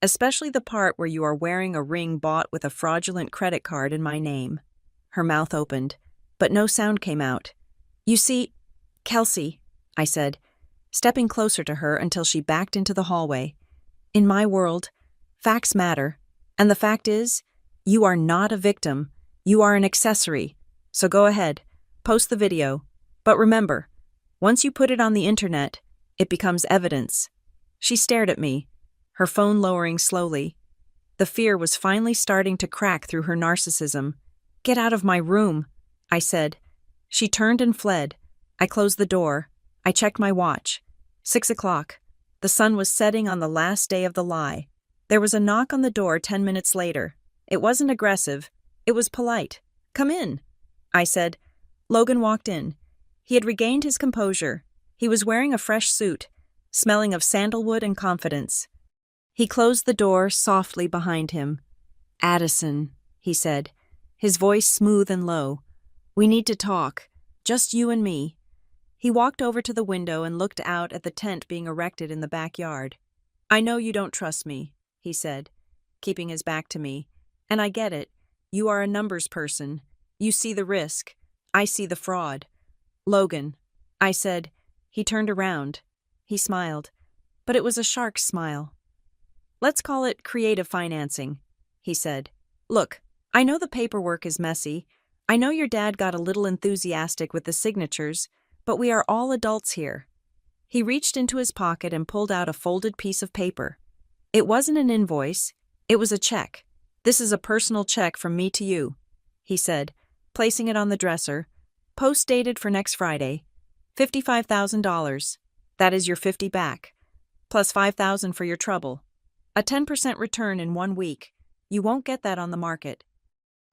especially the part where you are wearing a ring bought with a fraudulent credit card in my name. Her mouth opened, but no sound came out. You see, Kelsey, I said, stepping closer to her until she backed into the hallway. In my world, facts matter, and the fact is, you are not a victim. You are an accessory. So go ahead, post the video. But remember, once you put it on the internet, it becomes evidence. She stared at me, her phone lowering slowly. The fear was finally starting to crack through her narcissism. Get out of my room, I said. She turned and fled. I closed the door. I checked my watch. 6 o'clock. The sun was setting on the last day of the lie. There was a knock on the door 10 minutes later. It wasn't aggressive. It was polite. "Come in," I said. Logan walked in. He had regained his composure. He was wearing a fresh suit, smelling of sandalwood and confidence. He closed the door softly behind him. "Addison," he said, his voice smooth and low. "We need to talk. Just you and me." He walked over to the window and looked out at the tent being erected in the backyard. "I know you don't trust me," he said, keeping his back to me. "And I get it. You are a numbers person. You see the risk. I see the fraud." "Logan," I said. He turned around. He smiled, but it was a shark's smile. "Let's call it creative financing," he said. "Look, I know the paperwork is messy. I know your dad got a little enthusiastic with the signatures, but we are all adults here." He reached into his pocket and pulled out a folded piece of paper. It wasn't an invoice. It was a check. "This is a personal check from me to you," he said, placing it on the dresser. "Post dated for next Friday. $55,000. That is your 50 back, plus 5,000 for your trouble. A 10% return in 1 week. You won't get that on the market."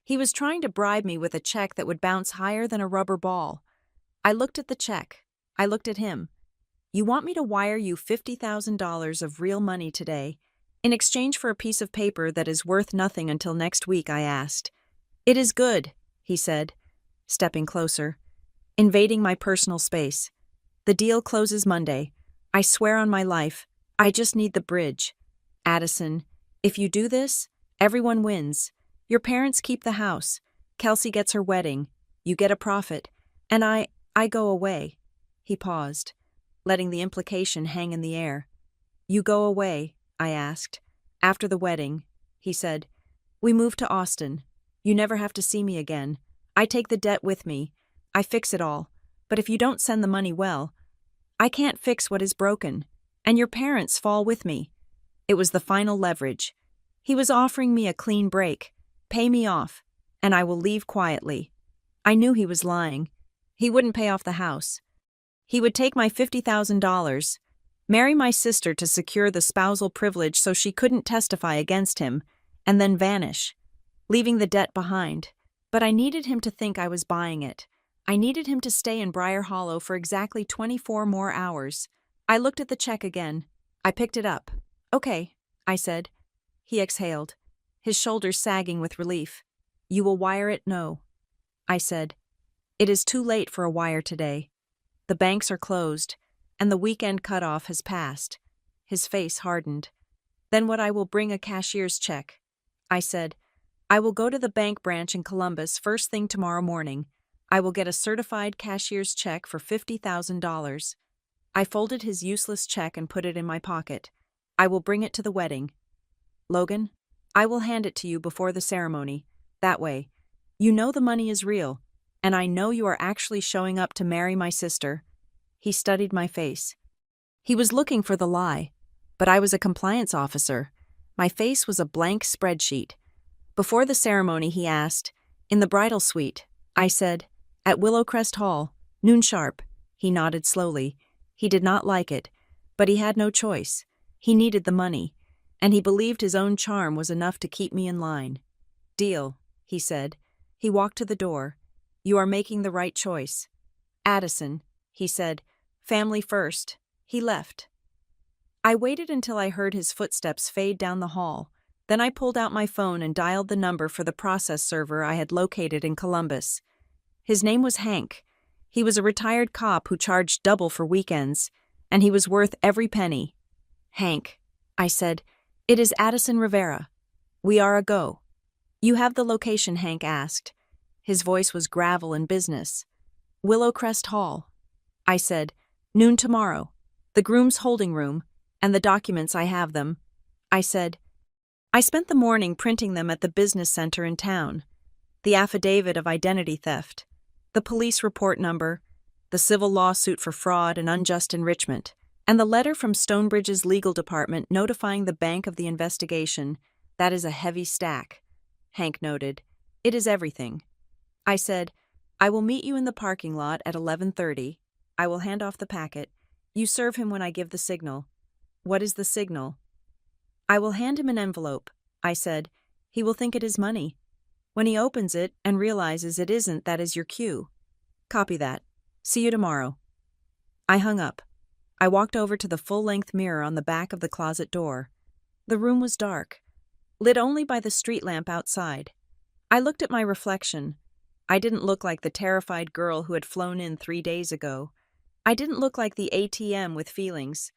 He was trying to bribe me with a check that would bounce higher than a rubber ball. I looked at the check. I looked at him. "You want me to wire you $50,000 of real money today, in exchange for a piece of paper that is worth nothing until next week?" I asked. "It is good," he said, stepping closer, invading my personal space. "The deal closes Monday. I swear on my life. I just need the bridge. Addison, if you do this, everyone wins. Your parents keep the house. Kelsey gets her wedding. You get a profit. And I go away." He paused, letting the implication hang in the air. "You go away?" I asked. "After the wedding," he said. "We move to Austin. You never have to see me again. I take the debt with me. I fix it all. But if you don't send the money well, I can't fix what is broken. And your parents fall with me." It was the final leverage. He was offering me a clean break. Pay me off, and I will leave quietly. I knew he was lying. He wouldn't pay off the house. He would take my $50,000, marry my sister to secure the spousal privilege so she couldn't testify against him, and then vanish, leaving the debt behind. But I needed him to think I was buying it. I needed him to stay in Briar Hollow for exactly 24 more hours. I looked at the check again. I picked it up. "Okay," I said. He exhaled, his shoulders sagging with relief. "You will wire it?" "No," I said. "It is too late for a wire today. The banks are closed, and the weekend cutoff has passed." His face hardened. "Then I will bring a cashier's check," I said. "I will go to the bank branch in Columbus first thing tomorrow morning. I will get a certified cashier's check for $50,000. I folded his useless check and put it in my pocket. "I will bring it to the wedding. Logan, I will hand it to you before the ceremony. That way, you know the money is real, and I know you are actually showing up to marry my sister." He studied my face. He was looking for the lie, but I was a compliance officer. My face was a blank spreadsheet. Before the ceremony, he asked, "In the bridal suite?" I said, "At Willowcrest Hall, noon sharp." He nodded slowly. He did not like it, but he had no choice. He needed the money, and he believed his own charm was enough to keep me in line. "Deal," he said. He walked to the door. "You are making the right choice." "Addison," he said, "family first." He left. I waited until I heard his footsteps fade down the hall. Then I pulled out my phone and dialed the number for the process server I had located in Columbus. His name was Hank. He was a retired cop who charged double for weekends, and he was worth every penny. "Hank," I said, "it is Addison Rivera. We are a go." "You have the location?" Hank asked. His voice was gravel and business. "Willowcrest Hall," I said. "Noon tomorrow. The groom's holding room, and the documents, I have them," I said. I spent the morning printing them at the business center in town. The affidavit of identity theft, the police report number, the civil lawsuit for fraud and unjust enrichment, and the letter from Stonebridge's legal department notifying the bank of the investigation. "That is a heavy stack," Hank noted. "It is everything." I said, "I will meet you in the parking lot at 11:30. I will hand off the packet. You serve him when I give the signal. What is the signal? I will hand him an envelope, I said. He will think it is money. When he opens it and realizes it isn't, that is your cue. Copy that. See you tomorrow. I hung up. I walked over to the full-length mirror on the back of the closet door. The room was dark, lit only by the street lamp outside. I looked at my reflection. I didn't look like the terrified girl who had flown in 3 days ago. I didn't look like the ATM with feelings.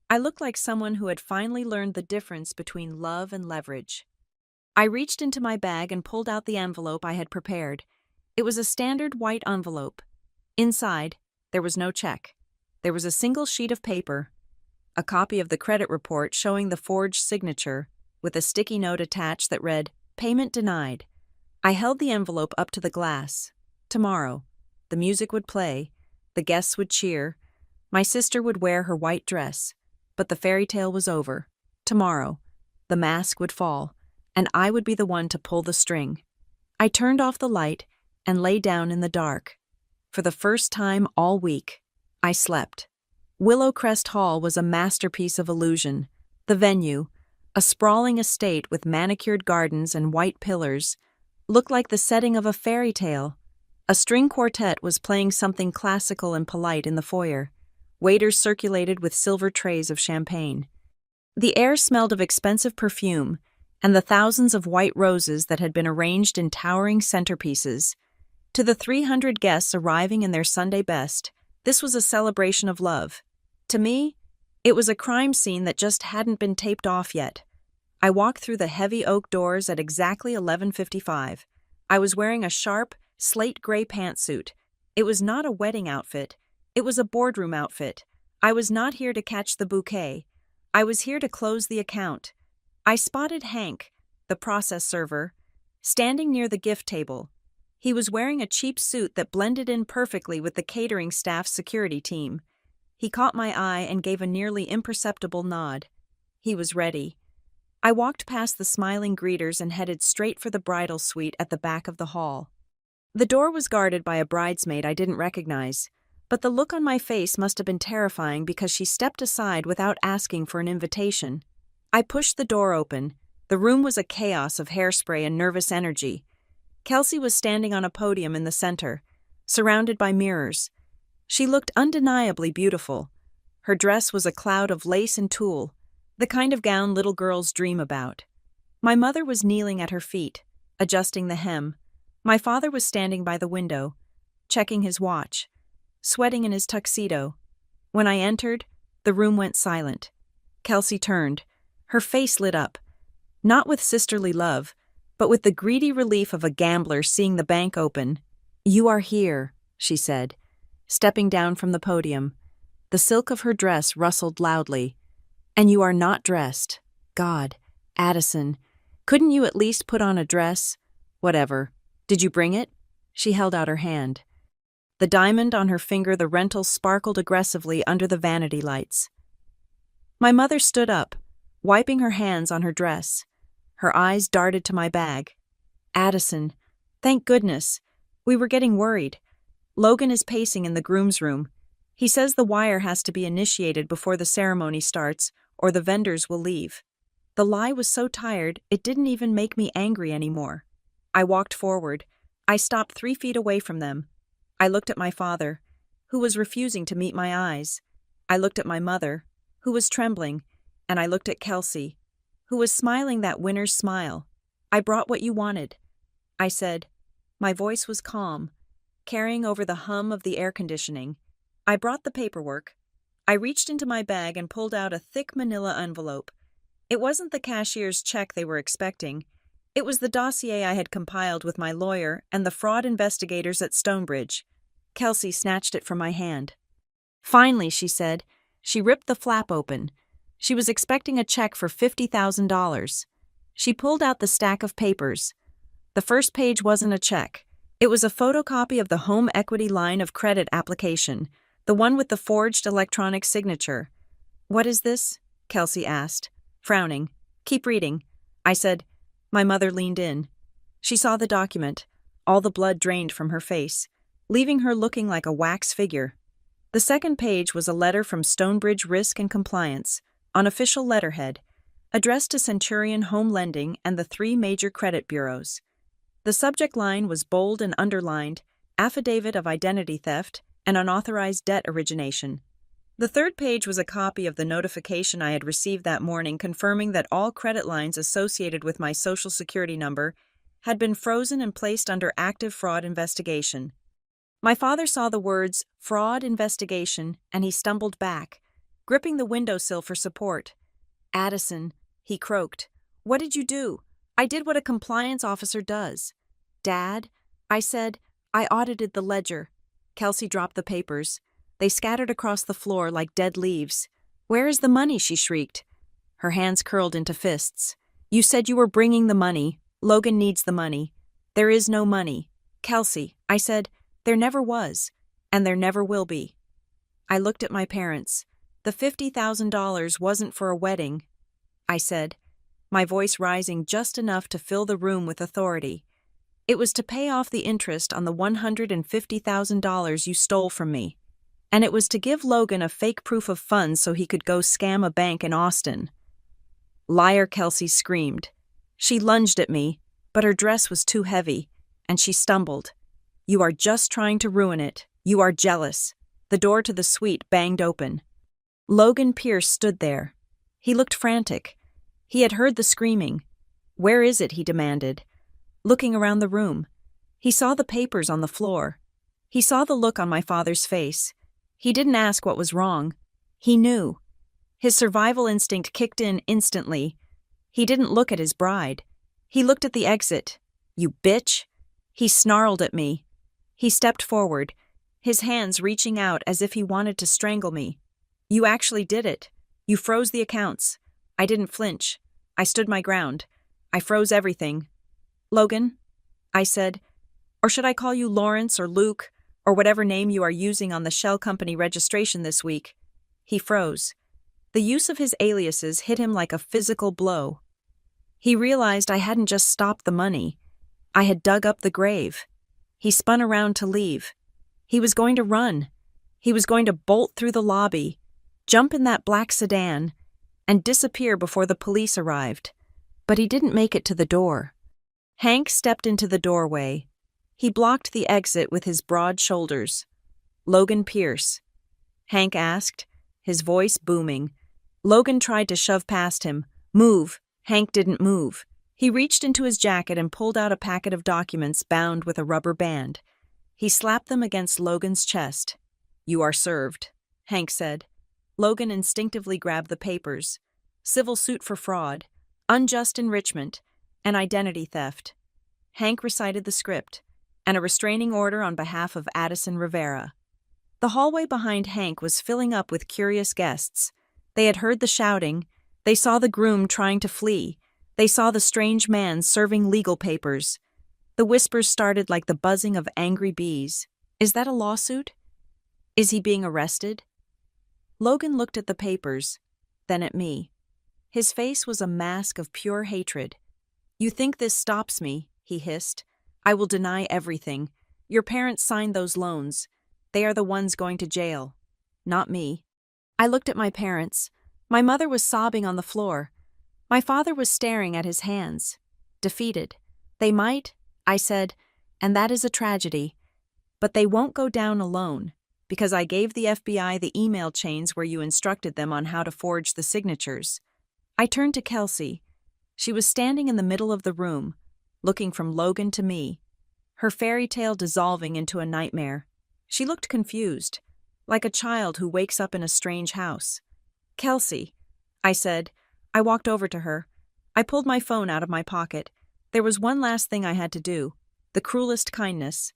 I looked like someone who had finally learned the difference between love and leverage. I reached into my bag and pulled out the envelope I had prepared. It was a standard white envelope. Inside, there was no check. There was a single sheet of paper, a copy of the credit report showing the forged signature, with a sticky note attached that read, "Payment denied." I held the envelope up to the glass. Tomorrow, the music would play, the guests would cheer, my sister would wear her white dress, but the fairy tale was over. Tomorrow, the mask would fall, and I would be the one to pull the string. I turned off the light and lay down in the dark. For the first time all week, I slept. Willowcrest Hall was a masterpiece of illusion. The venue, a sprawling estate with manicured gardens and white pillars, looked like the setting of a fairy tale. A string quartet was playing something classical and polite in the foyer. Waiters circulated with silver trays of champagne. The air smelled of expensive perfume and the thousands of white roses that had been arranged in towering centerpieces. To the 300 guests arriving in their Sunday best, this was a celebration of love. To me, it was a crime scene that just hadn't been taped off yet. I walked through the heavy oak doors at exactly 11:55. I was wearing a sharp, slate-gray pantsuit. It was not a wedding outfit. It was a boardroom outfit. I was not here to catch the bouquet. I was here to close the account. I spotted Hank, the process server, standing near the gift table. He was wearing a cheap suit that blended in perfectly with the catering staff's security team. He caught my eye and gave a nearly imperceptible nod. He was ready. I walked past the smiling greeters and headed straight for the bridal suite at the back of the hall. The door was guarded by a bridesmaid I didn't recognize, but the look on my face must have been terrifying because she stepped aside without asking for an invitation. I pushed the door open. The room was a chaos of hairspray and nervous energy. Kelsey was standing on a podium in the center, surrounded by mirrors. She looked undeniably beautiful. Her dress was a cloud of lace and tulle, the kind of gown little girls dream about. My mother was kneeling at her feet, adjusting the hem. My father was standing by the window, checking his watch, sweating in his tuxedo. When I entered, the room went silent. Kelsey turned. Her face lit up, not with sisterly love, but with the greedy relief of a gambler seeing the bank open. "You are here," she said, stepping down from the podium. The silk of her dress rustled loudly. "And you are not dressed. God, Addison, couldn't you at least put on a dress? Whatever. Did you bring it?" She held out her hand. The diamond on her finger, the rental, sparkled aggressively under the vanity lights. My mother stood up, wiping her hands on her dress. Her eyes darted to my bag. "Addison, thank goodness. We were getting worried. Logan is pacing in the groom's room. He says the wire has to be initiated before the ceremony starts, or the vendors will leave." The lie was so tired, it didn't even make me angry anymore. I walked forward. I stopped 3 feet away from them. I looked at my father, who was refusing to meet my eyes. I looked at my mother, who was trembling, and I looked at Kelsey, who was smiling that winner's smile. "I brought what you wanted," I said. My voice was calm, carrying over the hum of the air conditioning. "I brought the paperwork." I reached into my bag and pulled out a thick manila envelope. It wasn't the cashier's check they were expecting. It was the dossier I had compiled with my lawyer and the fraud investigators at Stonebridge. Kelsey snatched it from my hand. "Finally," she said. She ripped the flap open. She was expecting a check for $50,000. She pulled out the stack of papers. The first page wasn't a check. It was a photocopy of the home equity line of credit application, the one with the forged electronic signature. "What is this?" Kelsey asked, frowning. "Keep reading," I said. My mother leaned in. She saw the document. All the blood drained from her face, leaving her looking like a wax figure. The The second page was a letter from Stonebridge Risk and Compliance, on official letterhead, addressed to Centurion Home Lending and the 3 major credit bureaus. The subject line was bold and underlined, affidavit of identity theft and unauthorized debt origination. The third page was a copy of the notification I had received that morning confirming that all credit lines associated with my Social Security number had been frozen and placed under active fraud investigation. My father saw the words, fraud investigation, and he stumbled back, gripping the windowsill for support. "Addison," he croaked, "what did you do?" "I did what a compliance officer does." "Dad," I said, "I audited the ledger." Kelsey dropped the papers. They scattered across the floor like dead leaves. "Where is the money?" she shrieked. Her hands curled into fists. "You said you were bringing the money. Logan needs the money. There is no money." "Kelsey," I said, "there never was, and there never will be." I looked at my parents. "The $50,000 wasn't for a wedding," I said, my voice rising just enough to fill the room with authority. "It was to pay off the interest on the $150,000 you stole from me. And it was to give Logan a fake proof of funds so he could go scam a bank in Austin." "Liar," Kelsey screamed. She lunged at me, but her dress was too heavy, and she stumbled. "You are just trying to ruin it. You are jealous." The door to the suite banged open. Logan Pierce stood there. He looked frantic. He had heard the screaming. "Where is it?" he demanded. Looking around the room, he saw the papers on the floor. He saw the look on my father's face. He didn't ask what was wrong. He knew. His survival instinct kicked in instantly. He didn't look at his bride. He looked at the exit. "You bitch!" He snarled at me. He stepped forward, his hands reaching out as if he wanted to strangle me. "You actually did it. You froze the accounts." I didn't flinch. I stood my ground. "I froze everything." "Logan," I said, "or should I call you Lawrence or Luke, or whatever name you are using on the shell company registration this week?" He froze. The use of his aliases hit him like a physical blow. He realized I hadn't just stopped the money. I had dug up the grave. He spun around to leave. He was going to run. He was going to bolt through the lobby, jump in that black sedan, and disappear before the police arrived. But he didn't make it to the door. Hank stepped into the doorway. He blocked the exit with his broad shoulders. "Logan Pierce?" Hank asked, his voice booming. Logan tried to shove past him. "Move." Hank didn't move. He reached into his jacket and pulled out a packet of documents bound with a rubber band. He slapped them against Logan's chest. "You are served," Hank said. Logan instinctively grabbed the papers. Civil suit for fraud, unjust enrichment, and identity theft. Hank recited the script, and a restraining order on behalf of Addison Rivera. The hallway behind Hank was filling up with curious guests. They had heard the shouting. They saw the groom trying to flee. They saw the strange man serving legal papers. The whispers started like the buzzing of angry bees. "Is that a lawsuit? Is he being arrested?" Logan looked at the papers, then at me. His face was a mask of pure hatred. "You think this stops me?" he hissed. "I will deny everything. Your parents signed those loans. They are the ones going to jail, not me." I looked at my parents. My mother was sobbing on the floor. My father was staring at his hands, defeated. "They might," I said, "and that is a tragedy. But they won't go down alone, because I gave the FBI the email chains where you instructed them on how to forge the signatures." I turned to Kelsey. She was standing in the middle of the room, looking from Logan to me, her fairy tale dissolving into a nightmare. She looked confused, like a child who wakes up in a strange house. "Kelsey," I said. I walked over to her. I pulled my phone out of my pocket. There was one last thing I had to do, the cruelest kindness.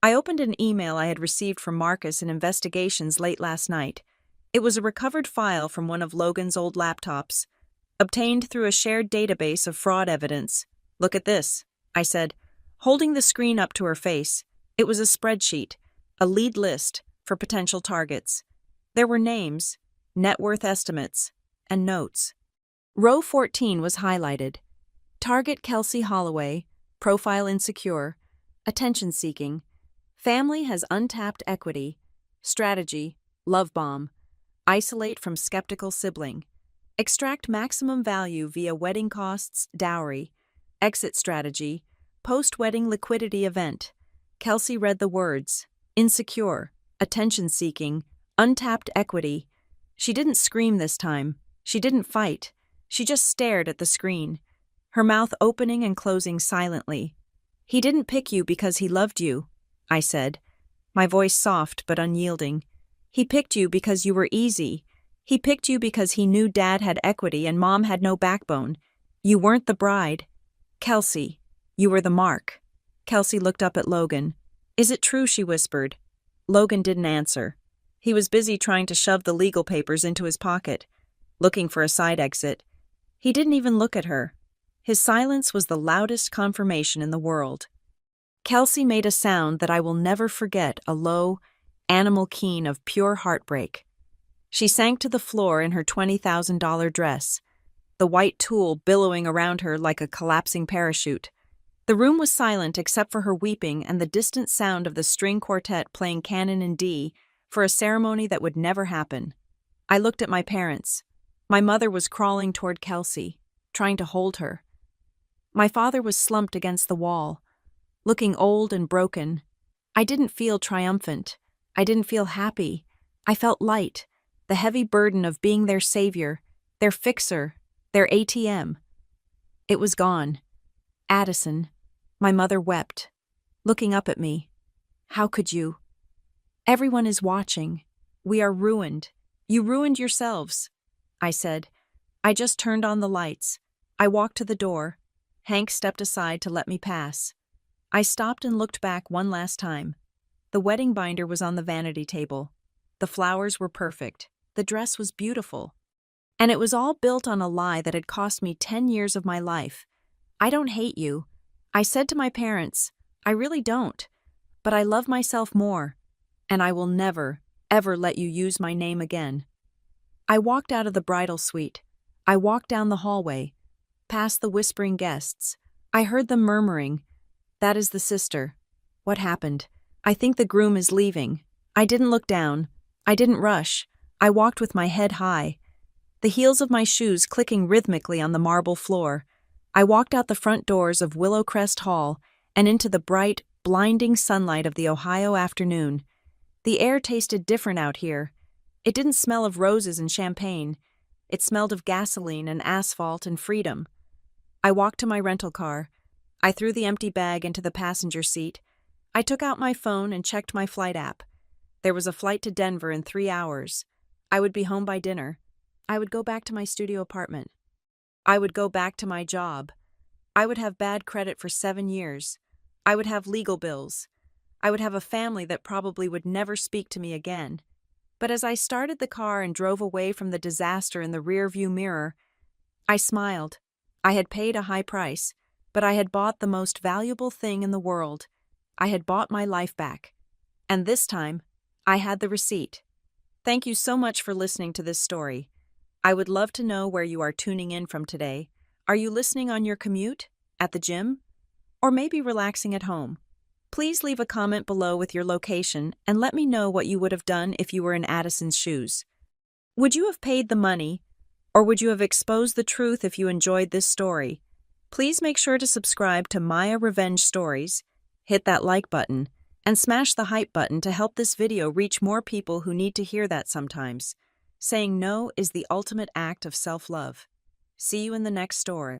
I opened an email I had received from Marcus in investigations late last night. It was a recovered file from one of Logan's old laptops, obtained through a shared database of fraud evidence. "Look at this," I said, holding the screen up to her face. It was a spreadsheet, a lead list for potential targets. There were names, net worth estimates, and notes. Row 14 was highlighted. Target Kelsey Holloway, profile insecure, attention-seeking, family has untapped equity, strategy, Love bomb. Isolate from skeptical sibling. Extract maximum value via wedding costs, dowry. Exit strategy. Post-wedding liquidity event. Kelsey read the words. Insecure. Attention-seeking. Untapped equity. She didn't scream this time. She didn't fight. She just stared at the screen, her mouth opening and closing silently. He didn't pick you because he loved you, I said, my voice soft but unyielding. He picked you because you were easy. He picked you because he knew Dad had equity and Mom had no backbone. You weren't the bride. Kelsey, you were the mark. Kelsey looked up at Logan. Is it true? She whispered. Logan didn't answer. He was busy trying to shove the legal papers into his pocket, looking for a side exit. He didn't even look at her. His silence was the loudest confirmation in the world. Kelsey made a sound that I will never forget, a low, animal keen of pure heartbreak. She sank to the floor in her $20,000 dress, the white tulle billowing around her like a collapsing parachute. The room was silent except for her weeping and the distant sound of the string quartet playing Canon in D for a ceremony that would never happen. I looked at my parents. My mother was crawling toward Kelsey, trying to hold her. My father was slumped against the wall, looking old and broken. I didn't feel triumphant. I didn't feel happy. I felt light, the heavy burden of being their savior, their fixer, their ATM. It was gone. Addison, my mother wept, looking up at me. How could you? Everyone is watching. We are ruined. You ruined yourselves, I said. I just turned on the lights. I walked to the door. Hank stepped aside to let me pass. I stopped and looked back one last time. The wedding binder was on the vanity table. The flowers were perfect. The dress was beautiful. And it was all built on a lie that had cost me 10 years of my life. I don't hate you. I said to my parents, I really don't. But I love myself more. And I will never, ever let you use my name again. I walked out of the bridal suite. I walked down the hallway, past the whispering guests. I heard them murmuring, that is the sister. What happened? I think the groom is leaving. I didn't look down. I didn't rush. I walked with my head high, the heels of my shoes clicking rhythmically on the marble floor. I walked out the front doors of Willowcrest Hall and into the bright, blinding sunlight of the Ohio afternoon. The air tasted different out here. It didn't smell of roses and champagne. It smelled of gasoline and asphalt and freedom. I walked to my rental car. I threw the empty bag into the passenger seat. I took out my phone and checked my flight app. There was a flight to Denver in 3 hours. I would be home by dinner. I would go back to my studio apartment. I would go back to my job. I would have bad credit for 7 years. I would have legal bills. I would have a family that probably would never speak to me again. But as I started the car and drove away from the disaster in the rearview mirror, I smiled. I had paid a high price, but I had bought the most valuable thing in the world. I had bought my life back. And this time, I had the receipt. Thank you so much for listening to this story. I would love to know where you are tuning in from today. Are you listening on your commute? At the gym? Or maybe relaxing at home? Please leave a comment below with your location and let me know what you would have done if you were in Addison's shoes. Would you have paid the money, or would you have exposed the truth if you enjoyed this story? Please make sure to subscribe to Maya Revenge Stories, hit that like button, and smash the hype button to help this video reach more people who need to hear that sometimes. Saying no is the ultimate act of self-love. See you in the next story.